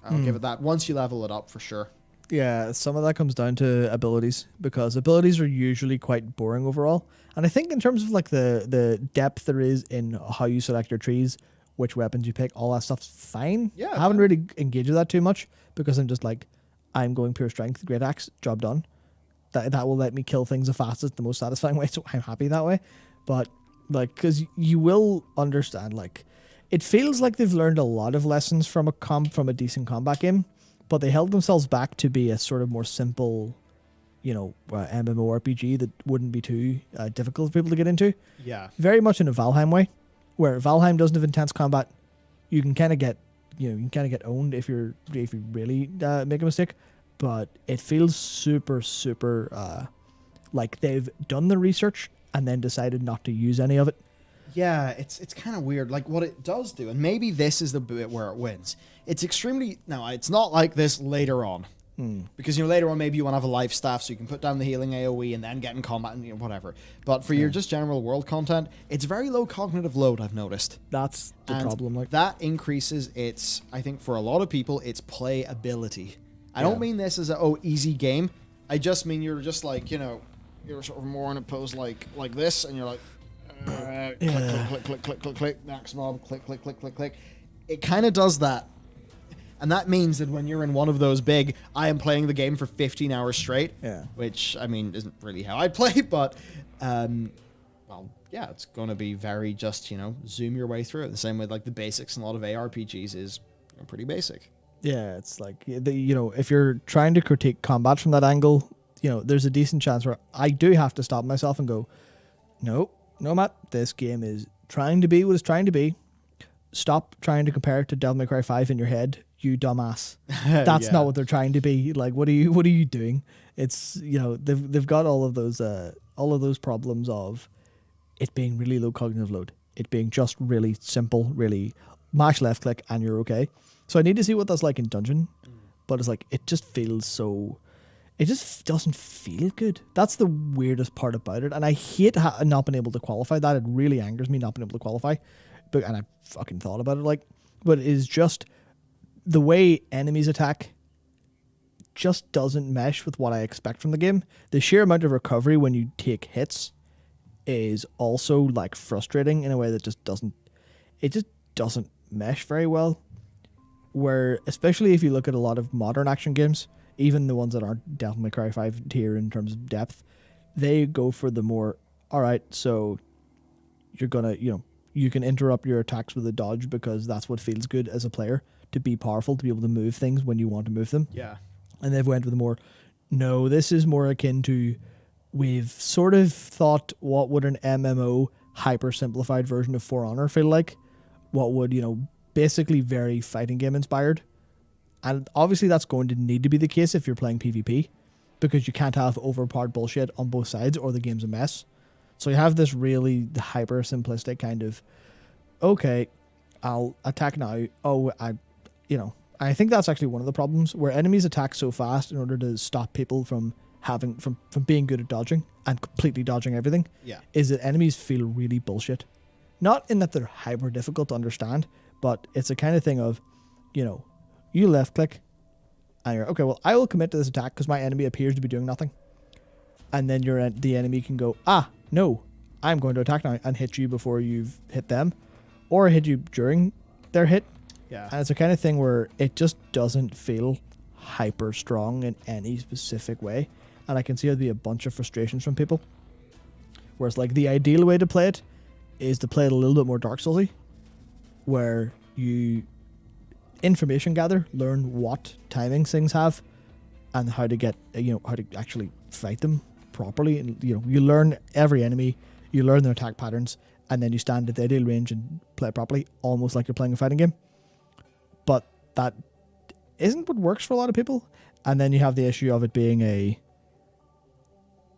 I'll give it that. Once you level it up, for sure. Yeah, some of that comes down to abilities, because abilities are usually quite boring overall. And I think in terms of like the depth there is in how you select your trees, which weapons you pick, all that stuff's fine. Yeah, I haven't really engaged with that too much because I'm just like, I'm going pure strength, great axe, job done. That will let me kill things the fastest, the most satisfying way, so I'm happy that way. But like, because you will understand, like, it feels like they've learned a lot of lessons from a decent combat game, but they held themselves back to be a sort of more simple, MMORPG that wouldn't be too difficult for people to get into. Yeah. Very much in a Valheim way, where Valheim doesn't have intense combat. You can kind of get, owned if you really make a mistake, but it feels super, super like they've done the research and then decided not to use any of it. Yeah, it's kind of weird. Like, what it does do, and maybe this is the bit where it wins. It's extremely... Now, it's not like this later on. Because, later on, maybe you want to have a life staff so you can put down the healing AoE and then get in combat and whatever. But for your just general world content, it's very low cognitive load, I've noticed. That's the problem. Like, that increases its, I think, for a lot of people, its playability. I don't mean this as a, easy game. I just mean you're just like, you're sort of more in a pose like this, and you're like... click, next mob, click. It kind of does that. And that means that when you're in one of those big, I am playing the game for 15 hours straight, which, I mean, isn't really how I play, but, it's going to be very just, zoom your way through it. The same way, like, the basics in a lot of ARPGs is pretty basic. Yeah, it's like, if you're trying to critique combat from that angle, there's a decent chance where I do have to stop myself and go, no, Matt, this game is trying to be what it's trying to be. Stop trying to compare it to Devil May Cry 5 in your head, you dumbass. That's not what they're trying to be. Like, what are you doing? It's, they've got all of those problems of it being really low cognitive load, it being just really simple, really mash left click and you're okay. So I need to see what that's like in dungeon, but it's like, it just feels so... It just doesn't feel good. That's the weirdest part about it. And I hate not being able to qualify that. It really angers me not being able to qualify. And I fucking thought about it, but it is just the way enemies attack just doesn't mesh with what I expect from the game. The sheer amount of recovery when you take hits is also frustrating in a way that just doesn't mesh very well. Where, especially if you look at a lot of modern action games, even the ones that aren't Devil May Cry 5 tier in terms of depth, they go for the more, alright, so you're gonna, you can interrupt your attacks with a dodge because that's what feels good as a player, to be powerful, to be able to move things when you want to move them. Yeah. And they've went with no, this is more akin to, we've sort of thought, what would an MMO hyper simplified version of For Honor feel like? What would, basically very fighting game inspired. And obviously that's going to need to be the case if you're playing PvP, because you can't have overpowered bullshit on both sides or the game's a mess. So you have this really hyper simplistic kind of, okay, I'll attack now. I think that's actually one of the problems, where enemies attack so fast in order to stop people from being good at dodging and completely dodging everything. Yeah. Is that enemies feel really bullshit. Not in that they're hyper difficult to understand, but it's a kind of thing of, you left click and you're, okay, well, I will commit to this attack because my enemy appears to be doing nothing. And then the enemy can go, no, I'm going to attack now and hit you before you've hit them, or hit you during their hit. Yeah. And it's a kind of thing where it just doesn't feel hyper strong in any specific way. And I can see there'd be a bunch of frustrations from people. Whereas the ideal way to play it is to play it a little bit more Dark Soulsy, where you information gather, learn what timings things have, and how to get, how to actually fight them properly. And, you learn every enemy, you learn their attack patterns, and then you stand at the ideal range and play it properly, almost like you're playing a fighting game. But that isn't what works for a lot of people. And then you have the issue of it being a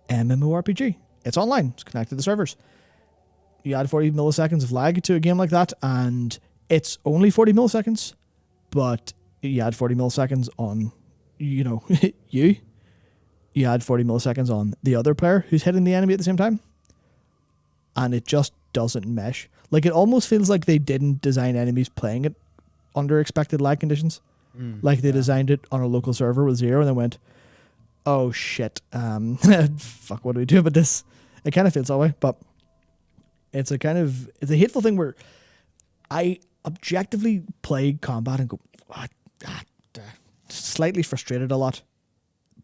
MMORPG. It's online. It's connected to the servers. You add 40 milliseconds of lag to a game like that, and it's only 40 milliseconds, but you add 40 milliseconds on, you add 40 milliseconds on the other player who's hitting the enemy at the same time, and it just doesn't mesh. Like, it almost feels like they didn't design enemies playing it under expected lag conditions. Like they designed it on a local server with 0 and then went, oh shit, fuck, what do we do about this? It kind of feels that way, but it's a hateful thing where I objectively play combat and go, slightly frustrated a lot,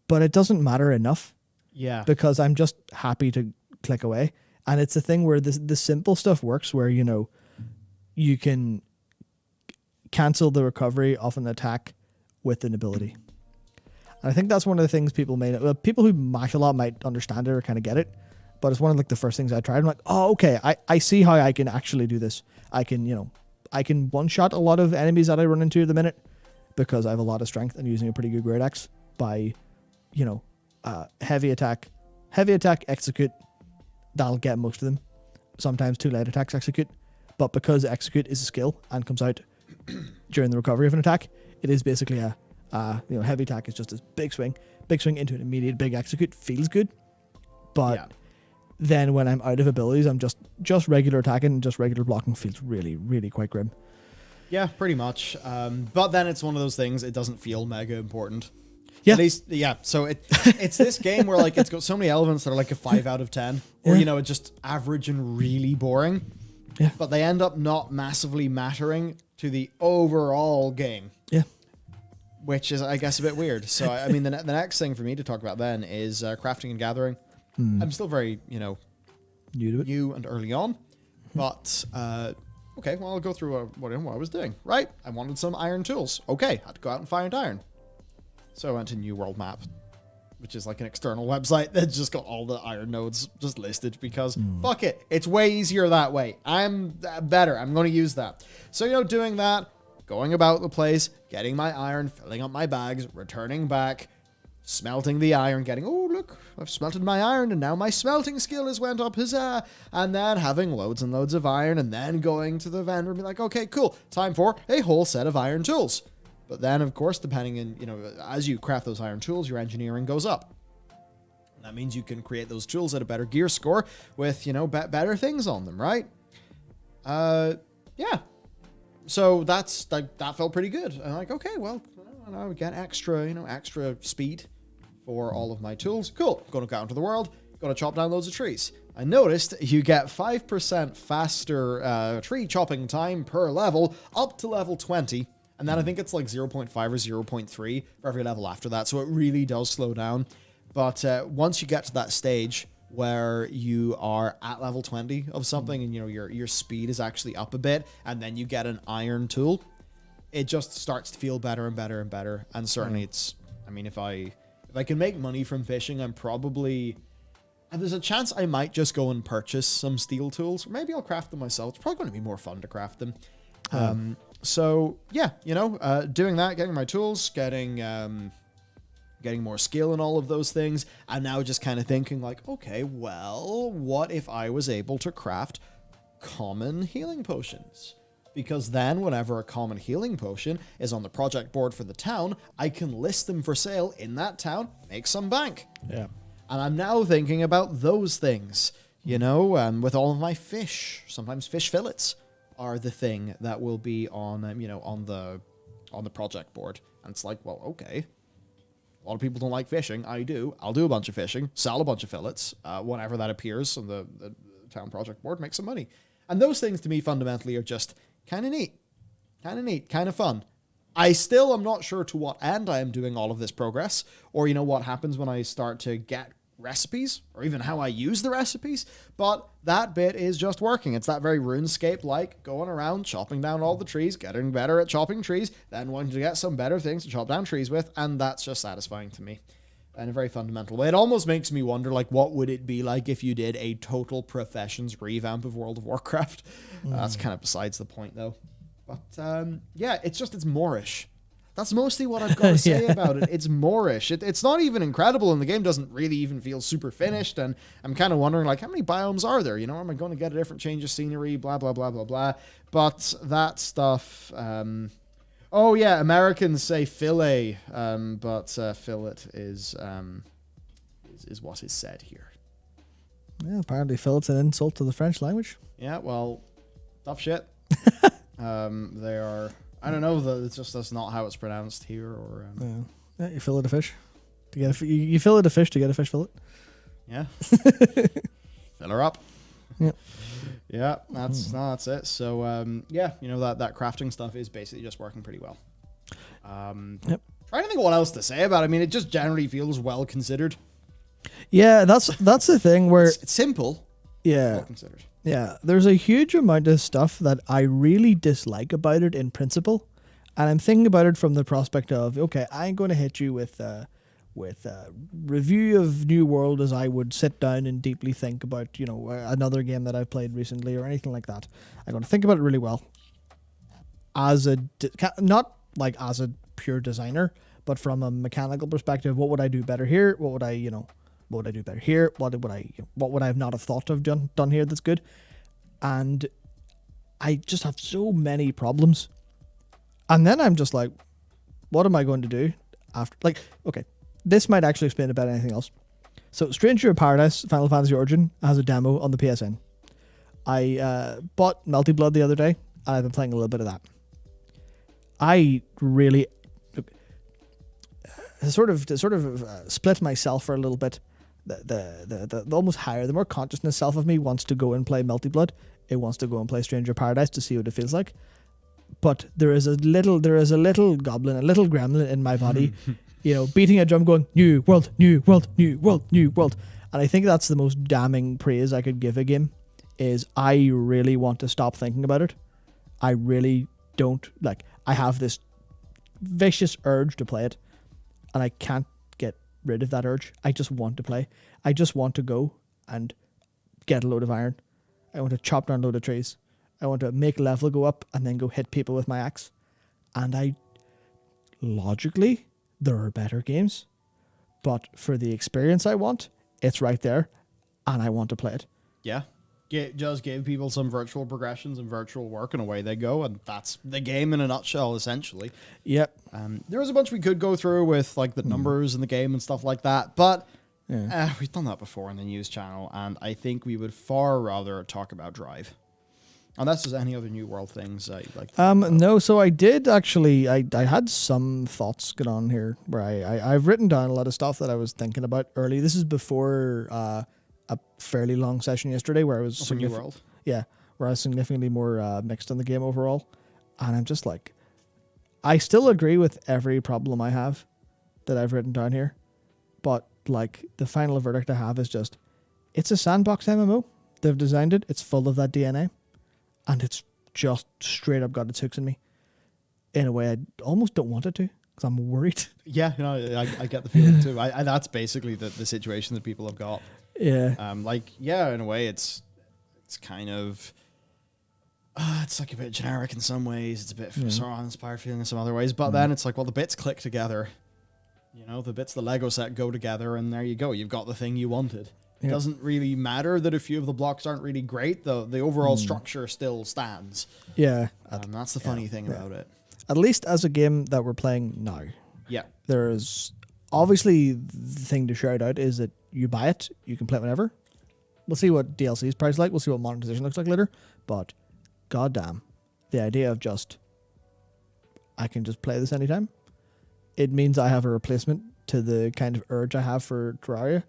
but it doesn't matter enough. Yeah. Because I'm just happy to click away. And it's a thing where the simple stuff works where, you can cancel the recovery of an attack with an ability. And I think that's one of the things people who mash a lot might understand it or kind of get it, but it's one of like the first things I tried. I'm like, oh, okay, I see how I can actually do this. I can one-shot a lot of enemies that I run into at the minute because I have a lot of strength and using a pretty good great axe by, heavy attack, execute. That'll get most of them. Sometimes 2 light attacks execute, but because execute is a skill and comes out during the recovery of an attack, it is basically a heavy attack is just this big swing into an immediate big execute. Feels good, but then when I'm out of abilities, I'm just regular attacking and just regular blocking feels really, really quite grim. Yeah, pretty much. But then it's one of those things, it doesn't feel mega important. Yeah. At least, yeah. So it's this game where like it's got so many elements that are like a 5 out of 10, or it's just average and really boring. Yeah. But they end up not massively mattering to the overall game. Yeah. Which is, I guess, a bit weird. So I mean, the next thing for me to talk about then is crafting and gathering. I'm still very new and early on, but okay. Well, I'll go through what I was doing. Right, I wanted some iron tools. Okay, had to go out and find iron. So I went to New World Map, which is like an external website that's just got all the iron nodes just listed because fuck it. It's way easier that way. I'm better. I'm going to use that. So, doing that, going about the place, getting my iron, filling up my bags, returning back, smelting the iron, getting, oh, look, I've smelted my iron and now my smelting skill has went up, huzzah. And then having loads and loads of iron and then going to the vendor and be like, okay, cool. Time for a whole set of iron tools. But then, of course, depending on, as you craft those iron tools, your engineering goes up. And that means you can create those tools at a better gear score with, better things on them, right? Yeah. So that felt pretty good. I'm like, okay, well, I get extra speed for all of my tools. Cool. Going to go out into the world. Going to chop down loads of trees. I noticed you get 5% faster tree chopping time per level up to level 20. And then I think it's like 0.5 or 0.3 for every level after that. So it really does slow down. But once you get to that stage where you are at level 20 of something and your speed is actually up a bit, and then you get an iron tool, it just starts to feel better and better and better. And certainly if I can make money from fishing, I'm probably... There's a chance I might just go and purchase some steel tools. Or maybe I'll craft them myself. It's probably going to be more fun to craft them. So yeah, doing that, getting my tools, getting more skill and all of those things. I'm now just kind of thinking like, okay, well, what if I was able to craft common healing potions? Because then whenever a common healing potion is on the project board for the town, I can list them for sale in that town, make some bank. Yeah. And I'm now thinking about those things, with all of my fish, sometimes fish fillets are the thing that will be on, on the project board. And it's like, well, okay. A lot of people don't like fishing. I do. I'll do a bunch of fishing, sell a bunch of fillets, whenever that appears on the town project board, make some money. And those things to me fundamentally are just kind of neat, kind of fun. I still am not sure to what end I am doing all of this progress, or what happens when I start to get recipes, or even how I use the recipes, but that bit is just working. It's that very RuneScape like going around chopping down all the trees, getting better at chopping trees, then wanting to get some better things to chop down trees with, and that's just satisfying to me in a very fundamental way. It almost makes me wonder, like, what would it be like if you did a total professions revamp of World of Warcraft? That's kind of besides the point, though. But yeah, it's Moorish. That's mostly what I've got to say Yeah. about it. It's moreish. It's not even incredible, and the game doesn't really even feel super finished. And I'm kind of wondering, like, how many biomes are there? You know, am I going to get a different change of scenery? Blah blah blah blah blah. But that stuff. Oh yeah, Americans say fillet, but fillet is what is said here. Yeah, apparently fillet's an insult to the French language. Yeah, well, tough shit. They are. I don't know. It's just that's not how it's pronounced here. Or Yeah, you fillet a fish to get you fillet a fish to get a fish fillet. yeah, fill her up. Yep. Yeah, that's it. So yeah, you know that crafting stuff is basically just working pretty well. Yep. Trying to think what else to say about it. I mean, it just generally feels well considered. Yeah, that's the thing where It's simple, yeah. well considered. Yeah, there's a huge amount of stuff that I really dislike about it in principle, and I'm thinking about it from the prospect of, okay, I'm going to hit you with a review of New World as I would sit down and deeply think about, you know, another game that I've played recently or anything like that. I'm going to think about it really well, as not like as a pure designer, but from a mechanical perspective. What would I do better here? What would I do better here? What would I have not have thought of done here that's good? And I just have so many problems. And then I'm just like, what am I going to do after? Like, okay, this might actually explain it better than anything else. So Stranger of Paradise, Final Fantasy Origin, has a demo on the PSN. I bought Melty Blood the other day, and I've been playing a little bit of that. I really sort of split myself for a little bit. The almost higher, the more consciousness self of me wants to go and play Melty Blood. It wants to go and play Stranger of Paradise to see what it feels like. But there is a little goblin, a little gremlin in my body, you know, beating a drum, going new world, new world, new world, new world. And I think that's the most damning praise I could give a game. Is I really want to stop thinking about it. I really don't like. I have this vicious urge to play it, and I can't get rid of that urge. I just want to play. I just want to go and get a load of iron. I want to chop down a load of trees. I want to make level go up and then go hit people with my axe. And logically, there are better games, but for the experience I want, it's right there, and I want to play it. Yeah. Just give people some virtual progressions and virtual work, and away they go, and that's the game in a nutshell, essentially. Yep. There was a bunch we could go through with like the numbers in the game and stuff like that, but Yeah. we've done that before in the news channel, and I think we would far rather talk about Drive. Unless there's any other New World things you'd like to No, so I did actually, I had some thoughts going on here where I've written down a lot of stuff that I was thinking about early. This is before a fairly long session yesterday where I was for New World. Yeah, where I was significantly more mixed on the game overall. And I'm just like, I still agree with every problem I have that I've written down here. But like the final verdict I have is just, it's a sandbox MMO. They've designed it. It's full of that DNA. And it's just straight up got its hooks in me in a way I almost don't want it to because I'm worried. Yeah, you know, I get the feeling too. I that's basically the situation that people have got. Yeah. In a way, it's kind of it's like a bit generic in some ways. It's a bit Sauron inspired feeling in some other ways. But then it's like, well, the bits click together. You know, the bits, the Lego set go together, and there you go. You've got the thing you wanted. It doesn't really matter that a few of the blocks aren't really great, though. The overall structure still stands. Yeah. That's the funny thing about it. At least as a game that we're playing now. Yeah. There's obviously the thing to shout out is that you buy it, you can play it whenever. We'll see what DLC's price like. We'll see what monetization looks like later. But goddamn, the idea of just I can just play this anytime. It means I have a replacement to the kind of urge I have for Terraria.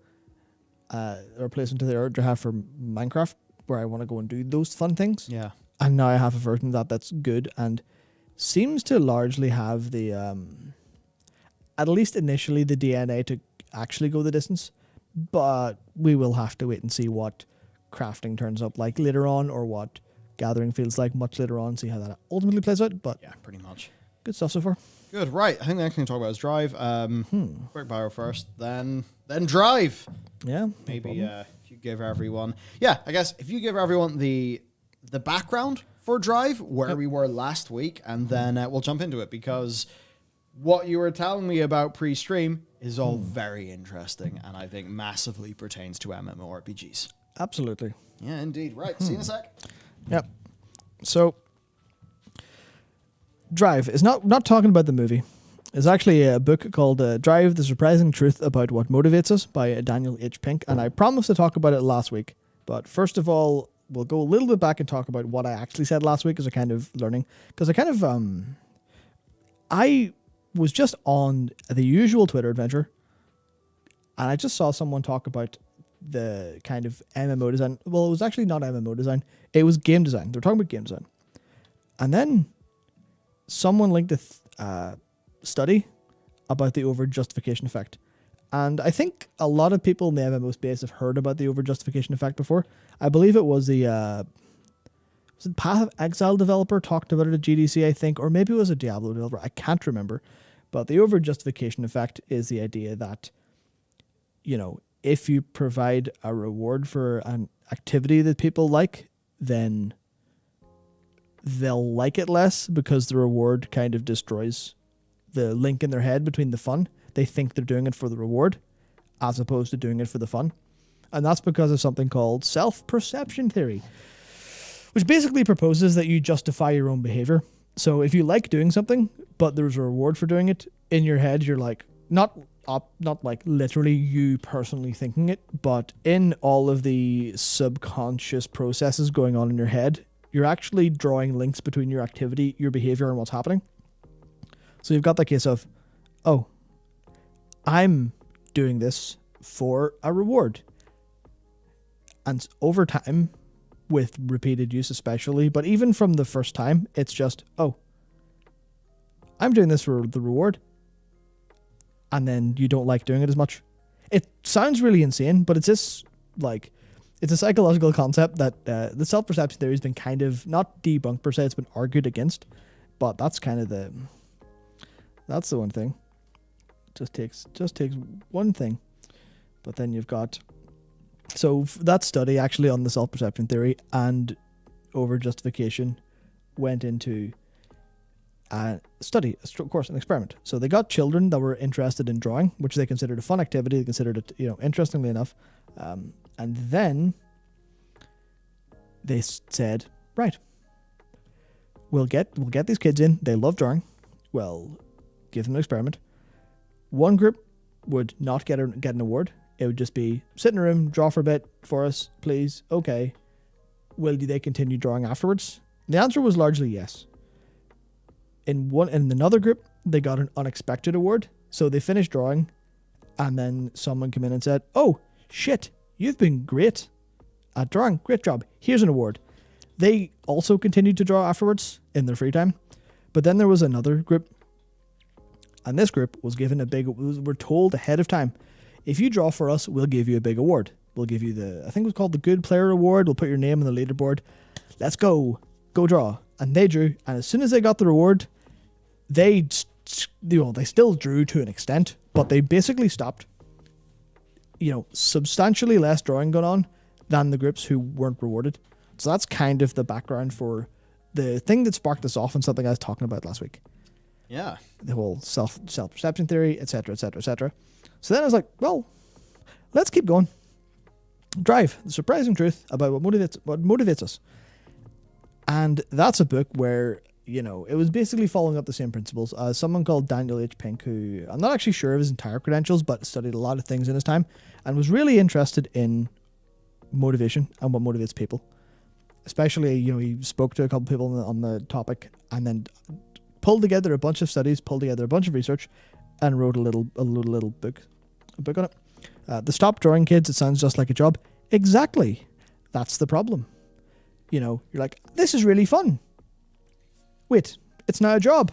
A replacement to the urge I have for Minecraft, where I want to go and do those fun things. Yeah. And now I have a version of that that's good and seems to largely have the, at least initially, the DNA to actually go the distance. But we will have to wait and see what crafting turns up like later on, or what gathering feels like much later on, see how that ultimately plays out. But Yeah, pretty much. good stuff so far. Good, right. I think the next thing to talk about is Drive. Quick bio first, then Drive. Yeah. no Maybe problem. if you give everyone, I guess if you give everyone the background for Drive, where we were last week, and then we'll jump into it, because what you were telling me about pre-stream is all very interesting, and I think massively pertains to MMORPGs. Absolutely. Yeah, indeed. Right, see you in a sec. Yep. So, Drive is not talking about the movie. It's actually a book called Drive, The Surprising Truth About What Motivates Us by Daniel H. Pink, and I promised to talk about it last week. But first of all, we'll go a little bit back and talk about what I actually said last week as a kind of learning. Because I was just on the usual Twitter adventure, and I just saw someone talk about the kind of MMO design. Well, it was actually not MMO design. It was game design. They were talking about game design. And then someone linked a study about the over-justification effect. And I think a lot of people in the MMO space have heard about the over-justification effect before. I believe it was the Path of Exile developer talked about it at GDC, I think, or maybe it was a Diablo developer. I can't remember. But the over-justification effect is the idea that, you know, if you provide a reward for an activity that people like, then they'll like it less because the reward kind of destroys the link in their head between the fun. They think they're doing it for the reward as opposed to doing it for the fun. And that's because of something called self-perception theory, which basically proposes that you justify your own behavior. So if you like doing something, but there's a reward for doing it, in your head, you're like, not like literally you personally thinking it, but in all of the subconscious processes going on in your head, you're actually drawing links between your activity, your behavior, and what's happening. So you've got that case of, oh, I'm doing this for a reward. And over time, with repeated use especially, but even from the first time, it's just, oh, I'm doing this for the reward. And then you don't like doing it as much. It sounds really insane, but it's this, like, it's a psychological concept that the self-perception theory has been kind of, not debunked per se, it's been argued against, but that's kind of that's the one thing. Just takes one thing. But then you've got, so that study actually on the self-perception theory and over-justification went into a study, of course, an experiment. So they got children that were interested in drawing, which they considered a fun activity. They considered it, you know, interestingly enough. And then they said, right, we'll get these kids in. They love drawing. Well, give them an experiment. One group would not get an award. It would just be sit in a room, draw for a bit for us, please. Okay. Will they continue drawing afterwards? The answer was largely yes. In another group, they got an unexpected award. So they finished drawing, and then someone came in and said, "Oh shit, you've been great at drawing. Great job. Here's an award." They also continued to draw afterwards in their free time. But then there was another group, and this group was given were told ahead of time, if you draw for us, we'll give you a big award. We'll give you I think it was called the Good Player Award. We'll put your name on the leaderboard. Let's go draw. And they drew, and as soon as they got the reward, they still drew to an extent, but they basically stopped. Substantially less drawing going on than the groups who weren't rewarded. So that's kind of the background for the thing that sparked this off and something I was talking about last week. Yeah. The whole self-perception theory, etc., etc., etc. So then I was like, well, let's keep going. Drive, the surprising truth about what motivates us. And that's a book where, it was basically following up the same principles. Someone called Daniel H. Pink, who I'm not actually sure of his entire credentials, but studied a lot of things in his time and was really interested in motivation and what motivates people. Especially, he spoke to a couple people on the topic and then pulled together a bunch of studies, pulled together a bunch of research, and wrote a little book on it. The Stop Drawing Kids, it sounds just like a job. Exactly. That's the problem. You're like, this is really fun. Wait, it's now a job.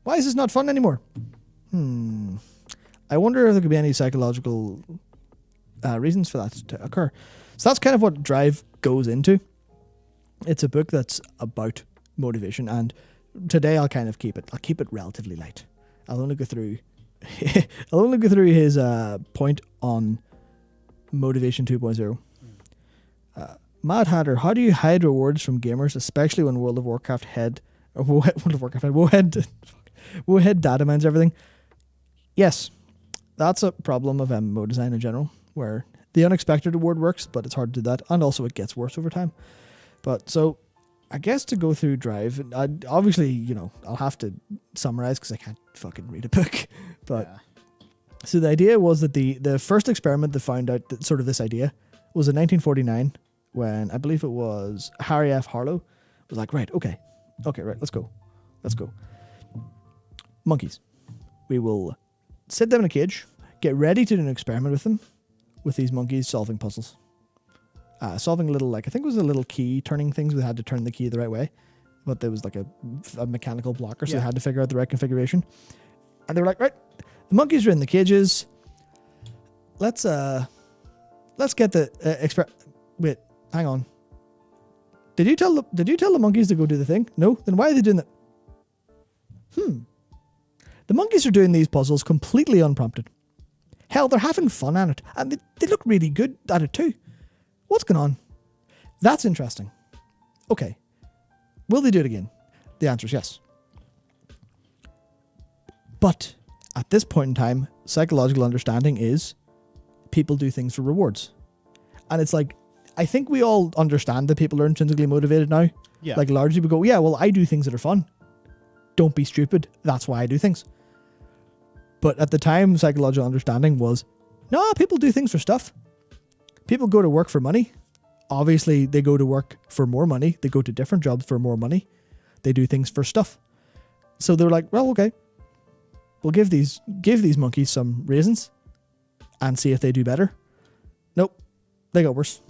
Why is this not fun anymore? I wonder if there could be any psychological reasons for that to occur. So that's kind of what Drive goes into. It's a book that's about motivation, and today I'll kind of keep it relatively light. I'll only go through his point on motivation 2.0. Mad Hatter, how do you hide rewards from gamers, especially when World of Warcraft We'll hit data mines, everything. Yes, that's a problem of MMO design in general, where the unexpected reward works, but it's hard to do that, and also it gets worse over time. But so, I guess to go through Drive, obviously, you know, I'll have to summarize because I can't fucking read a book. But so the idea was that the first experiment that found out that sort of this idea was in 1949, when I believe it was Harry F. Harlow was like, right, okay, right, let's go. Monkeys. We will sit them in a cage, get ready to do an experiment with them, with these monkeys solving puzzles. Solving little, like, I think it was a little key turning things. We had to turn the key the right way, but there was like a mechanical blocker, so they had to figure out the right configuration. And they were like, right, the monkeys are in the cages. Let's get the wait, hang on. Did you tell the monkeys to go do the thing? No? Then why are they doing that? The monkeys are doing these puzzles completely unprompted. Hell, they're having fun at it, and they look really good at it too. What's going on? That's interesting. Okay. Will they do it again? The answer is yes. But at this point in time, psychological understanding is people do things for rewards. And it's like, I think we all understand that people are intrinsically motivated now. Yeah. Like largely we go, yeah, well, I do things that are fun. Don't be stupid. That's why I do things. But at the time, psychological understanding was, no, people do things for stuff. People go to work for money. Obviously, they go to work for more money. They go to different jobs for more money. They do things for stuff. So they're like, well, okay. We'll give these monkeys some raisins and see if they do better. Nope. They got worse.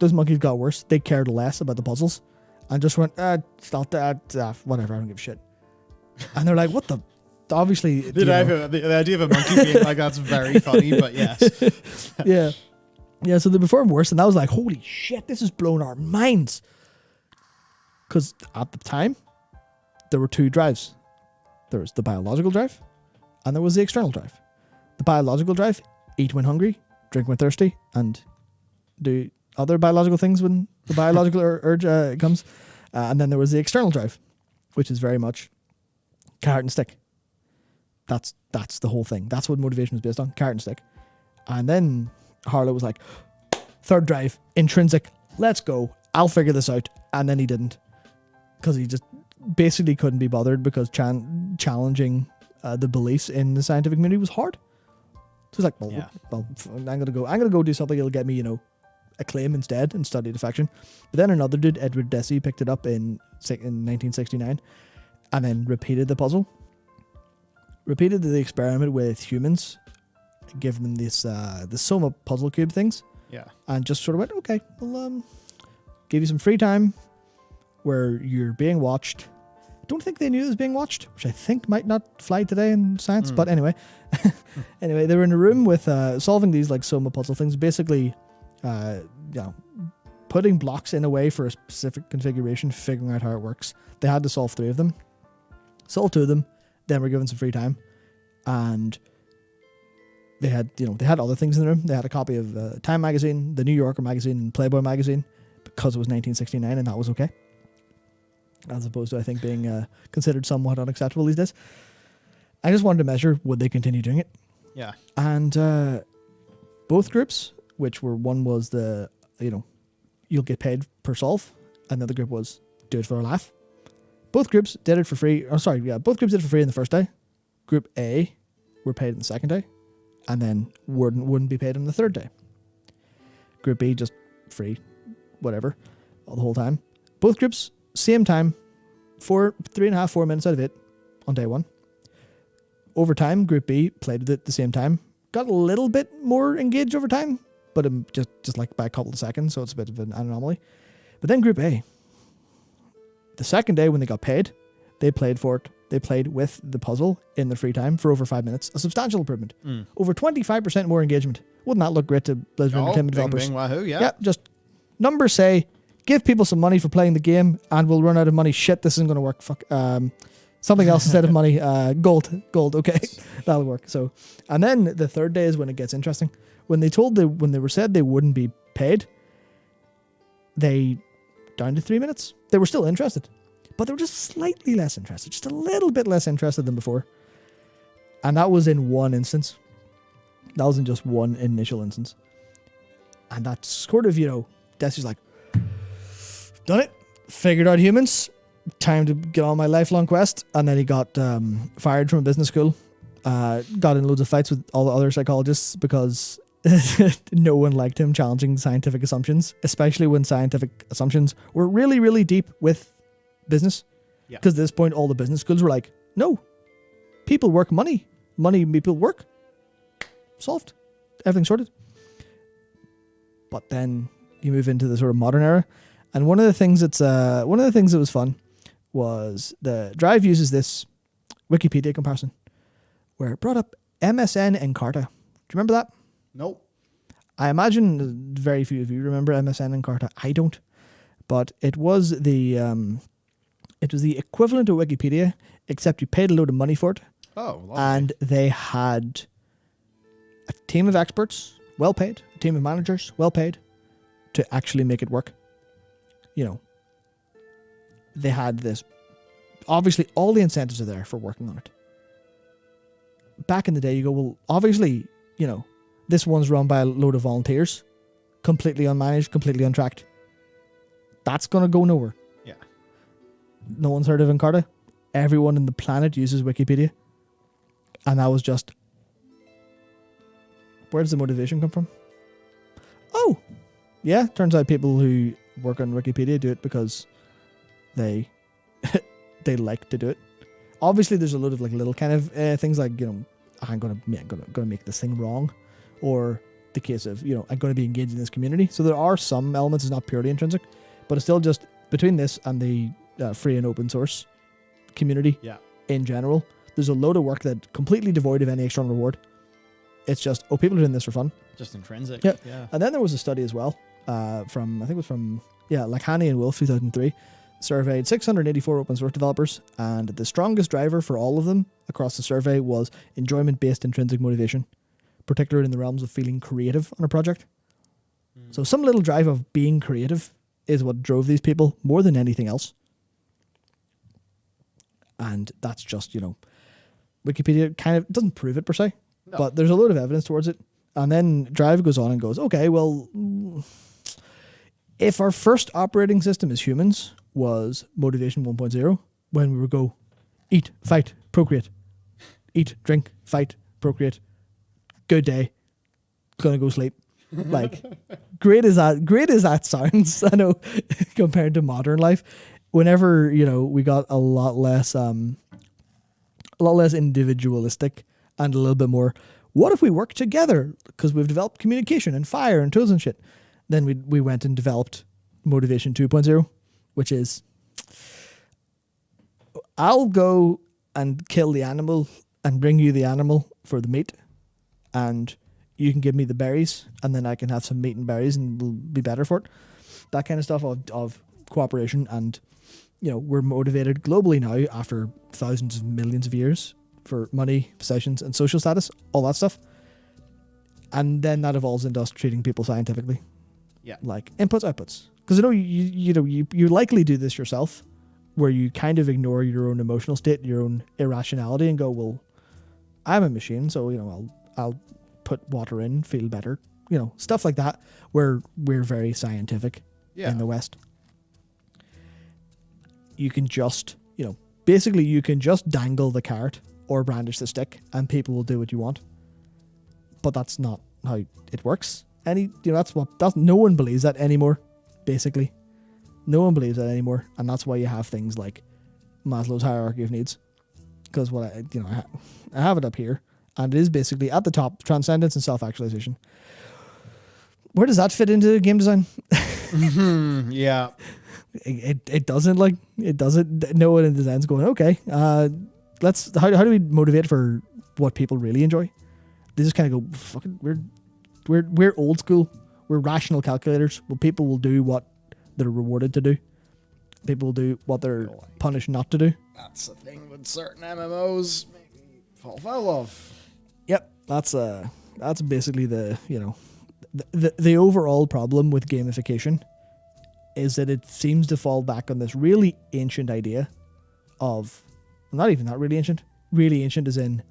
Those monkeys got worse. They cared less about the puzzles and just went, stop that, whatever, I don't give a shit. And they're like, what the... Obviously... The idea of a monkey being like that's very funny, but yes. Yeah, so they performed worse, and that was like, holy shit, this is blowing our minds. Because at the time, there were two drives. There was the biological drive, and there was the external drive. The biological drive, eat when hungry, drink when thirsty, and do other biological things when the biological urge comes. And then there was the external drive, which is very much carrot and stick. That's the whole thing. That's what motivation was based on, carrot and stick. And then Harlow was like, third drive, intrinsic, let's go, I'll figure this out. And then he didn't, because he just basically couldn't be bothered, because challenging the beliefs in the scientific community was hard. So he's like, well, I'm gonna go do something that'll get me, acclaim instead, and study defection. But then another dude, Edward Deci, picked it up in 1969 and then repeated the puzzle. Repeated the experiment with humans, give them this the Soma puzzle cube things. Yeah. And just sort of went, okay, we'll give you some free time where you're being watched. I don't think they knew it was being watched, which I think might not fly today in science, but anyway. Anyway, they were in a room with solving these like Soma puzzle things, basically putting blocks in a way for a specific configuration, figuring out how it works. They had to solve 3 of them. Solve 2 of them. Then we're given some free time, and they had other things in the room. They had a copy of Time magazine, the New Yorker magazine, and Playboy magazine, because it was 1969, and that was okay, as opposed to I think being considered somewhat unacceptable these days. I just wanted to measure, would they continue doing it? Yeah. And both groups, which were, one was the you'll get paid per solve, and the other group was do it for a laugh. Both groups did it for free. Both groups did it for free in the first day. Group A were paid in the second day, and then wouldn't be paid on the third day. Group B just free, whatever, all the whole time. Both groups, same time, 3.5, 4 minutes out of it on day 1. Over time, Group B played it at the same time, got a little bit more engaged over time, but just like by a couple of seconds, so it's a bit of an anomaly. But then Group A, the second day when they got paid, they played for it. They played with the puzzle in their free time for over 5 minutes. A substantial improvement. Over 25% more engagement. Wouldn't that look great to Blizzard Entertainment developers? Bing, wahoo, yeah. Yeah, just numbers say, give people some money for playing the game and we'll run out of money. Shit, this isn't going to work. Fuck. Something else instead of money. Gold. Okay. That'll work. So, and then the third day is when it gets interesting. When they were said they wouldn't be paid, they down to 3 minutes. They were still interested, but they were just slightly less interested, just a little bit less interested than before. And that was in one instance. That was in just one initial instance. And that's sort of, Desi's like, done it, figured out humans, time to get on my lifelong quest. And then he got fired from a business school, got in loads of fights with all the other psychologists because no one liked him challenging scientific assumptions, especially when scientific assumptions were really, really deep with business. Yeah. Because at this point, all the business schools were like, no, people work money. Money, people work. Solved. Everything sorted. But then you move into the sort of modern era. And one of the things that was fun was the Drive uses this Wikipedia comparison where it brought up MSN Encarta. Do you remember that? Nope. I imagine very few of you remember MSN Encarta. I don't. But it was the equivalent of Wikipedia, except you paid a load of money for it. Oh, lovely. And they had a team of experts, well paid, a team of managers, well paid, to actually make it work. They had this. Obviously, all the incentives are there for working on it. Back in the day, you go, well, obviously, this one's run by a load of volunteers, completely unmanaged, completely untracked. That's going to go nowhere. Yeah. No one's heard of Encarta. Everyone in the planet uses Wikipedia. And that was just... Where does the motivation come from? Oh! Yeah, turns out people who work on Wikipedia do it because they they like to do it. Obviously, there's a load of little kind of things like, I'm gonna make this thing wrong, or the case of I'm going to be engaged in this community. So there are some elements. It's not purely intrinsic, but it's still just between this and the free and open source community. Yeah. In general, there's a load of work that completely devoid of any external reward. It's just people are doing this for fun. Just intrinsic. Yeah. Yeah. And then there was a study as well from I think it was from Haney and Wolf 2003. Surveyed 684 open source developers, and the strongest driver for all of them across the survey was enjoyment-based intrinsic motivation, particularly in the realms of feeling creative on a project. So some little drive of being creative is what drove these people more than anything else. And that's just, Wikipedia kind of doesn't prove it per se, but there's a load of evidence towards it. And then Drive goes on and goes, okay, well, if our first operating system as humans was motivation 1.0, when we would go eat, fight, procreate, eat, drink, fight, procreate, good day, gonna go sleep. Like, great as that sounds, I know, compared to modern life, whenever, we got a lot less individualistic and a little bit more, what if we work together? Because we've developed communication and fire and tools and shit. Then we went and developed motivation 2.0, which is, I'll go and kill the animal and bring you the animal for the meat, and you can give me the berries, and then I can have some meat and berries and we'll be better for it. That kind of stuff of cooperation. And, we're motivated globally now after thousands of millions of years for money, possessions, and social status, all that stuff. And then that evolves into us treating people scientifically. Yeah. Like inputs, outputs. Because you likely do this yourself, where you kind of ignore your own emotional state, your own irrationality, and go, well, I'm a machine, so I'll put water in, feel better, stuff like that. Where we're very scientific in the West. You can just, basically you can just dangle the carrot or brandish the stick, and people will do what you want. But that's not how it works. No one believes that anymore. Basically, no one believes that anymore, and that's why you have things like Maslow's hierarchy of needs. Because I have it up here, and it is basically at the top: transcendence and self-actualization. Where does that fit into game design? Yeah, it doesn't. No one in design's going, okay. How do we motivate for what people really enjoy? They just kind of go, fucking, we're old school. We're rational calculators. Well, people will do what they're rewarded to do. People will do what they're punished not to do. That's the thing with certain MMOs. Maybe fall foul of. Yep, that's basically the overall problem with gamification is that it seems to fall back on this really ancient idea of, not even that really ancient as in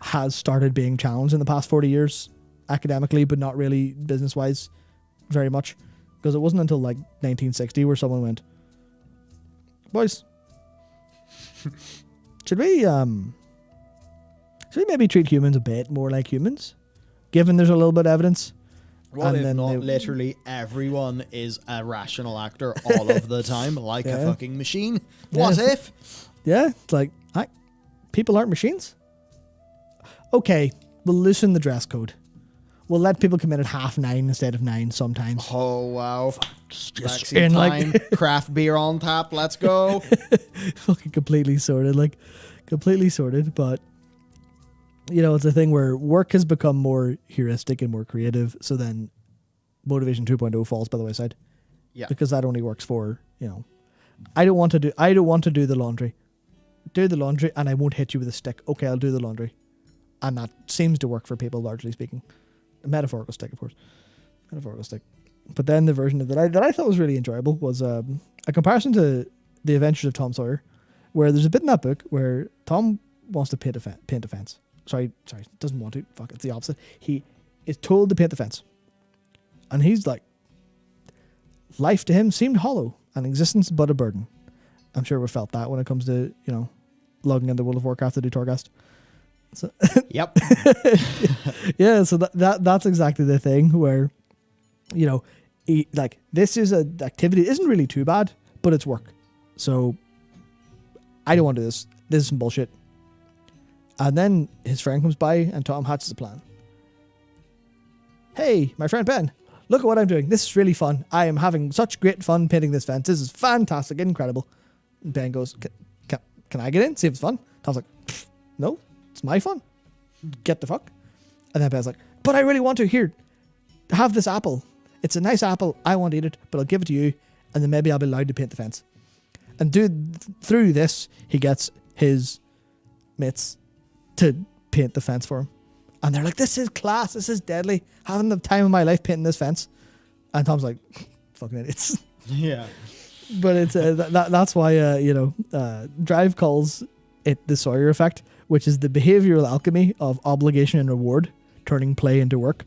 has started being challenged in the past 40 years academically, but not really business-wise very much. Because it wasn't until like 1960 where someone went, boys, should we maybe treat humans a bit more like humans, given there's a little bit of evidence? What And if then not literally everyone is a rational actor all of the time, like a fucking machine? What if? Yeah, it's like, people aren't machines. Okay, we'll loosen the dress code. We'll let people come in at 9:30 instead of 9 sometimes. Oh, wow. Just Vaccine in time, like craft beer on tap, let's go. fucking completely sorted, but you know, it's a thing where work has become more heuristic and more creative, so then Motivation 2.0 falls by the wayside. Yeah. Because that only works for, you know, I don't want to do the laundry. Do the laundry and I won't hit you with a stick. Okay, I'll do the laundry. And that seems to work for people, largely speaking. A metaphorical stick, of course. Metaphorical stick. But then the version of that I thought was really enjoyable was a comparison to The Adventures of Tom Sawyer, where there's a bit in that book where Tom wants to paint a fence. Sorry, doesn't want to. Fuck, it's the opposite. He is told to paint the fence. And he's like, life to him seemed hollow, and existence but a burden. I'm sure we felt that when it comes to, you know, logging into World of Warcraft to do Torghast. So Yep. yeah, so that's exactly the thing where, you know, this is an activity that isn't really too bad, but it's work. So I don't want to do this. This is some bullshit. And then his friend comes by and Tom hatches a plan. Hey, my friend Ben, look at what I'm doing. This is really fun. I am having such great fun painting this fence. This is fantastic, incredible. And Ben goes, can I get in? See if it's fun? Tom's like, no, it's my fun. Get the fuck. And then Ben's like, but I really want to. Here, have this apple. It's a nice apple. I won't eat it, but I'll give it to you. And then maybe I'll be allowed to paint the fence. And through this, he gets his mates to paint the fence for him. And they're like, this is class. This is deadly. Having the time of my life painting this fence. And Tom's like, fucking idiots. Yeah. But it's that's why, Drive calls it the Sawyer effect, which is the behavioral alchemy of obligation and reward, turning play into work,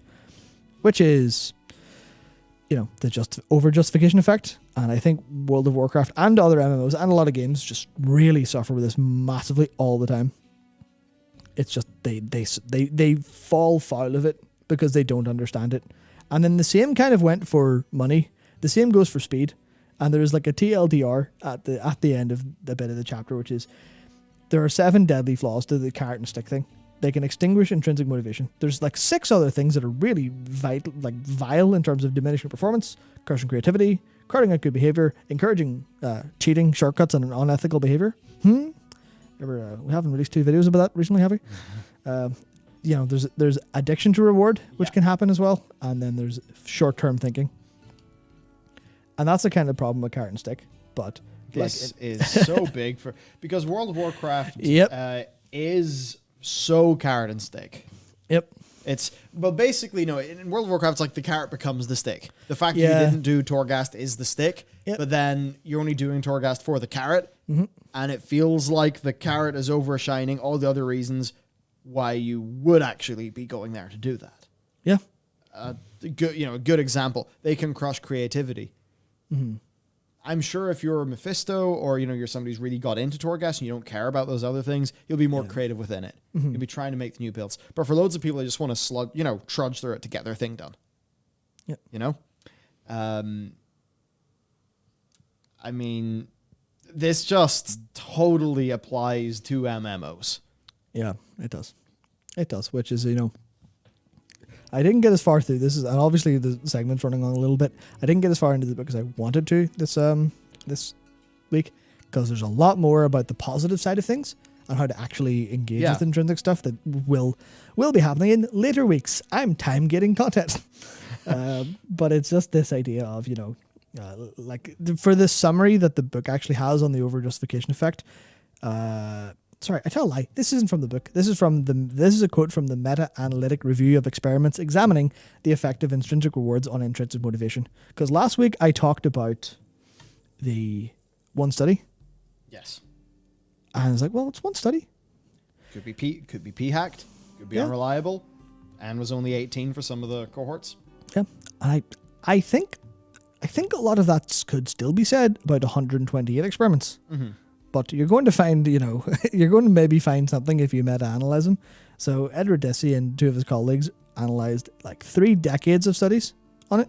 which is, you know, the over-justification effect. And I think World of Warcraft and other MMOs and a lot of games just really suffer with this massively all the time. It's just they fall foul of it because they don't understand it. And then the same kind of went for money. The same goes for speed. And there's like a TLDR at the end of the bit of the chapter, which is there are 7 deadly flaws to the carrot and stick thing. They can extinguish intrinsic motivation. There's like 6 other things that are really vile in terms of diminishing performance, crushing creativity, crowding out good behavior, encouraging cheating, shortcuts, and unethical behavior. We haven't released 2 videos about that recently, have we? You know, there's addiction to reward, which can happen as well, and then there's short-term thinking, and that's the kind of problem with carrot and stick. But This is so big because World of Warcraft is so carrot and stick. Yep. But basically, no, in World of Warcraft, it's like the carrot becomes the stick. The fact that you didn't do Torghast is the stick, but then you're only doing Torghast for the carrot, and it feels like the carrot is overshining all the other reasons why you would actually be going there to do that. Yeah. A good example. They can crush creativity. I'm sure if you're a Mephisto or, you're somebody who's really got into Torghast and you don't care about those other things, you'll be more creative within it. You'll be trying to make the new builds. But for loads of people, they just want to trudge through it to get their thing done. Yeah. I mean, this just totally applies to MMOs. Yeah, it does. It does, which is, I didn't get as far through this, and obviously the segment's running on a little bit. I didn't get as far into the book as I wanted to this week, because there's a lot more about the positive side of things and how to actually engage with intrinsic stuff that will be happening in later weeks. I'm time getting content, but it's just this idea of for the summary that the book actually has on the over justification effect. Sorry, I tell a lie. This isn't from the book. This is a quote from the meta-analytic review of experiments examining the effect of intrinsic rewards on intrinsic motivation. Because last week I talked about the one study, Yes. and I was like, well, it's one study. Could be p-hacked, could be unreliable, and was only 18 for some of the cohorts. Yeah, I think a lot of that could still be said about 128 experiments. Mm-hmm. But you're going to find, you're going to maybe find something if you meta-analyze them. So Edward Deci and 2 of his colleagues analyzed like 3 decades of studies on it.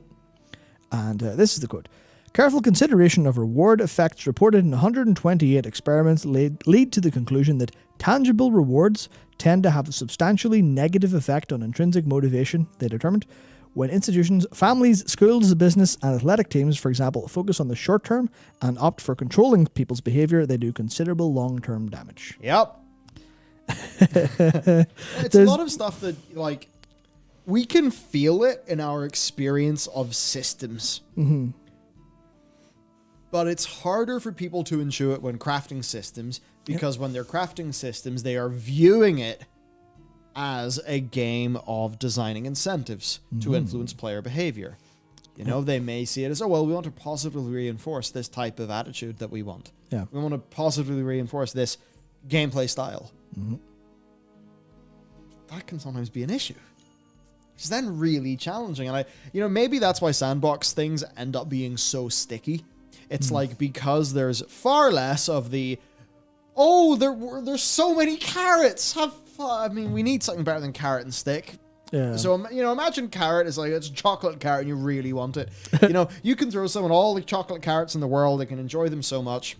And this is the quote. Careful consideration of reward effects reported in 128 experiments lead to the conclusion that tangible rewards tend to have a substantially negative effect on intrinsic motivation, they determined. When institutions, families, schools, business, and athletic teams, for example, focus on the short term and opt for controlling people's behavior, they do considerable long-term damage. Yep. It's a lot of stuff that, like, we can feel it in our experience of systems. Mm-hmm. But it's harder for people to intuit when crafting systems, because when they're crafting systems, they are viewing it as a game of designing incentives to influence player behavior. They may see it as, oh, well, we want to positively reinforce this type of attitude that we want. Yeah. We want to positively reinforce this gameplay style. Mm-hmm. That can sometimes be an issue. It's then really challenging. And maybe that's why sandbox things end up being so sticky. It's like, because there's far less of the, there's so many carrots. We need something better than carrot and stick. Yeah. So, imagine carrot is like, it's a chocolate carrot and you really want it. You can throw someone all the chocolate carrots in the world. They can enjoy them so much,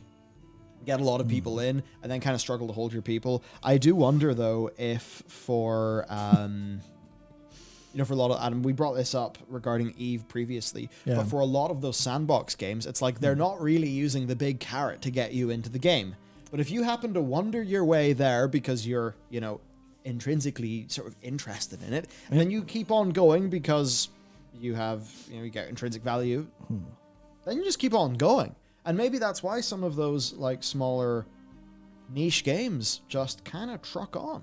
get a lot of people in, and then kind of struggle to hold your people. I do wonder, though, if for a lot of, and we brought this up regarding Eve previously, but for a lot of those sandbox games, it's like they're not really using the big carrot to get you into the game. But if you happen to wander your way there because you're, intrinsically sort of interested in it, and then you keep on going because you have, you get intrinsic value, then you just keep on going. And maybe that's why some of those, like, smaller niche games just kind of truck on.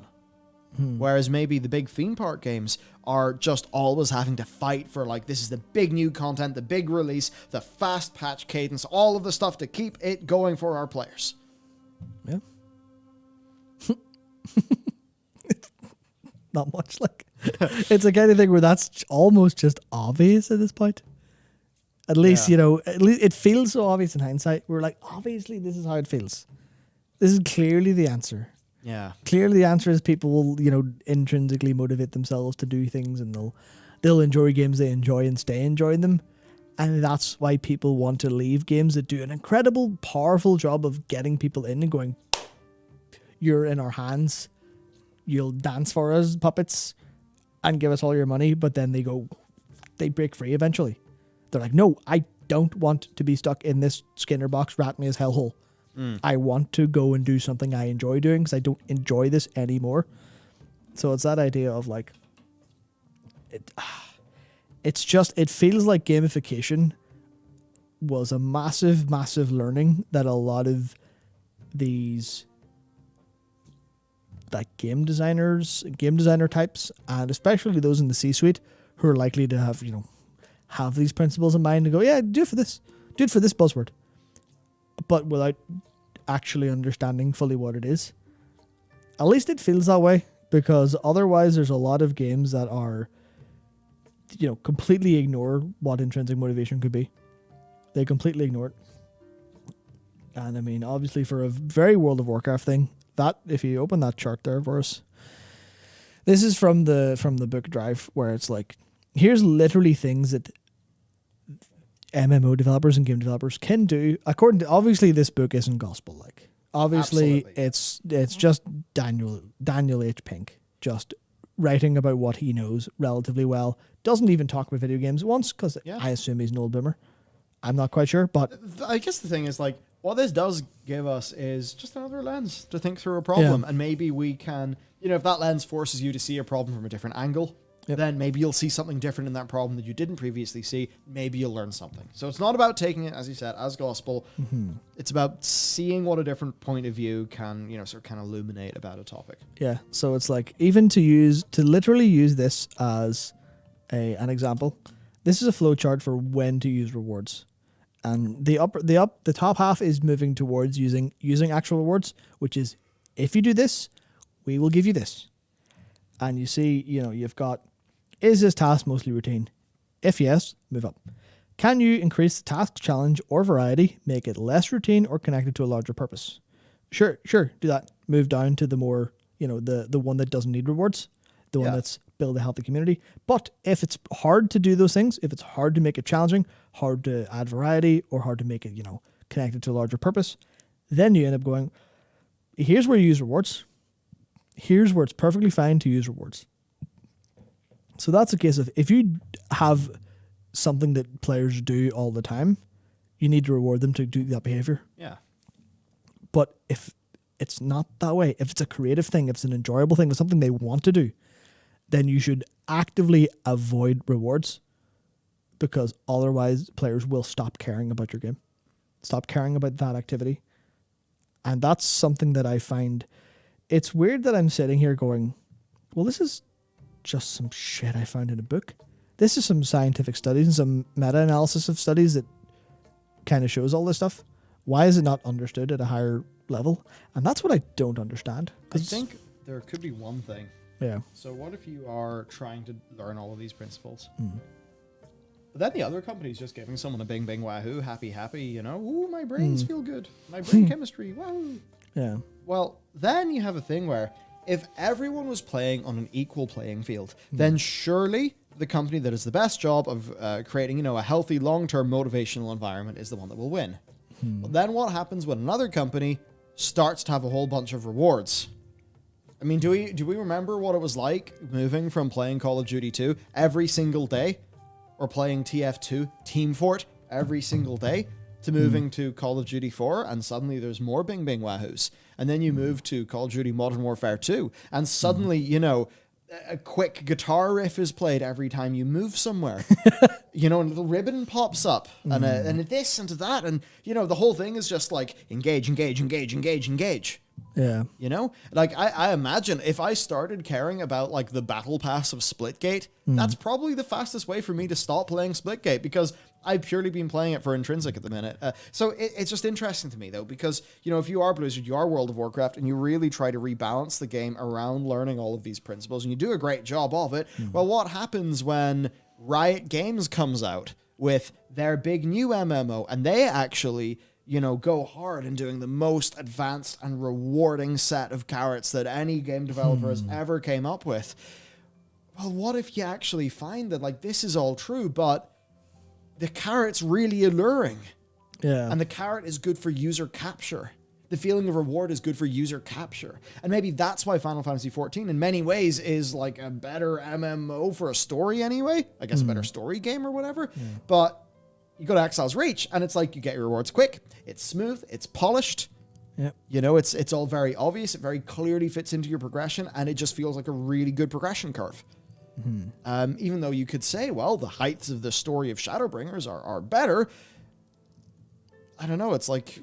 Whereas maybe the big theme park games are just always having to fight for, like, this is the big new content, the big release, the fast patch cadence, all of the stuff to keep it going for our players. Yeah. Not much, like. It's the kind of thing where that's almost just obvious at this point. At least, at least it feels so obvious in hindsight. We're like, obviously, this is how it feels. This is clearly the answer. Yeah. Clearly the answer is people will, intrinsically motivate themselves to do things, and they'll enjoy games they enjoy and stay enjoying them. And that's why people want to leave games that do an incredible, powerful job of getting people in and going, you're in our hands. You'll dance for us, puppets, and give us all your money. But then they break free eventually. They're like, no, I don't want to be stuck in this Skinner box, rat me as hellhole. I want to go and do something I enjoy doing because I don't enjoy this anymore. So it's that idea of like, it feels like gamification was a massive, massive learning that a lot of these like game designer types, and especially those in the C-suite who are likely to have these principles in mind and go, yeah, do it for this buzzword, but without actually understanding fully what it is. At least it feels that way, because otherwise there's a lot of games that are, completely ignore what intrinsic motivation could be. They completely ignore it. And I mean, obviously for a very World of Warcraft thing, that if you open that chart there for us, this is from the book Drive, where it's like, here's literally things that MMO developers and game developers can do. According to, obviously this book isn't gospel, like obviously absolutely. It's just Daniel H. Pink just writing about what he knows relatively well. Doesn't even talk about video games once, because I assume he's an old boomer. I'm not quite sure, but I guess the thing is, like, what this does give us is just another lens to think through a problem. And maybe we can, if that lens forces you to see a problem from a different angle, Yep. then maybe you'll see something different in that problem that you didn't previously see. Maybe you'll learn something. So it's not about taking it, as you said, as gospel. It's about seeing what a different point of view can, sort of kind of illuminate about a topic. Yeah. So it's like, even to literally use this as an example, this is a flowchart for when to use rewards. And the top half is moving towards using actual rewards, which is, if you do this, we will give you this. And you see, you've got, is this task mostly routine? If yes, move up. Can you increase the task challenge or variety, make it less routine or connected to a larger purpose? Sure, do that. Move down to the more, the one that doesn't need rewards, the one that's build a healthy community. But if it's hard to do those things, if it's hard to make it challenging, hard to add variety, or hard to make it, connected to a larger purpose, then you end up going, here's where you use rewards. Here's where it's perfectly fine to use rewards. So that's a case of, if you have something that players do all the time, you need to reward them to do that behavior. Yeah. But if it's not that way, if it's a creative thing, if it's an enjoyable thing, if it's something they want to do, then you should actively avoid rewards, because otherwise players will stop caring about your game, stop caring about that activity. And that's something that I find, it's weird that I'm sitting here going, well, this is just some shit I found in a book. This is some scientific studies and some meta-analysis of studies that kind of shows all this stuff. Why is it not understood at a higher level? And that's what I don't understand. I think there could be one thing. Yeah. So what if you are trying to learn all of these principles? But then the other company's just giving someone a bing, bing, wahoo, happy, ooh, my brains feel good. My brain chemistry, wahoo. Yeah. Well, then you have a thing where if everyone was playing on an equal playing field, then surely the company that does the best job of creating, a healthy, long-term motivational environment is the one that will win. But then what happens when another company starts to have a whole bunch of rewards? I mean, do we remember what it was like moving from playing Call of Duty 2 every single day, or playing TF2 Team Fort every single day, to moving to Call of Duty 4, and suddenly there's more bing bing wahoos, and then you move to Call of Duty Modern Warfare 2, and suddenly a quick guitar riff is played every time you move somewhere. A little ribbon pops up, and a this and a that, and the whole thing is just like engage. Yeah. I imagine if I started caring about like the battle pass of Splitgate, that's probably the fastest way for me to stop playing Splitgate, because I've purely been playing it for intrinsic at the minute. So it's just interesting to me though, because if you are Blizzard, you are World of Warcraft, and you really try to rebalance the game around learning all of these principles, and you do a great job of it. Well, what happens when Riot Games comes out with their big new MMO, and they actually go hard in doing the most advanced and rewarding set of carrots that any game developer has ever came up with? Well, what if you actually find that like this is all true, but the carrot's really alluring? Yeah. And the carrot is good for user capture. The feeling of reward is good for user capture. And maybe that's why Final Fantasy XIV in many ways is like a better MMO for a story anyway. I guess a better story game or whatever. Yeah. But you go to Exile's Reach, and it's like you get your rewards quick. It's smooth. It's polished. Yeah. It's all very obvious. It very clearly fits into your progression, and it just feels like a really good progression curve. Even though you could say, well, the heights of the story of Shadowbringers are better. I don't know. It's like,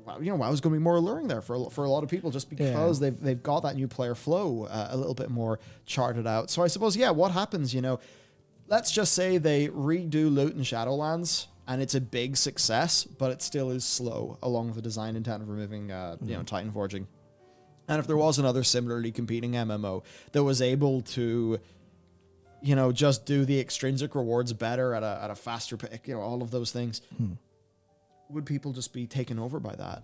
WoW's going to be more alluring there for a lot of people, just because they've got that new player flow a little bit more charted out. So I suppose, what happens, let's just say they redo Loot and Shadowlands, and it's a big success, but it still is slow along the design intent of removing, Titan Forging. And if there was another similarly competing MMO that was able to, just do the extrinsic rewards better at a faster pick, all of those things, would people just be taken over by that?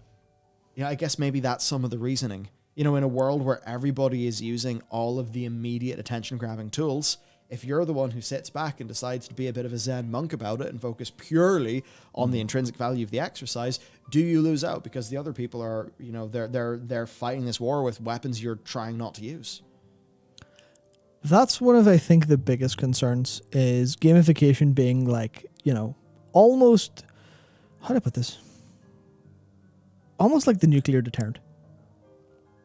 I guess maybe that's some of the reasoning. In a world where everybody is using all of the immediate attention-grabbing tools, if you're the one who sits back and decides to be a bit of a Zen monk about it and focus purely on the intrinsic value of the exercise, do you lose out because the other people are, they're fighting this war with weapons you're trying not to use? That's one of, I think, the biggest concerns is gamification being like, almost, how do I put this? Almost like the nuclear deterrent,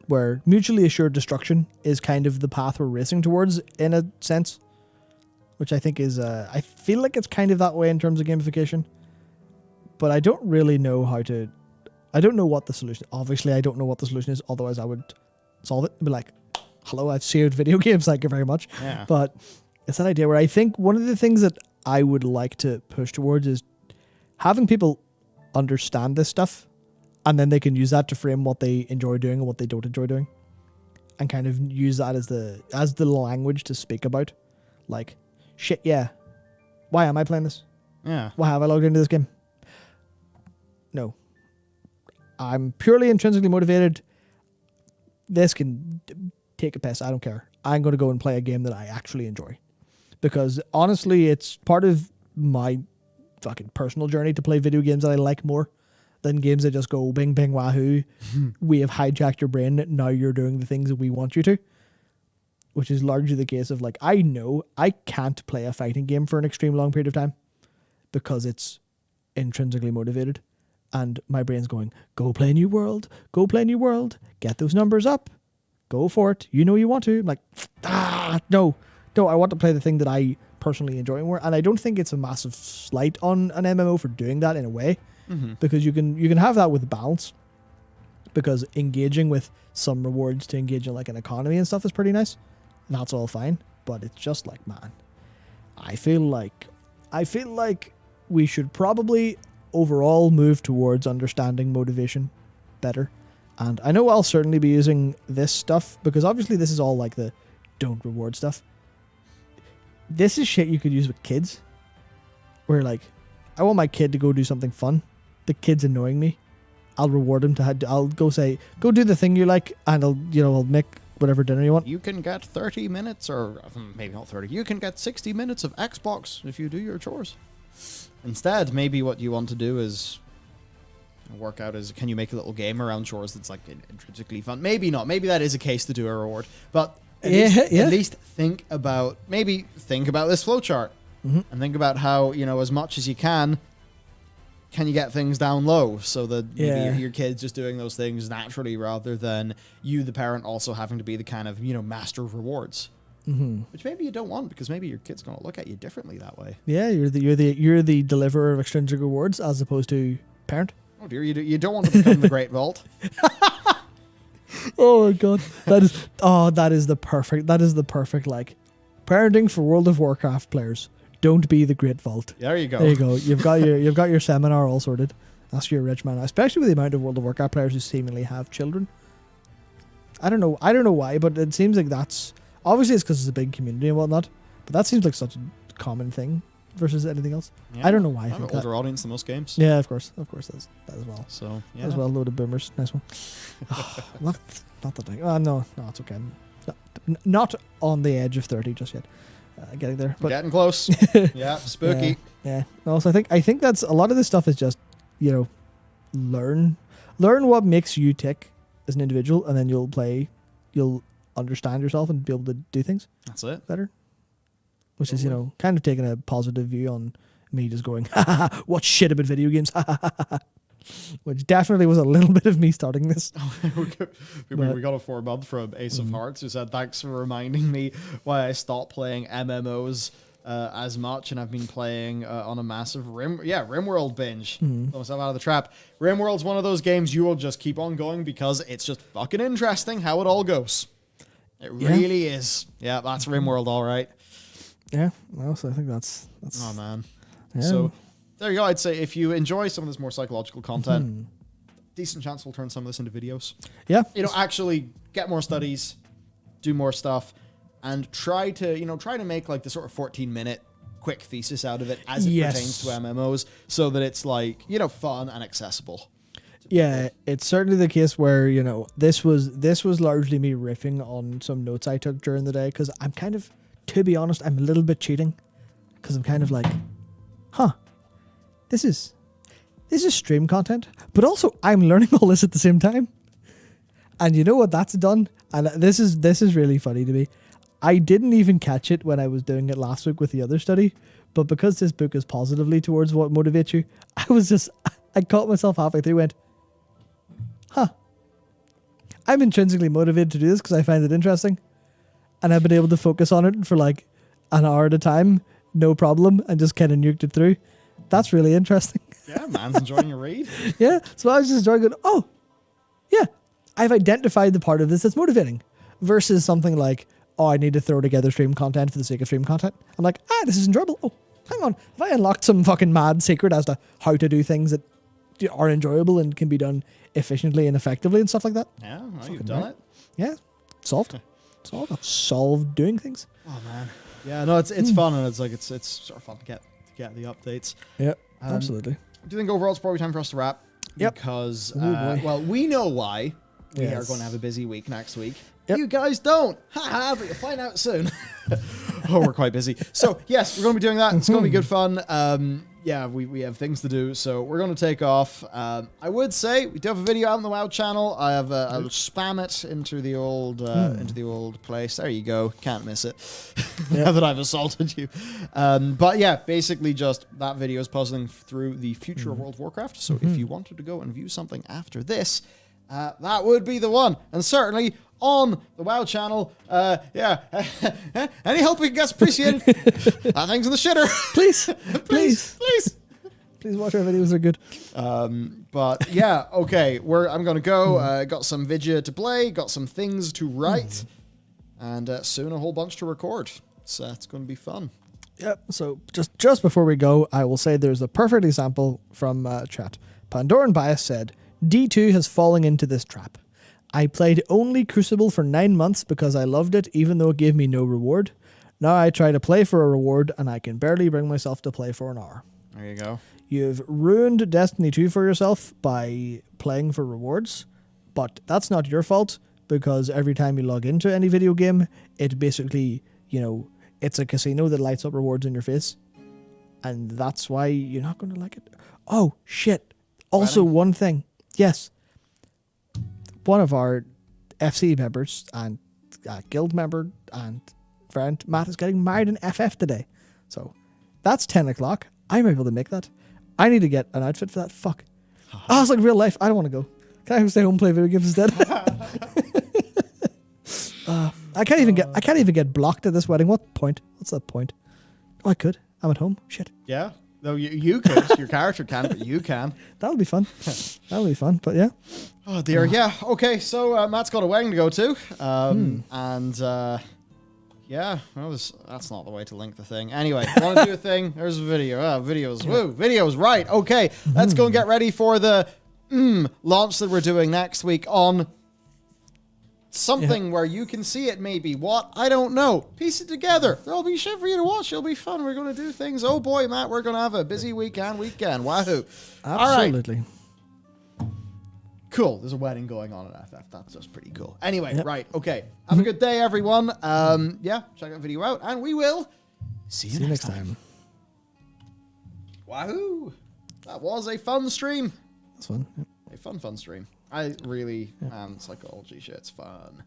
where mutually assured destruction is kind of the path we're racing towards, in a sense. which I think is, I feel like it's kind of that way in terms of gamification, but I don't really know I don't know what the solution, obviously I don't know what the solution is, otherwise I would solve it and be like, hello, I've saved video games, thank you very much. Yeah. But it's that idea where I think one of the things that I would like to push towards is having people understand this stuff, and then they can use that to frame what they enjoy doing and what they don't enjoy doing, and kind of use that as the language to speak about, like, shit, yeah, why am I playing this? Yeah. Why have I logged into this game? No, I'm purely intrinsically motivated. This can take a piss. I don't care. I'm going to go and play a game that I actually enjoy, because honestly, it's part of my fucking personal journey to play video games that I like more than games that just go bing, bing, wahoo. We have hijacked your brain. Now you're doing the things that we want you to, which is largely the case of, like, I know I can't play a fighting game for an extreme long period of time because it's intrinsically motivated. And my brain's going, go play New World, get those numbers up, go for it. You know you want to. I'm like, no, I want to play the thing that I personally enjoy more. And I don't think it's a massive slight on an MMO for doing that in a way, because you can have that with balance, because engaging with some rewards to engage in like an economy and stuff is pretty nice, and that's all fine. But it's just like, man, I feel like we should probably overall move towards understanding motivation better. And I know I'll certainly be using this stuff, because obviously this is all like the don't reward stuff. This is shit you could use with kids, where like, I want my kid to go do something fun. The kid's annoying me. I'll reward him I'll go say, go do the thing you like, and I'll make whatever dinner you want. You can get 30 minutes, or maybe not 30, you can get 60 minutes of Xbox if you do your chores. Instead, maybe what you want to do is work out is, can you make a little game around chores that's like intrinsically fun? Maybe not. Maybe that is a case to do a reward. But at least think about this flowchart, and think about how, as much as you can you get things down low, so that maybe your kid's just doing those things naturally, rather than you, the parent, also having to be the kind of, master of rewards. Which maybe you don't want, because maybe your kid's going to look at you differently that way. Yeah, you're the deliverer of extrinsic rewards as opposed to parent. Oh dear, you don't want to become the Great Vault. Oh my god, that is the perfect like parenting for World of Warcraft players. Don't be the Great Vault. There you go. There you go. You've got your seminar all sorted. That's your rich man, especially with the amount of World of Warcraft players who seemingly have children. I don't know why, but it seems like that's obviously it's because it's a big community and whatnot. But that seems like such a common thing versus anything else. Yeah, I don't know why. I think an older audience than most games. Yeah, of course, that's that as well. So yeah, as well, load of boomers. Nice one. not that big. No, it's okay. Not on the edge of 30 just yet. Getting there, but getting close. Yeah, spooky. Yeah. Also, I think that's a lot of this stuff is just learn what makes you tick as an individual, and then you'll understand yourself and be able to do things. That's it. Better. Which is kind of taking a positive view on me, just going, what shit about video games, which definitely was a little bit of me starting this. We got a 4-month from Ace of Hearts who said, thanks for reminding me why I stopped playing MMOs as much, and I've been playing on a massive RimWorld binge. Throw myself out of the trap. RimWorld's one of those games you will just keep on going because it's just fucking interesting how it all goes. It really is. Yeah, that's RimWorld, all right. Yeah, well, so I think that's oh man. Yeah. So there you go. I'd say if you enjoy some of this more psychological content, decent chance we'll turn some of this into videos. Yeah. Actually get more studies, do more stuff, and try to make like the sort of 14-minute quick thesis out of it as it pertains to MMOs, so that it's like, fun and accessible. Yeah, it's certainly the case where, this was largely me riffing on some notes I took during the day, because I'm kind of, to be honest, I'm a little bit cheating, because I'm kind of like, this is stream content, but also I'm learning all this at the same time. And you know what that's done? And this is really funny to me. I didn't even catch it when I was doing it last week with the other study, but because this book is positively towards what motivates you, I caught myself halfway through, went, I'm intrinsically motivated to do this because I find it interesting, and I've been able to focus on it for like an hour at a time, no problem, and just kind of nuked it through. That's really interesting. Yeah, man's enjoying your read. Yeah, so I was just enjoying it. Oh, yeah, I've identified the part of this that's motivating versus something like, oh, I need to throw together stream content for the sake of stream content. I'm like, this is enjoyable. Oh, hang on. Have I unlocked some fucking mad secret as to how to do things that are enjoyable and can be done efficiently and effectively and stuff like that? Yeah, well, you've Fucking done right. it. Yeah, solved. Solved. I've solved doing things. Oh man. Yeah, no, it's fun, and it's sort of fun to get the updates. Yeah, absolutely. Do you think overall it's probably time for us to wrap? Yep. Because, Oh, boy. well, we know why. We are Yes. going to have a busy week next week. Yep. You guys don't. Ha but you'll find out soon. Oh, we're quite busy. So, yes, we're going to be doing that. It's going to be good fun. Yeah, we have things to do, so we're going to take off. I would say we do have a video out on the WoW channel. I'll spam it into the old place. There you go. Can't miss it. Now that I've assaulted you. But yeah, basically just that video is puzzling through the future of World of Warcraft. So if you wanted to go and view something after this, that would be the one. And certainly on the WoW channel, yeah, any help we can get's appreciated. That thing's in the shitter. Please, please, Please. please watch our videos. They're good. But yeah, okay, I'm gonna go. Got some vidya to play, got some things to write, and soon a whole bunch to record. So it's gonna be fun. Yep. So just before we go, I will say there's a perfect example from chat. Pandoran Bias said, D2 has fallen into this trap. I played only Crucible for 9 months because I loved it, even though it gave me no reward. Now I try to play for a reward, and I can barely bring myself to play for an hour. There you go. You've ruined Destiny 2 for yourself by playing for rewards, but that's not your fault, because every time you log into any video game, it basically, it's a casino that lights up rewards in your face. And that's why you're not going to like it. Oh, shit. Also, one thing. Yes. One of our FC members and guild member and friend, Matt, is getting married in FF today. So that's 10 o'clock. I'm able to make that. I need to get an outfit for that. Fuck. It's like real life. I don't want to go. Can I stay home and play video games instead? I can't even get blocked at this wedding. What point? What's the point? Oh, I could. I'm at home. Shit. Yeah. No, you could. Your character can, but you can. That'll be fun. That'll be fun. But yeah. Oh dear. Yeah. Okay. So Matt's got a wedding to go to, and yeah, that's not the way to link the thing. Anyway, want to do a thing? There's a video. Videos. Woo, videos. Right. Okay. Let's go and get ready for the launch that we're doing next week on something where you can see it. Maybe what? I don't know. Piece it together. There'll be shit for you to watch. It'll be fun. We're going to do things. Oh boy, Matt, we're going to have a busy weekend. Wahoo! Absolutely. All right. Cool. There's a wedding going on at FF. That's just pretty cool. Anyway, right. Okay. Have a good day, everyone. Yeah, check that video out, and we will see you next time. Wahoo! That was a fun stream. That's fun. A fun stream. I really, psychology shit's fun.